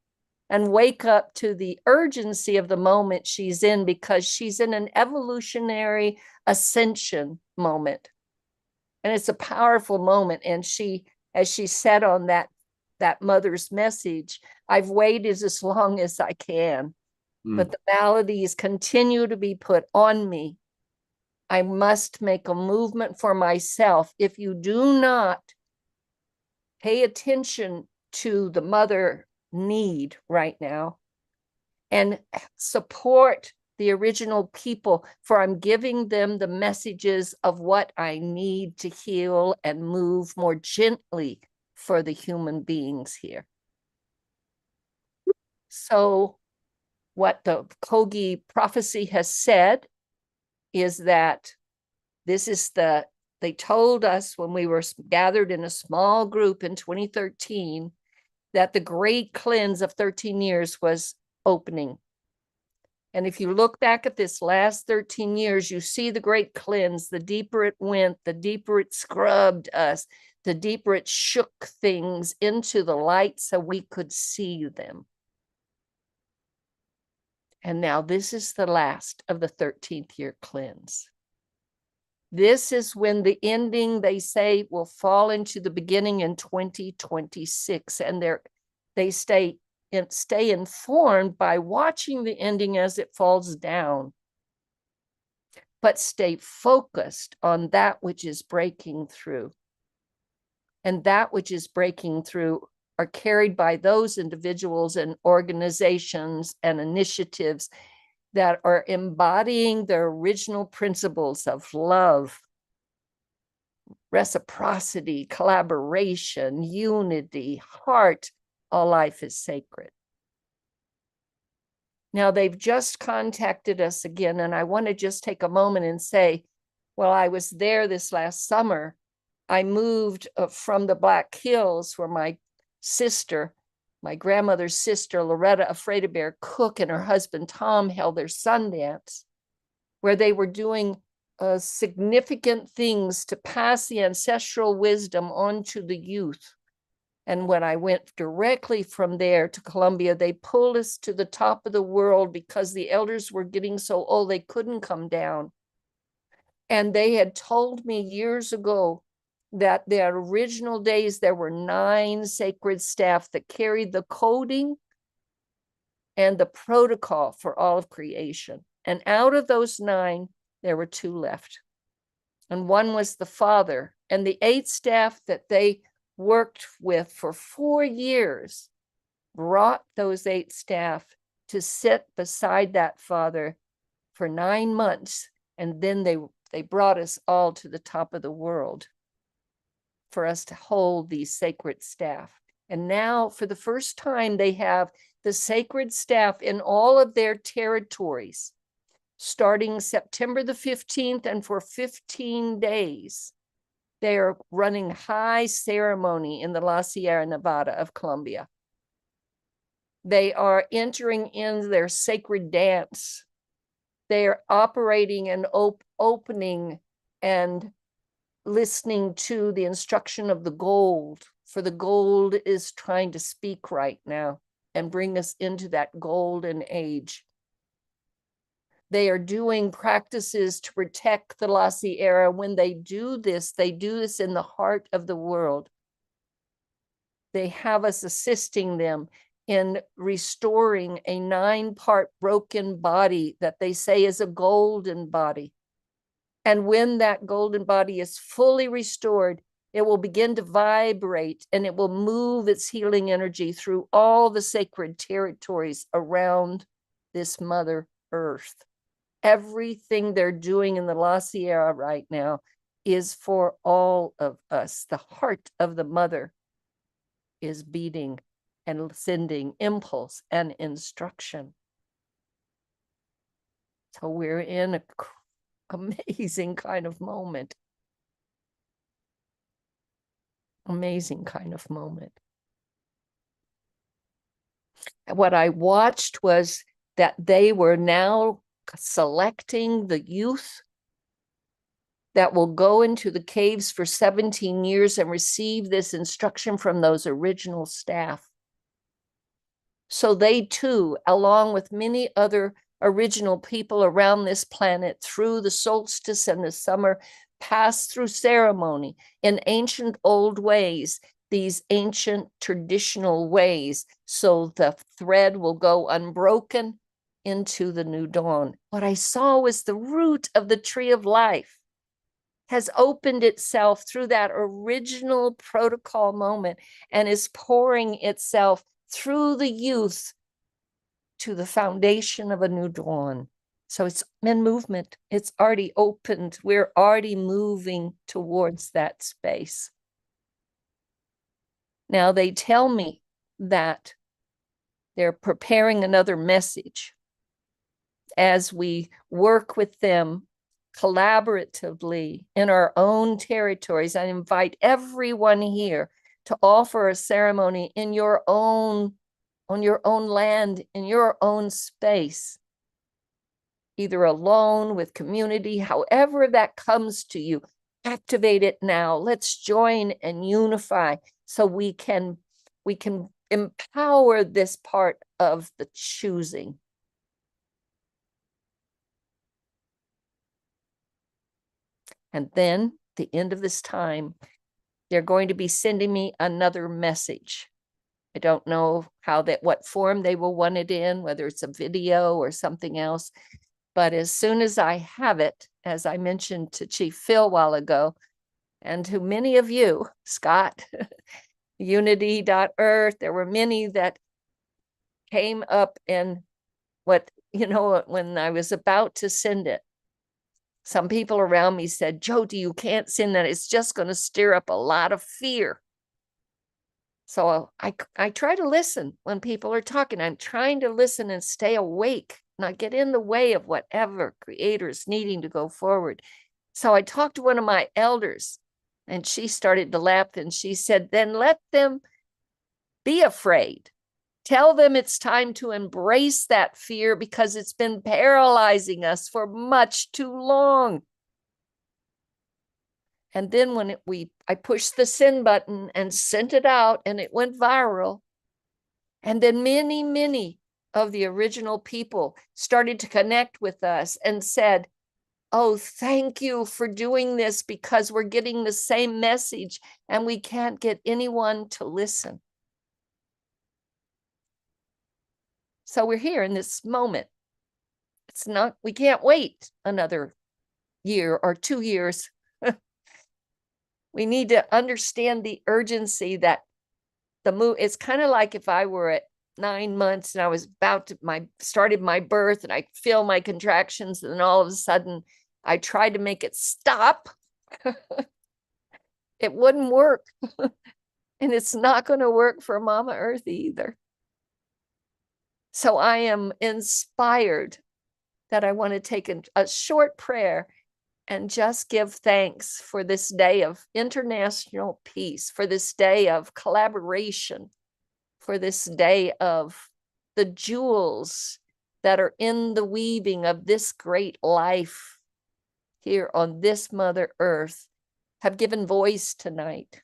and wake up to the urgency of the moment she's in, because she's in an evolutionary ascension moment. And it's a powerful moment. And she, as she said on that mother's message, I've waited as long as I can, but the maladies continue to be put on me. I must make a movement for myself. If you do not pay attention to the mother need right now and support the original people, for I'm giving them the messages of what I need to heal and move more gently for the human beings here. So what the Kogi prophecy has said is that they told us when we were gathered in a small group in 2013 that the great cleanse of 13 years was opening. And if you look back at this last 13 years, you see the great cleanse. The deeper it went, the deeper it scrubbed us, the deeper it shook things into the light so we could see them. And now this is the last of the 13th year cleanse. This is when the ending, they say, will fall into the beginning in 2026. And they stay informed by watching the ending as it falls down, but stay focused on that which is breaking through. And that which is breaking through are carried by those individuals and organizations and initiatives that are embodying the original principles of love, reciprocity, collaboration, unity, heart. All life is sacred. Now, they've just contacted us again, and I want to just take a moment and say, well, I was there this last summer. I moved from the Black Hills where my grandmother's sister, Loretta Afraid-A-Bear Cook, and her husband, Tom, held their Sundance, where they were doing significant things to pass the ancestral wisdom on to the youth. And when I went directly from there to Colombia, they pulled us to the top of the world because the elders were getting so old they couldn't come down. And they had told me years ago that the original days there were 9 sacred staff that carried the coding and the protocol for all of creation. And out of those 9, there were 2 left. And one was the Father. And the 8 staff that they worked with for 4 years brought those 8 staff to sit beside that Father for 9 months. And then they brought us all to the top of the world for us to hold these sacred staff. And now, for the first time, they have the sacred staff in all of their territories, starting September the 15th, and for 15 days, they are running high ceremony in the La Sierra Nevada of Colombia. They are entering in their sacred dance. They are operating and opening and listening to the instruction of the gold, for the gold is trying to speak right now and bring us into that golden age. They are doing practices to protect the La Sierra. When they do this in the heart of the world. They have us assisting them in restoring a 9-part broken body that they say is a golden body. And when that golden body is fully restored, it will begin to vibrate and it will move its healing energy through all the sacred territories around this Mother Earth. Everything they're doing in the La Sierra right now is for all of us. The heart of the Mother is beating and sending impulse and instruction. So we're in an amazing kind of moment. Amazing kind of moment. What I watched was that they were now selecting the youth that will go into the caves for 17 years and receive this instruction from those original staff. So they too, along with many other original people around this planet, through the solstice and the summer, pass through ceremony in ancient old ways, these ancient traditional ways, so the thread will go unbroken into the new dawn. What I saw was the root of the tree of life has opened itself through that original protocol moment and is pouring itself through the youth to the foundation of a new dawn. So it's in movement. It's already opened. We're already moving towards that space. Now they tell me that they're preparing another message as we work with them collaboratively in our own territories. I invite everyone here to offer a ceremony in your own, on your own land, in your own space, either alone, with community, however that comes to you. Activate it now. Let's join and unify so we can empower this part of the choosing. And then, at the end of this time, they're going to be sending me another message. I don't know what form they will want it in, whether it's a video or something else. But as soon as I have it, as I mentioned to Chief Phil a while ago, and to many of you, Scott, Unity.Earth, there were many that came up and when I was about to send it, some people around me said, Jody, you can't send that. It's just going to stir up a lot of fear. So I try to listen when people are talking. I'm trying to listen and stay awake, not get in the way of whatever Creator's needing to go forward. So I talked to one of my elders and she started to laugh and she said, then let them be afraid. Tell them it's time to embrace that fear because it's been paralyzing us for much too long. And then when I pushed the send button and sent it out and it went viral. And then many of the original people started to connect with us and said, oh, thank you for doing this because we're getting the same message and we can't get anyone to listen. So we're here in this moment. We can't wait another year or 2 years. We need to understand the urgency that the move. It's kind of like if I were at 9 months and I was started my birth and I feel my contractions, and then all of a sudden I tried to make it stop. It wouldn't work. And it's not going to work for Mama Earth either. So I am inspired that I want to take a short prayer and just give thanks for this day of international peace, for this day of collaboration, for this day of the jewels that are in the weaving of this great life here on this Mother Earth have given voice tonight.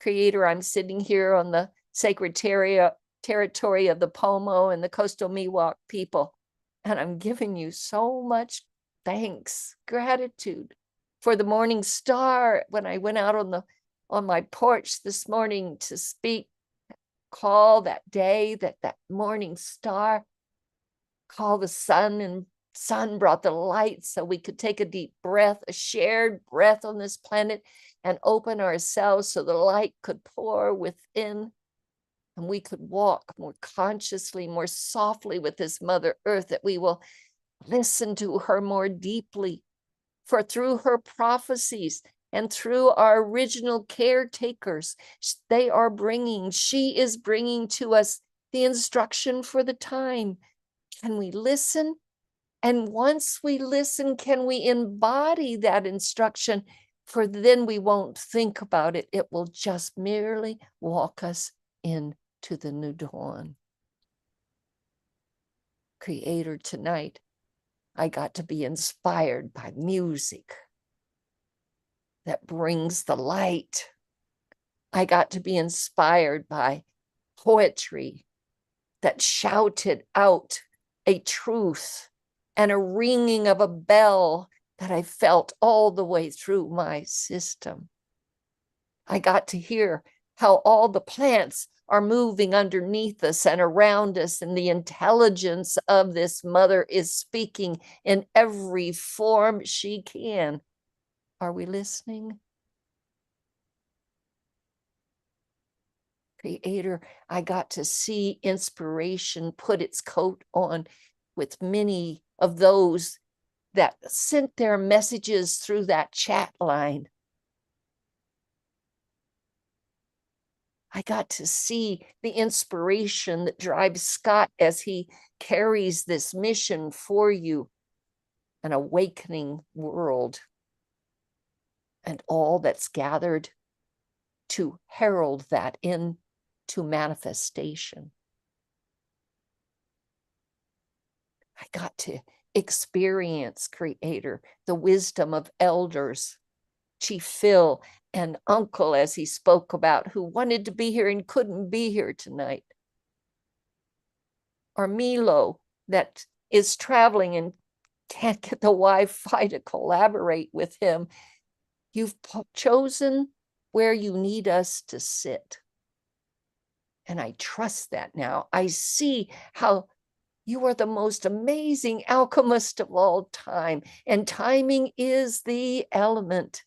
Creator, I'm sitting here on the sacred territory of the Pomo and the coastal Miwok people, and I'm giving you so much thanks, gratitude for the morning star. When I went out on my porch this morning to speak, call that day, that morning star, call the sun, and sun brought the light so we could take a deep breath, a shared breath on this planet, and open ourselves so the light could pour within, and we could walk more consciously, more softly with this Mother Earth, that we will listen to her more deeply. For through her prophecies and through our original caretakers, she is bringing to us the instruction for the time. Can we listen? And once we listen, can we embody that instruction? For then we won't think about it. It will just merely walk us into the new dawn. Creator, tonight, I got to be inspired by music that brings the light. I got to be inspired by poetry that shouted out a truth and a ringing of a bell that I felt all the way through my system. I got to hear how all the plants are moving underneath us and around us, and the intelligence of this mother is speaking in every form she can. Are we listening? Creator, I got to see inspiration put its coat on with many of those that sent their messages through that chat line. I got to see the inspiration that drives Scott as he carries this mission for you, an awakening world, and all that's gathered to herald that into manifestation. I got to experience, Creator, the wisdom of elders, Chief Phil and Uncle, as he spoke about, who wanted to be here and couldn't be here tonight. Or Milo, that is traveling and can't get the Wi-Fi to collaborate with him. You've chosen where you need us to sit. And I trust that now. I see how you are the most amazing alchemist of all time, and timing is the element.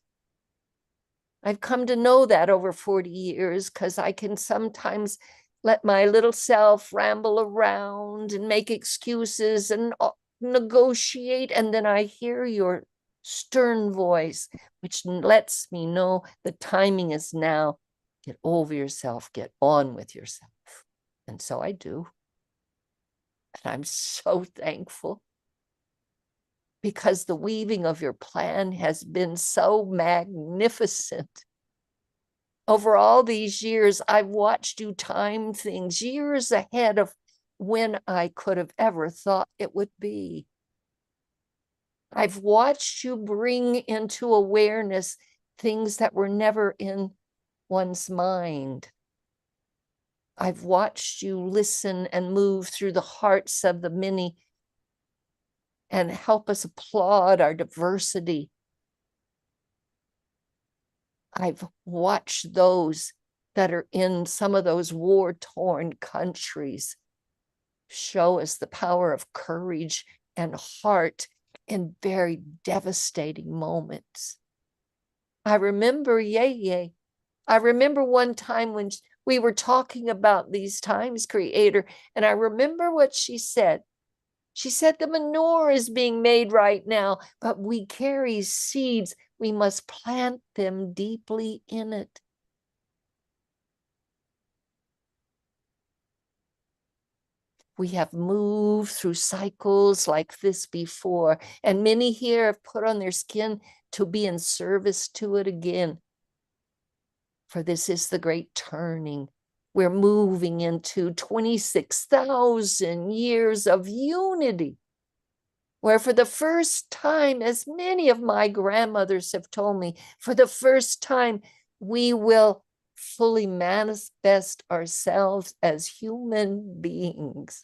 I've come to know that over 40 years because I can sometimes let my little self ramble around and make excuses and negotiate, and then I hear your stern voice, which lets me know the timing is now. Get over yourself, get on with yourself. And so I do. And I'm so thankful, because the weaving of your plan has been so magnificent. Over all these years, I've watched you time things years ahead of when I could have ever thought it would be. I've watched you bring into awareness things that were never in one's mind. I've watched you listen and move through the hearts of the many and help us applaud our diversity. I've watched those that are in some of those war-torn countries show us the power of courage and heart in very devastating moments. I remember Yeye. I remember one time when we were talking about these times, Creator, and I remember what she said. She said the manure is being made right now, but we carry seeds. We must plant them deeply in it. We have moved through cycles like this before, and many here have put on their skin to be in service to it again. For this is the great turning. We're moving into 26,000 years of unity, where for the first time, as many of my grandmothers have told me, for the first time, we will fully manifest ourselves as human beings.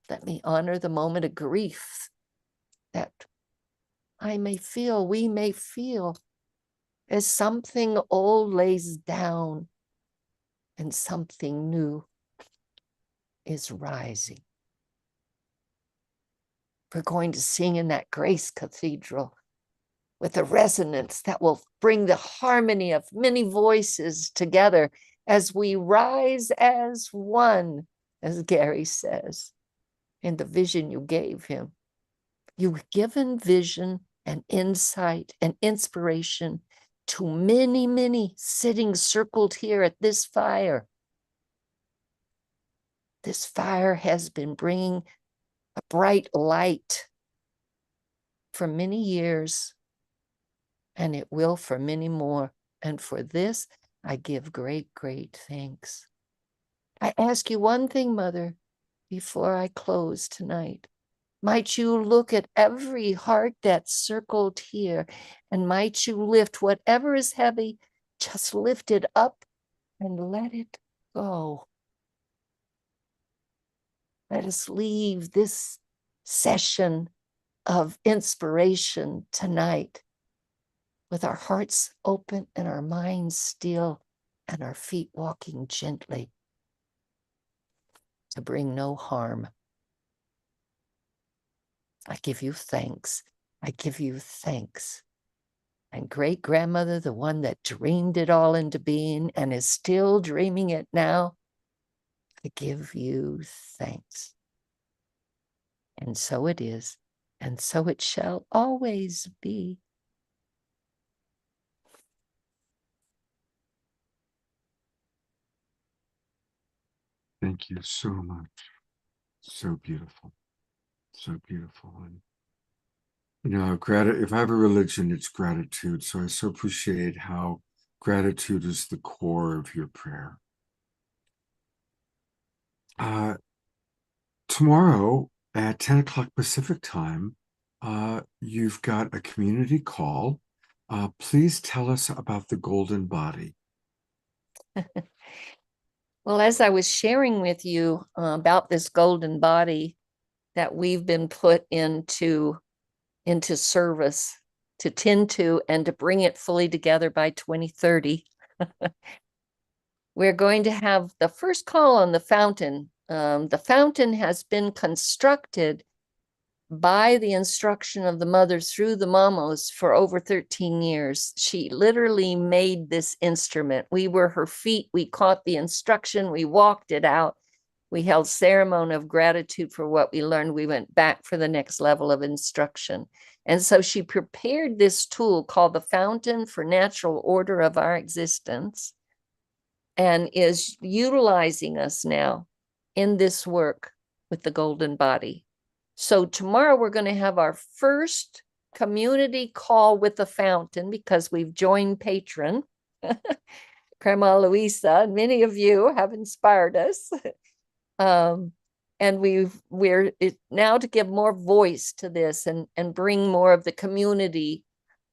Let me honor the moment of grief that I may feel, we may feel, as something old lays down and something new is rising. We're going to sing in that Grace Cathedral with a resonance that will bring the harmony of many voices together as we rise as one, as Gary says, in the vision you gave him. You've given vision and insight and inspiration to many, many sitting circled here at this fire. This fire has been bringing a bright light for many years, and it will for many more. And for this, I give great, great thanks. I ask you one thing, Mother, before I close tonight. Might you look at every heart that's circled here, and might you lift whatever is heavy, just lift it up and let it go. Let us leave this session of inspiration tonight with our hearts open and our minds still and our feet walking gently to bring no harm. I give you thanks. I give you thanks. And great grandmother, the one that dreamed it all into being and is still dreaming it now, I give you thanks. And so it is, and so it shall always be. Thank you so much. So beautiful. So beautiful. And if I have a religion, it's gratitude. So I so appreciate how gratitude is the core of your prayer. Tomorrow at 10 o'clock Pacific time, you've got a community call. Please tell us about the golden body. Well, as I was sharing with you about this golden body that we've been put into service to tend to and to bring it fully together by 2030, we're going to have the first call on the fountain. The fountain has been constructed by the instruction of the mother through the mamos for over 13 years. She literally made this instrument. We were her feet. We caught the instruction. We walked it out. We held ceremony of gratitude for what we learned. We went back for the next level of instruction. And so she prepared this tool called the Fountain for Natural Order of Our Existence and is utilizing us now in this work with the golden body. So tomorrow we're going to have our first community call with the fountain because we've joined Patron. Grandma Luisa, and many of you have inspired us. And we're now to give more voice to this and bring more of the community,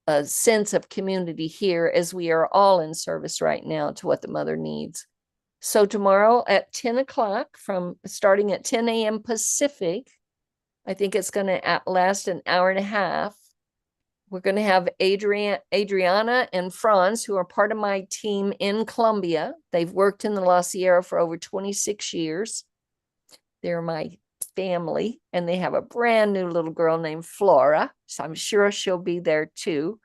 a sense of community here, as we are all in service right now to what the mother needs. So tomorrow at 10 o'clock, from starting at 10 a.m. Pacific, I think it's going to last an hour and a half. We're going to have Adriana and Franz, who are part of my team in Colombia. They've worked in the La Sierra for over 26 years. They're my family, and they have a brand new little girl named Flora. So I'm sure she'll be there too.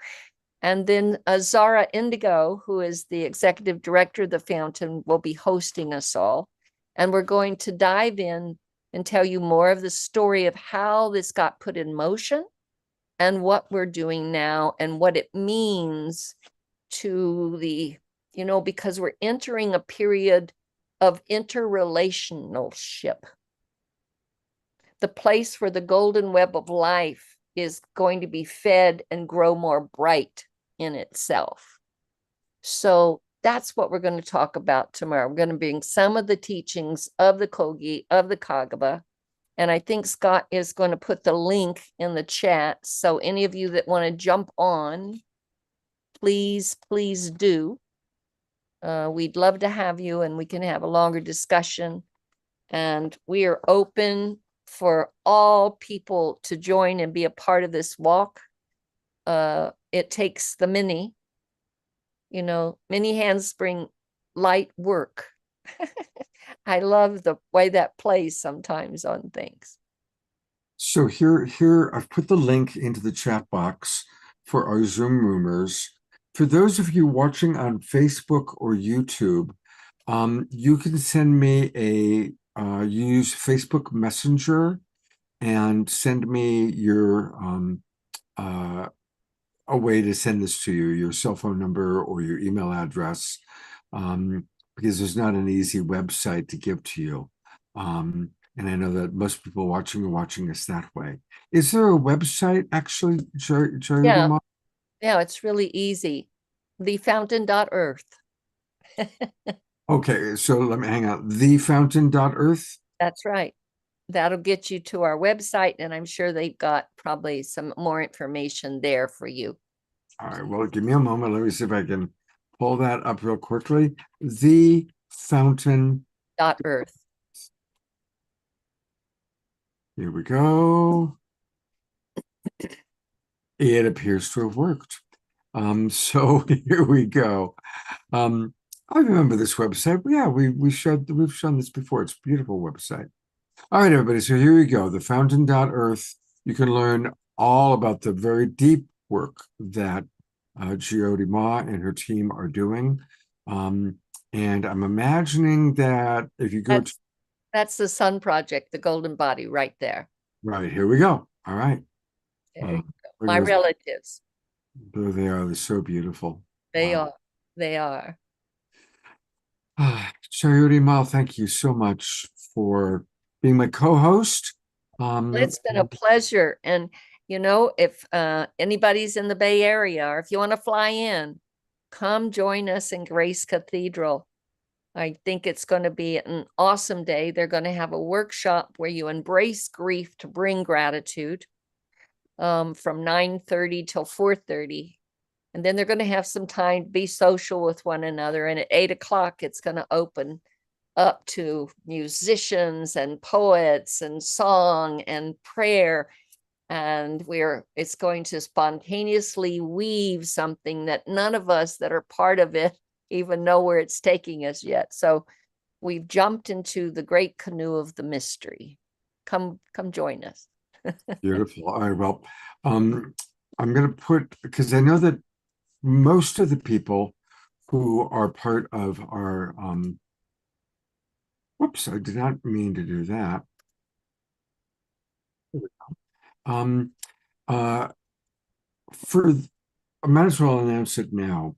And then Zara Indigo, who is the executive director of the fountain, will be hosting us all. And we're going to dive in and tell you more of the story of how this got put in motion and what we're doing now and what it means to the, because we're entering a period of interrelationship. The place where the golden web of life is going to be fed and grow more bright in itself. So that's what we're going to talk about tomorrow. We're going to bring some of the teachings of the Kogi, of the Kagaba. And I think Scott is going to put the link in the chat. So any of you that want to jump on, please do. We'd love to have you, and we can have a longer discussion. And we are open for all people to join and be a part of this walk. It takes the many, many hands bring light work. I love the way that plays sometimes on things. So here I've put the link into the chat box for our Zoom roomers. For those of you watching on Facebook or YouTube, you can send me use Facebook Messenger and send me your a way to send this to you, your cell phone number or your email address, because there's not an easy website to give to you. And I know that most people watching are watching us that way. Is there a website actually, Jerry? Yeah, it's really easy. Thefountain.earth. Okay, so let me hang out. Thefountain.earth? That's right. That'll get you to our website, and I'm sure they've got probably some more information there for you. All right, well, give me a moment. Let me see if I can pull that up real quickly. Thefountain.earth. Here we go. It appears to have worked. So here we go. I remember this website. Yeah, we've shown this before. It's a beautiful website. All right, everybody. So here we go. Thefountain.earth. You can learn all about the very deep work that Jyoti Ma and her team are doing. And I'm imagining that if you go that's the Sun Project, the Golden Body, right there. Right, here we go. All right. My relatives. There they are. They're so beautiful. They are. They are. Jyoti Ma, thank you so much for being my co-host. It's been a pleasure. And, if anybody's in the Bay Area, or if you want to fly in, come join us in Grace Cathedral. I think it's going to be an awesome day. They're going to have a workshop where you embrace grief to bring gratitude from 9:30 till 4:30. And then they're going to have some time to be social with one another. And at 8 o'clock, it's going to open up to musicians and poets and song and prayer. And it's going to spontaneously weave something that none of us that are part of it even know where it's taking us yet. So we've jumped into the great canoe of the mystery. Come join us. Beautiful. All right, well, I'm going to put, because I know that most of the people who are part of our, whoops, I did not mean to do that. I might as well announce it now.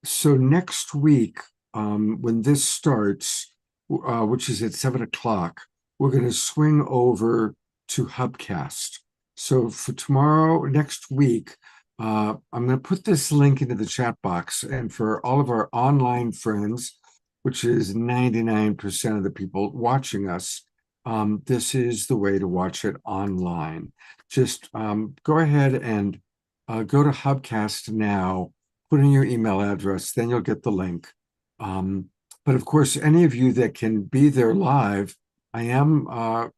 So next week, when this starts, which is at 7 o'clock, we're going to swing over to Hubcast. So for next week, I'm going to put this link into the chat box. And for all of our online friends, which is 99% of the people watching us, this is the way to watch it online. Just go ahead and go to Hubcast now, put in your email address, then you'll get the link. But of course, any of you that can be there live, I'm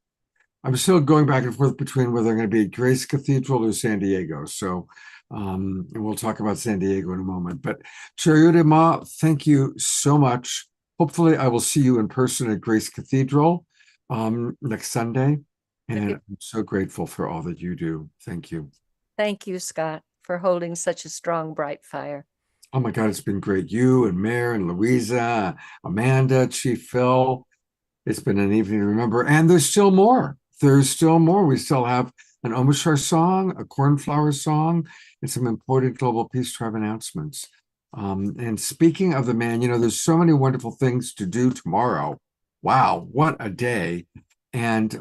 still going back and forth between whether I'm going to be at Grace Cathedral or San Diego. So, and we'll talk about San Diego in a moment. But Chariot Ma, thank you so much. Hopefully, I will see you in person at Grace Cathedral next Sunday. And I'm so grateful for all that you do. Thank you. Thank you, Scott, for holding such a strong, bright fire. Oh my God, it's been great. You and Mare and Louisa, Amanda, Chief Phil. It's been an evening to remember. And there's still more. There's still more. We still have an Omashar song, a Cornflower song, and some important Global Peace Tribe announcements. And speaking of the man, there's so many wonderful things to do tomorrow. Wow, what a day. And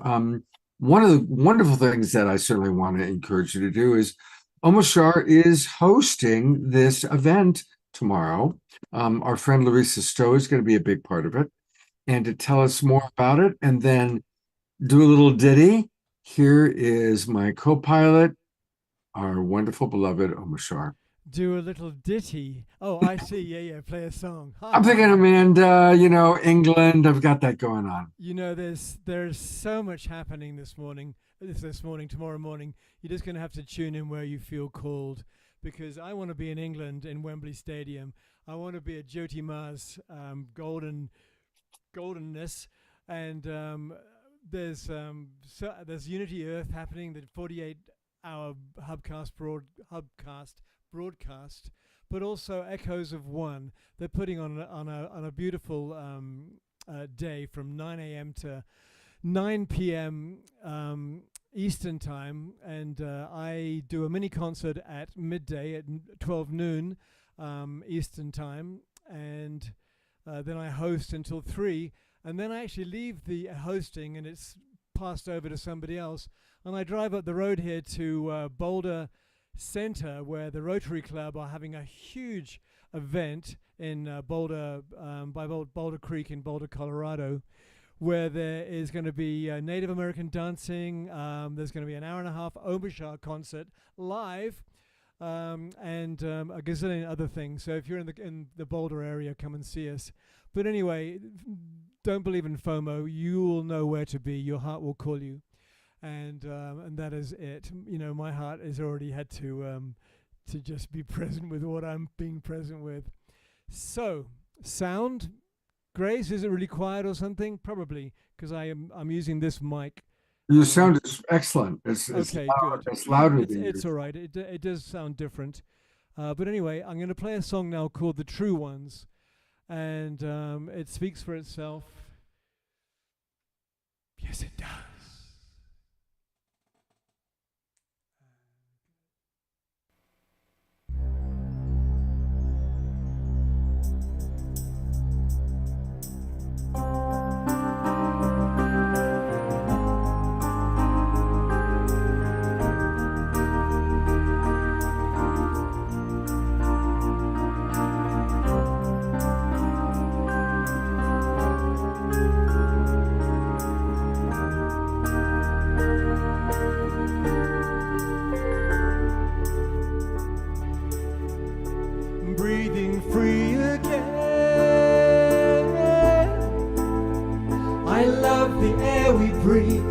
one of the wonderful things that I certainly want to encourage you to do is Omashar is hosting this event tomorrow. Our friend Larissa Stowe is going to be a big part of it. And to tell us more about it and then do a little ditty, here is my co-pilot, our wonderful beloved Omashar. Do a little ditty. Oh, I see. Yeah. Play a song. I'm thinking Amanda, England. I've got that going on. There's so much happening this morning, tomorrow morning. You're just going to have to tune in where you feel called, because I want to be in England in Wembley Stadium. I want to be at Jyoti Ma's goldenness, and there's Unity Earth happening, the 48-hour Hubcast broadcast, but also Echoes of One. They're putting on a beautiful day from 9 a.m. to 9 p.m. Eastern time, and I do a mini concert at midday at 12 noon Eastern time, and then I host until 3, and then I actually leave the hosting and it's passed over to somebody else, and I drive up the road here to Boulder Center, where the Rotary Club are having a huge event in Boulder, by Boulder Creek in Boulder, Colorado, where there is going to be Native American dancing. There's going to be an hour-and-a-half Omashar concert live, and a gazillion other things. So if you're in the Boulder area, come and see us. But anyway, don't believe in FOMO. You will know where to be. Your heart will call you, and that is it. My heart has already had to just be present with what I'm being present with. So, sound, Grace, is it really quiet or something? Probably, because I'm using this mic. Your sound is excellent. It's okay, loud. good. It's louder than It's all right. It does sound different. But anyway, I'm going to play a song now called The True Ones. And it speaks for itself. Yes, it does. Breathing free again. I love the air we breathe.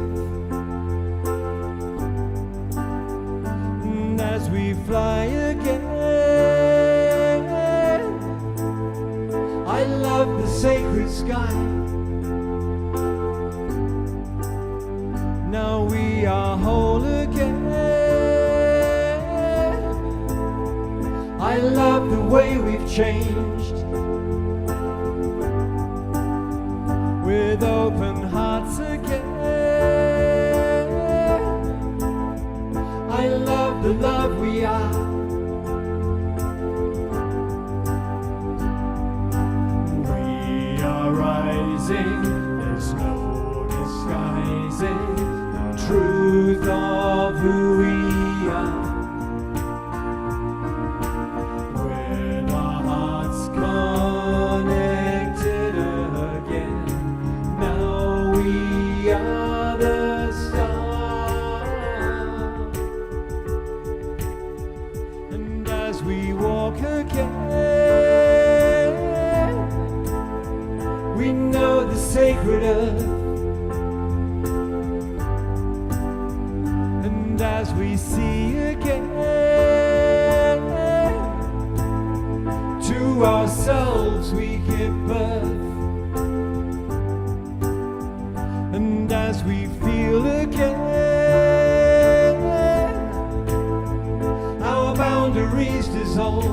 And as we fly again, I love the sacred sky. Now we are whole again. I love the way we've changed, with open hearts again. I love the love we are. We are rising, there's no disguising the truth of who we are. Connected we see again, to ourselves we give birth, and as we feel again, our boundaries dissolve,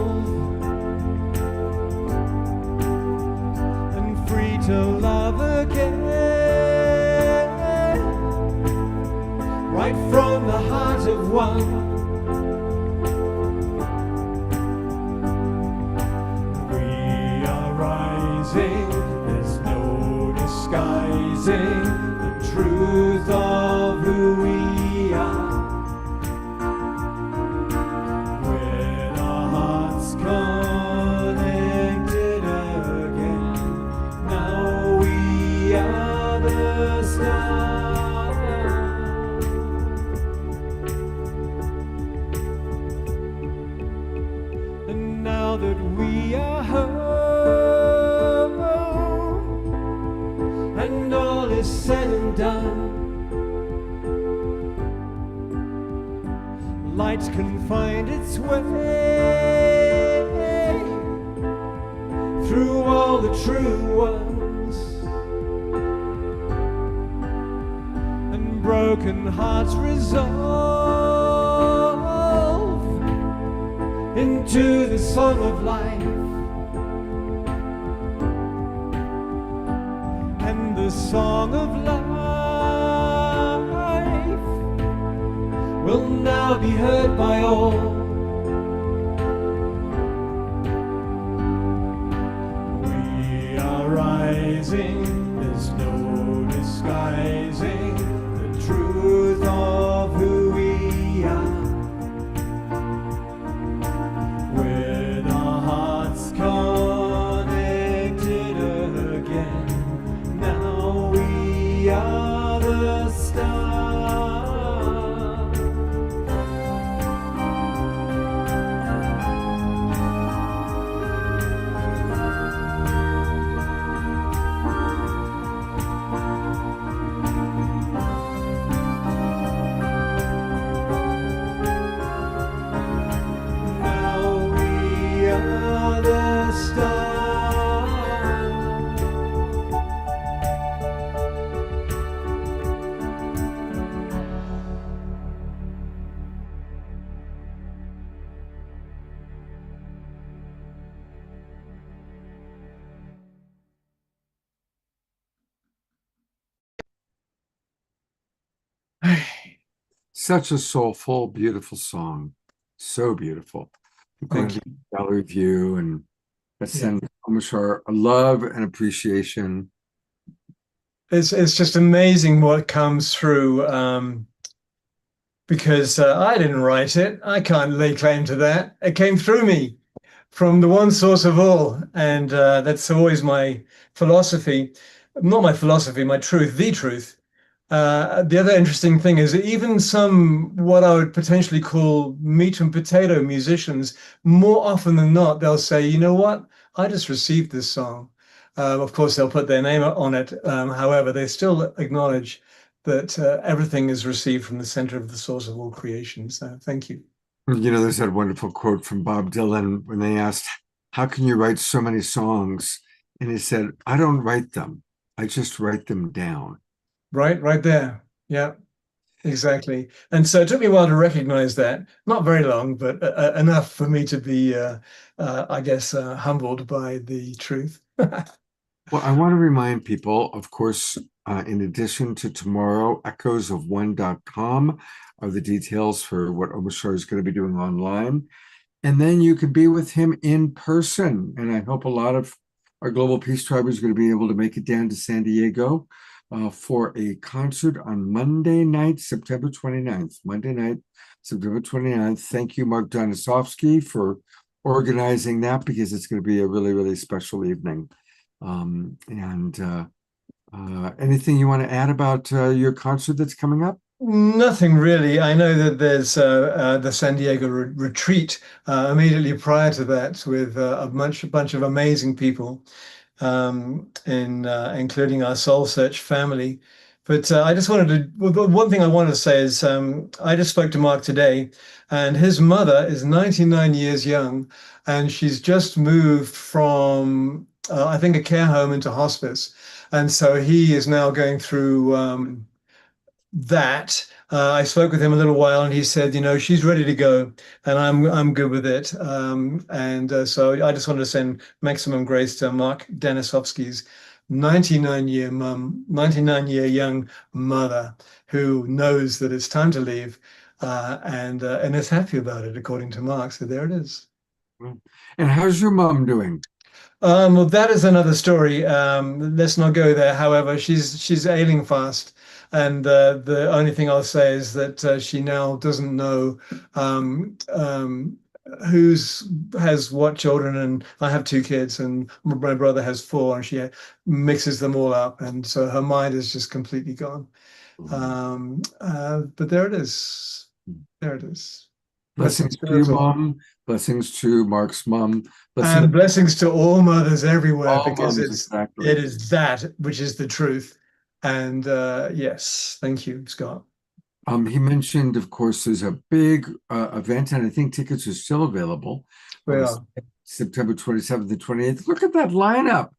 and free to love again, right from the heart of one. We are rising, there's no disguising the truth of who we are. With our hearts connected again, now we are the stars. And now that we are home, and all is said and done, light can find its way through all the true ones, and broken hearts resolve into the song of life, and the song of life will now be heard by all. We are rising, there's no disguising the truth of who we are. With our hearts connected again, now we are the stars. Now we are the stars. Such a soulful, beautiful song. So beautiful. Thank you, Gallery View, and I send Omishar love and appreciation. It's just amazing what comes through, because I didn't write it. I can't lay claim to that. It came through me from the one source of all, and that's always my philosophy. Not my philosophy, my truth, the truth. The other interesting thing is that even some what I would potentially call meat and potato musicians, more often than not, they'll say, you know what, I just received this song. Of course, they'll put their name on it. However, they still acknowledge that everything is received from the center of the source of all creation. So thank you. You know, there's that wonderful quote from Bob Dylan when they asked, how can you write so many songs? And he said, I don't write them. I just write them down. Right there. Yeah, exactly. And so it took me a while to recognize that. Not very long, but enough for me to be, I guess, humbled by the truth. Well, I want to remind people, of course, in addition to tomorrow, echoesofone.com are the details for what Omishar is going to be doing online. And then you could be with him in person. And I hope a lot of our Global Peace Tribe is going to be able to make it down to San Diego for a concert on Monday night, September 29th. Monday night, September 29th. Thank you, Mark Donisovsky, for organizing that, because it's going to be a really, really special evening. Anything you want to add about your concert that's coming up? Nothing really. I know that there's the San Diego retreat immediately prior to that with a bunch of amazing people, including our Soul Search family. But I just wanted to, well, the one thing I wanted to say is I just spoke to Mark today, and his mother is 99 years young, and she's just moved from, I think, a care home into hospice. And so he is now going through that. I spoke with him a little while, and he said, she's ready to go, and I'm good with it. So I just wanted to send maximum grace to Mark Denisovsky's 99-year young mother who knows that it's time to leave, and is happy about it, according to Mark. So there it is. And how's your mom doing? Well, that is another story. Let's not go there. However, she's ailing fast, and the only thing I'll say is that she now doesn't know who's has what children. And I have 2 kids, and my brother has 4, and she mixes them all up, and so her mind is just completely gone. But there it is. There it is. Blessings to you, Mom. Blessings to Mark's mom. And blessings to all mothers everywhere, all because moms, exactly. it is that which is the truth. And yes, thank you, Scott. He mentioned, of course, there's a big event, and I think tickets are still available. September 27th and 28th. Look at that lineup.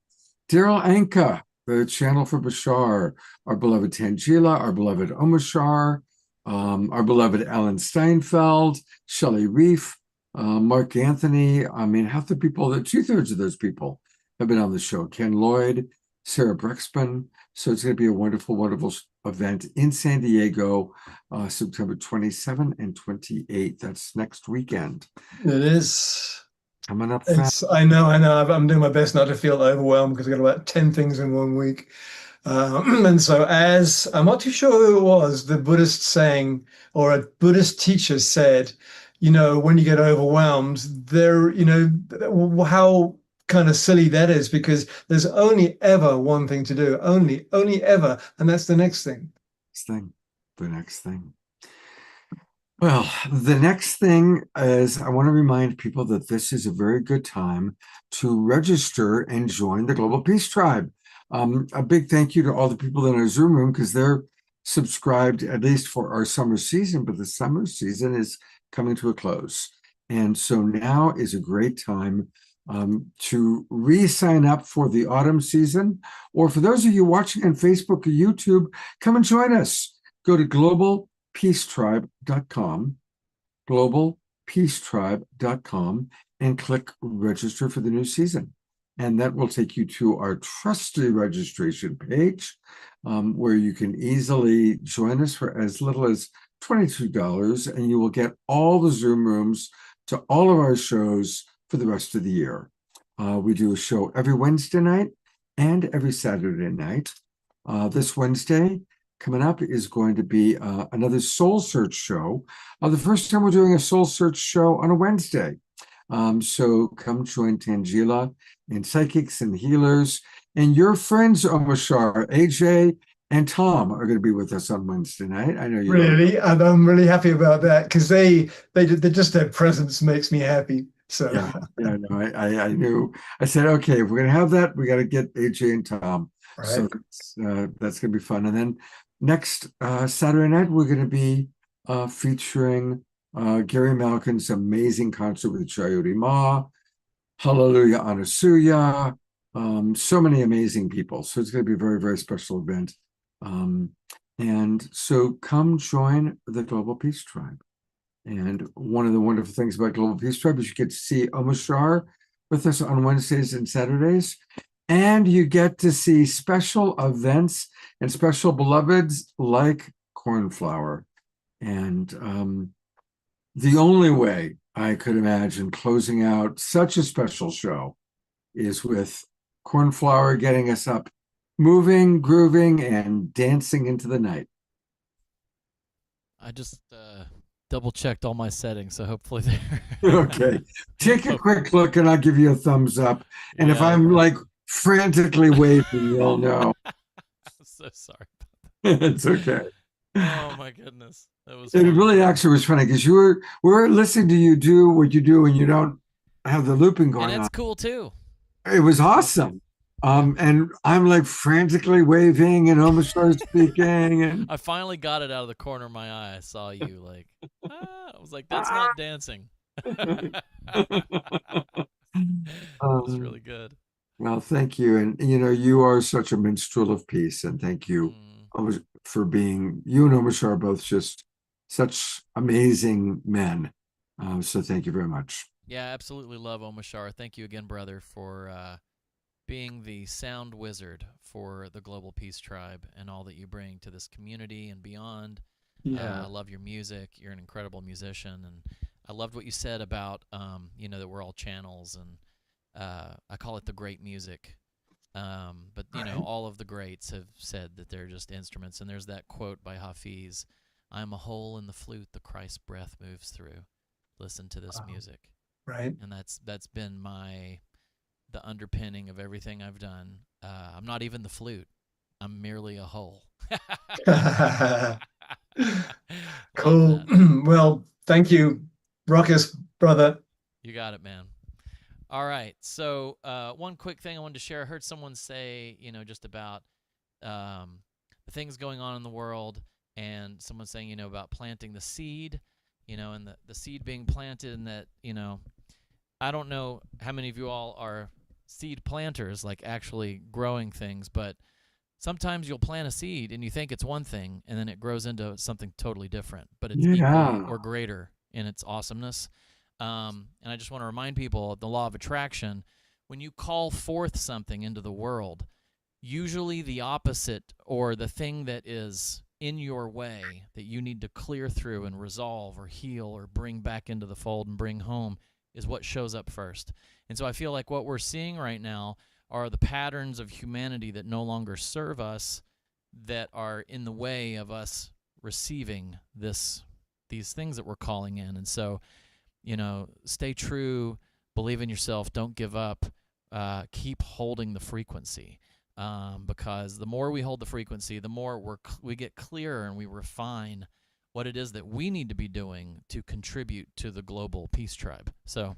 Daryl Anka, the channel for Bashar, our beloved Tangela, our beloved Omashar, our beloved Alan Steinfeld, Shelley Reef, Mark Anthony. I mean, half the people, 2/3 of those people have been on the show. Ken Lloyd, Sarah Brexman. So it's going to be a wonderful, wonderful event in San Diego, September 27th and 28th. That's next weekend. It is. Coming up fast. I know. I'm doing my best not to feel overwhelmed, because I've got about 10 things in one week. And so, as I'm not too sure who it was, the Buddhist saying, or a Buddhist teacher said, when you get overwhelmed, how kind of silly that is, because there's only ever one thing to do, only ever, and that's the next thing. The next thing. Well, the next thing is, I want to remind people that this is a very good time to register and join the Global Peace Tribe. A big thank you to all the people in our Zoom room, because they're subscribed at least for our summer season, but the summer season is coming to a close. And so now is a great time to re-sign up for the autumn season. Or for those of you watching on Facebook or YouTube, come and join us. Go to globalpeacetribe.com, globalpeacetribe.com, and click register for the new season. And that will take you to our trusty registration page, where you can easily join us for as little as $22, and you will get all the Zoom rooms to all of our shows for the rest of the year. We do a show every Wednesday night and every Saturday night. This Wednesday coming up is going to be another Soul Search show. The first time we're doing a Soul Search show on a Wednesday. So come join Tangela and Psychics and Healers. And your friends, Omashar, AJ, and Tom are going to be with us on Wednesday night. I know you really, and I'm really happy about that, because they just, their presence makes me happy. So no, I knew. I said, okay, if we're going to have that, we got to get AJ and Tom. Right. So that's going to be fun. And then next Saturday night, we're going to be featuring Gary Malkin's amazing concert with Jayoti Ma, Hallelujah Anasuya, so many amazing people. So it's going to be a very, very special event. And so come join the Global Peace Tribe. And one of the wonderful things about Global Peace Tribe is you get to see Omashar with us on Wednesdays and Saturdays. And you get to see special events and special beloveds like Cornflower. And the only way I could imagine closing out such a special show is with Cornflower getting us up, moving, grooving, and dancing into the night. I just double checked all my settings, so hopefully they're okay. Take a quick look and I'll give you a thumbs up. And if I'm like frantically waving, you'll know. I'm so sorry. It's okay. Oh my goodness. That was it funny. Really actually was funny, because we're listening to you do what you do when you don't have the looping going on. And that's cool too. It was awesome. And I'm like frantically waving and Omashar speaking, and I finally got it out of the corner of my eye. I saw you like, I was like, that's not dancing. It's really good. Well, thank you. And you are such a minstrel of peace, and thank you for being, you and Omashar are both just such amazing men. So thank you very much. Yeah, absolutely love Omashar. Thank you again, brother, for being the sound wizard for the Global Peace Tribe and all that you bring to this community and beyond. Yeah. I love your music. You're an incredible musician, and I loved what you said about that we're all channels, and I call it the great music. But all of the greats have said that they're just instruments, and there's that quote by Hafiz, "I'm a hole in the flute the Christ's breath moves through. Listen to this music." Right. And that's been the underpinning of everything I've done. I'm not even the flute. I'm merely a hole. Cool. Well, thank you, Ruckus, brother. You got it, man. All right. So one quick thing I wanted to share. I heard someone say, just about the things going on in the world, and someone saying, about planting the seed, and the seed being planted, and that, I don't know how many of you all are seed planters, like actually growing things, but sometimes you'll plant a seed and you think it's one thing, and then it grows into something totally different, but it's equally or greater in its awesomeness. And I just want to remind people of the law of attraction. When you call forth something into the world, usually the opposite, or the thing that is in your way that you need to clear through and resolve or heal or bring back into the fold and bring home, is what shows up first. And so I feel like what we're seeing right now are the patterns of humanity that no longer serve us, that are in the way of us receiving these things that we're calling in. And so, stay true, believe in yourself, don't give up, keep holding the frequency, because the more we hold the frequency, the more we get clearer and we refine what it is that we need to be doing to contribute to the global peace tribe. So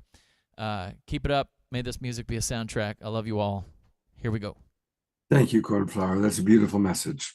keep it up. May this music be a soundtrack. I love you all. Here we go. Thank you, Cornflower. That's a beautiful message.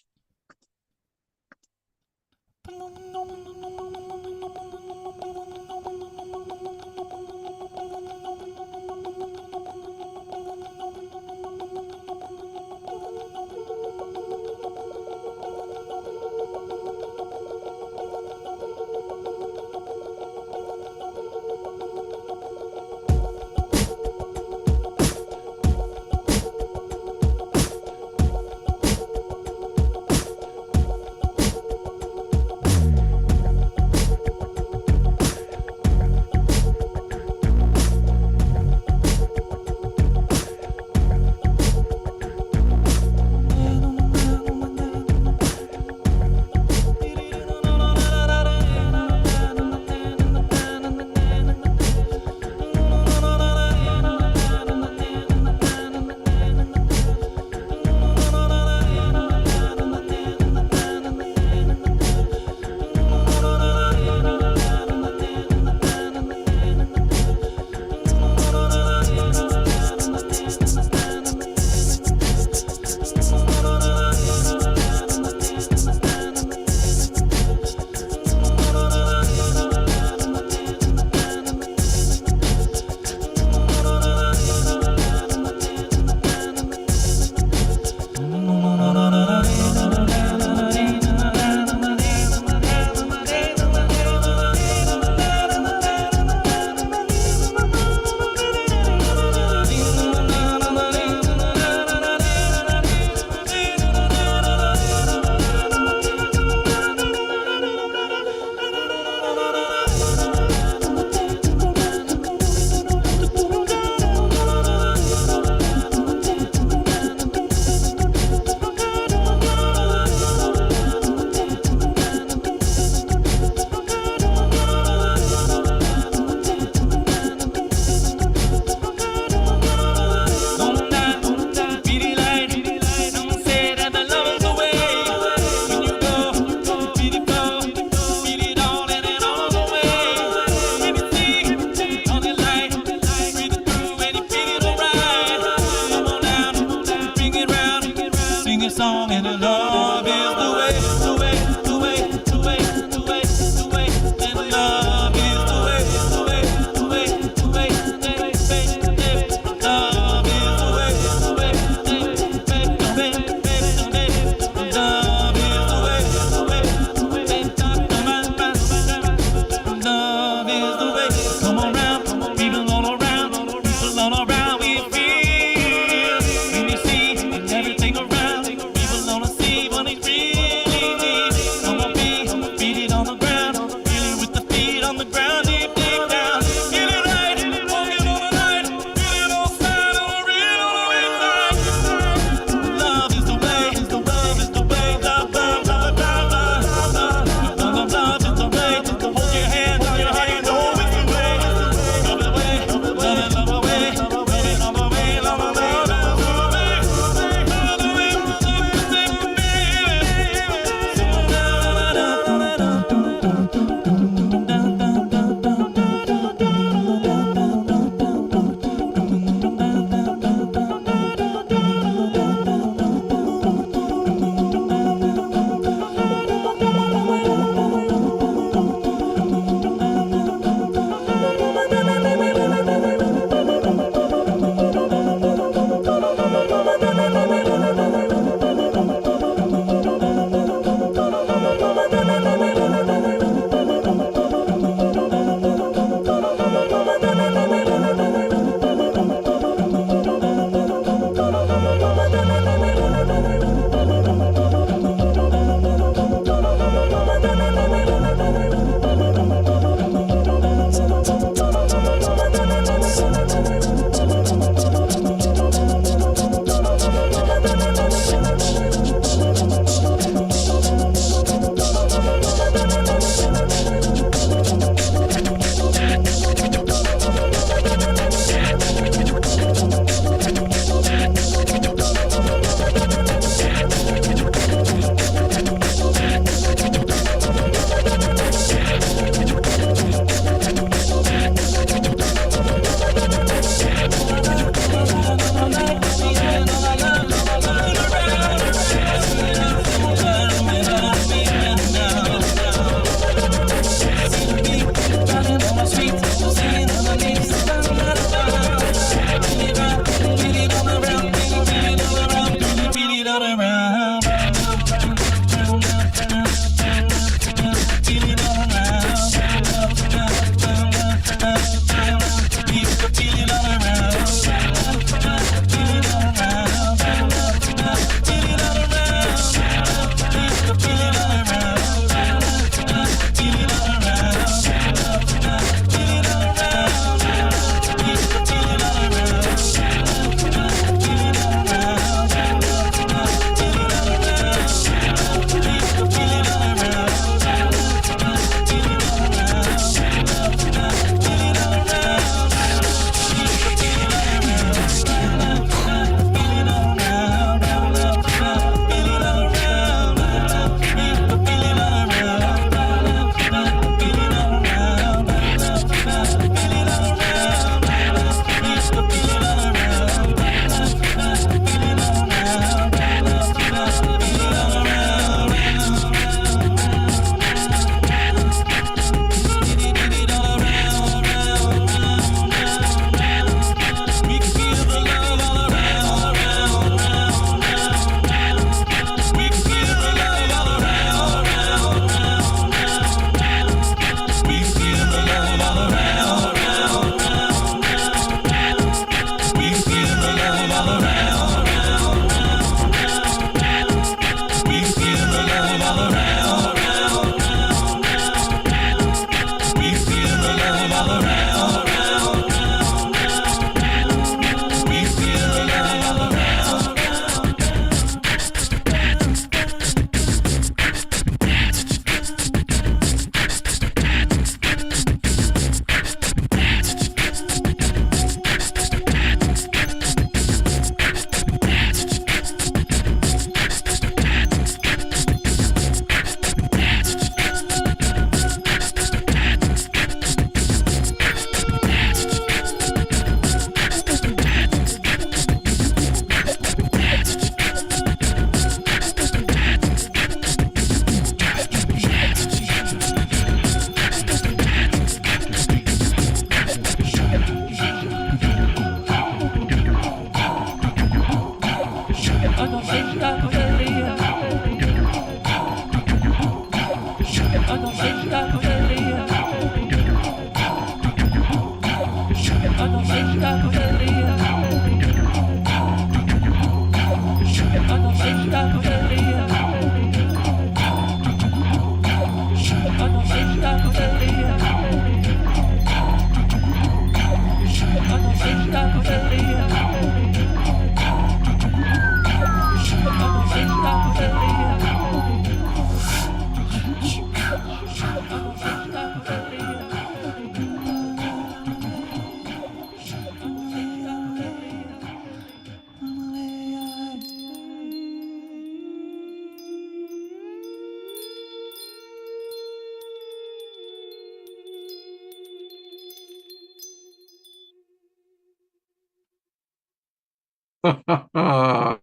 Oh,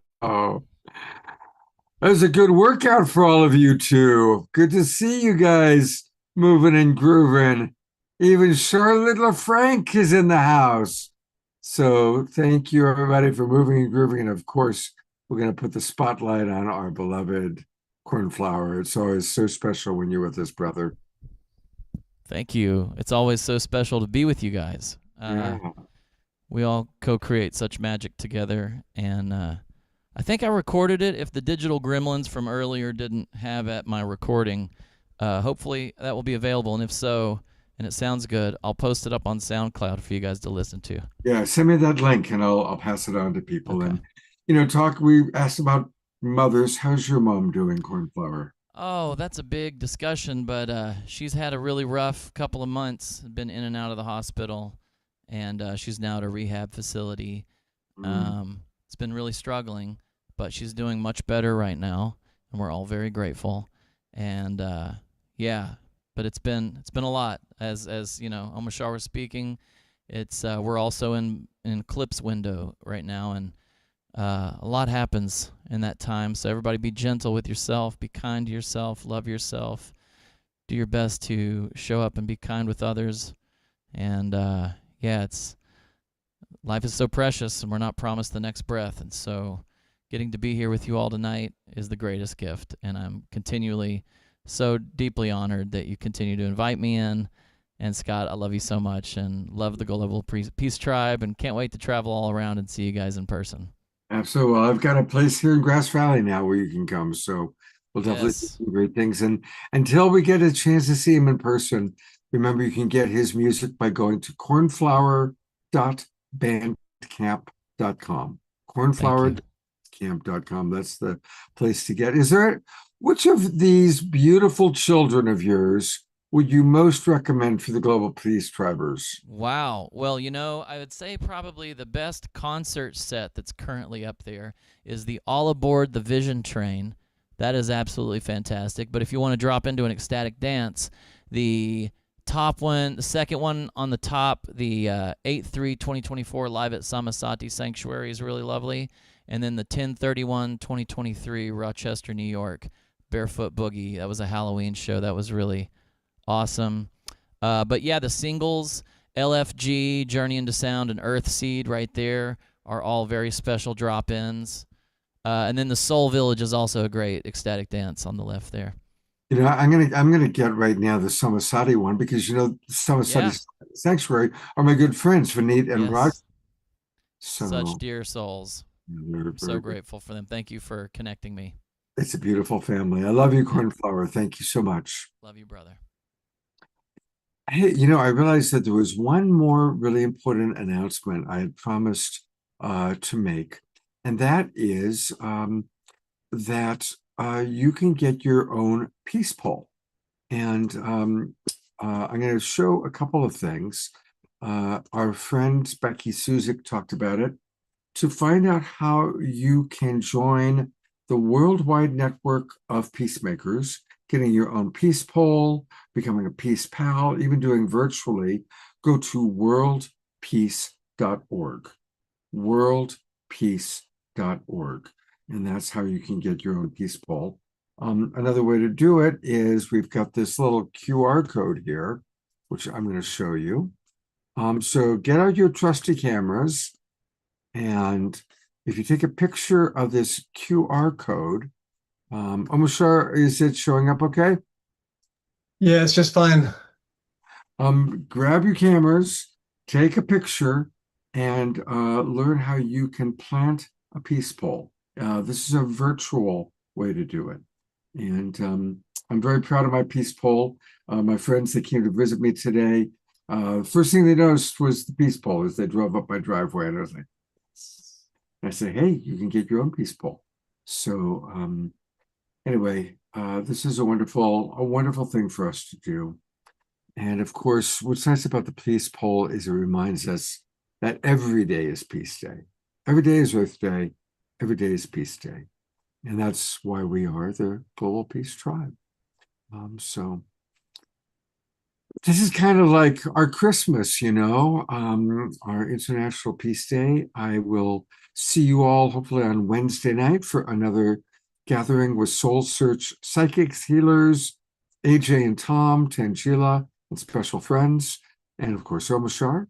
that was a good workout for all of you two. Good to see you guys moving and grooving. Even Charlotte LaFranc is in the house. So thank you, everybody, for moving and grooving. And of course, we're going to put the spotlight on our beloved Cornflower. It's always so special when you're with us, brother. Thank you. It's always so special to be with you guys. Yeah. We all co-create such magic together, and I think I recorded it. If the digital gremlins from earlier didn't have at my recording, hopefully that will be available, and if so, and it sounds good, I'll post it up on SoundCloud for you guys to listen to. Yeah, send me that link and I'll pass it on to people. Okay. And we asked about mothers. How's your mom doing, Cornflower? Oh, that's a big discussion, but she's had a really rough couple of months, been in and out of the hospital, and she's now at a rehab facility. It's been really struggling, but she's doing much better right now, and we're all very grateful. And yeah, but it's been a lot. As you know, Omashar was speaking. It's we're also in eclipse window right now, and a lot happens in that time. So everybody, be gentle with yourself, be kind to yourself, love yourself, do your best to show up and be kind with others. And yeah, life is so precious, and we're not promised the next breath. And so getting to be here with you all tonight is the greatest gift. And I'm continually so deeply honored that you continue to invite me in. And Scott, I love you so much and love the Global Peace Tribe, and can't wait to travel all around and see you guys in person. Absolutely. Well, I've got a place here in Grass Valley now where you can come. So we'll definitely do some great things. And until we get a chance to see him in person, remember you can get his music by going to cornflower.bandcamp.com. Cornflower.bandcamp.com. That's the place to get. Which of these beautiful children of yours would you most recommend for the Global Peace Tribers? Wow. Well, I would say probably the best concert set that's currently up there is the All Aboard the Vision Train. That is absolutely fantastic. But if you want to drop into an ecstatic dance, the top one, the second one on the top, the 8/3/2024 live at Samasati Sanctuary is really lovely. And then the 10/31/2023 Rochester, New York, Barefoot Boogie. That was a Halloween show. That was really awesome. But yeah, the singles, LFG, Journey into Sound, and Earthseed right there are all very special drop-ins. And then the Soul Village is also a great ecstatic dance on the left there. I'm gonna get right now the Samasati one because Samasati Sanctuary are my good friends, Vineet and Raj. Such dear souls. I'm so grateful for them. Thank you for connecting me. It's a beautiful family. I love you, Cornflower. Thank you so much. Love you, brother. Hey, I realized that there was one more really important announcement I had promised to make, and that is that you can get your own peace poll. And I'm going to show a couple of things. Our friend Becky Suzik talked about it. To find out how you can join the worldwide network of peacemakers, getting your own peace poll, becoming a peace pal, even doing virtually, go to worldpeace.org. Worldpeace.org. And that's how you can get your own peace poll. Another way to do it is we've got this little QR code here, which I'm going to show you. So get out your trusty cameras, and if you take a picture of this QR code, Omashar, is it showing up okay? Yeah, it's just fine. Grab your cameras, take a picture, and learn how you can plant a peace poll. This is a virtual way to do it. And I'm very proud of my peace poll. My friends that came to visit me today, first thing they noticed was the peace poll as they drove up my driveway. And I was like, I said, hey, you can get your own peace poll. So anyway, this is a wonderful thing for us to do. And of course, what's nice about the peace poll is it reminds us that every day is Peace Day. Every day is Earth Day. Every day is Peace Day. And that's why we are the Global Peace Tribe. So This is kind of like our Christmas, our International Peace Day. I will see you all hopefully on Wednesday night for another gathering with Soul Search psychics, healers, AJ and Tom, Tangela, and special friends, and of course, Omashar.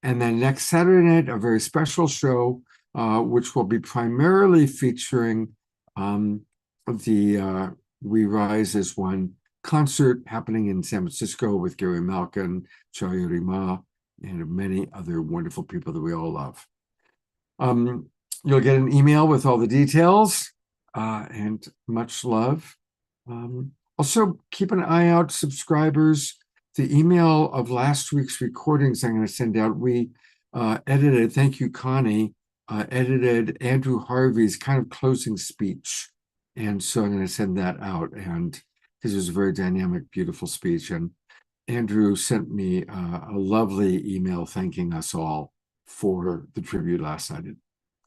And then next Saturday night, a very special show, which will be primarily featuring the We Rise as One concert happening in San Francisco with Gary Malkin, Chayuri Ma, and many other wonderful people that we all love. You'll get an email with all the details, and much love. Also, keep an eye out, subscribers. The email of last week's recordings I'm going to send out. We edited, thank you, Connie, edited Andrew Harvey's kind of closing speech. And so I'm going to send that out, and because it was a very dynamic, beautiful speech. And Andrew sent me a lovely email thanking us all for the tribute last night,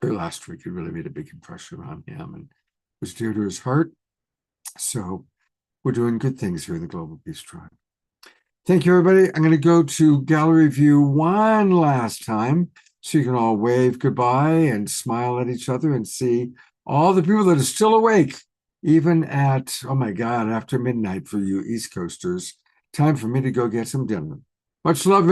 or last week. It really made a big impression on him and was dear to his heart. So we're doing good things here in the Global Peace Tribe. Thank you, everybody. I'm going to go to gallery view one last time so you can all wave goodbye and smile at each other and see all the people that are still awake, even at, oh my God, after midnight for you East Coasters. Time for me to go get some dinner. Much love.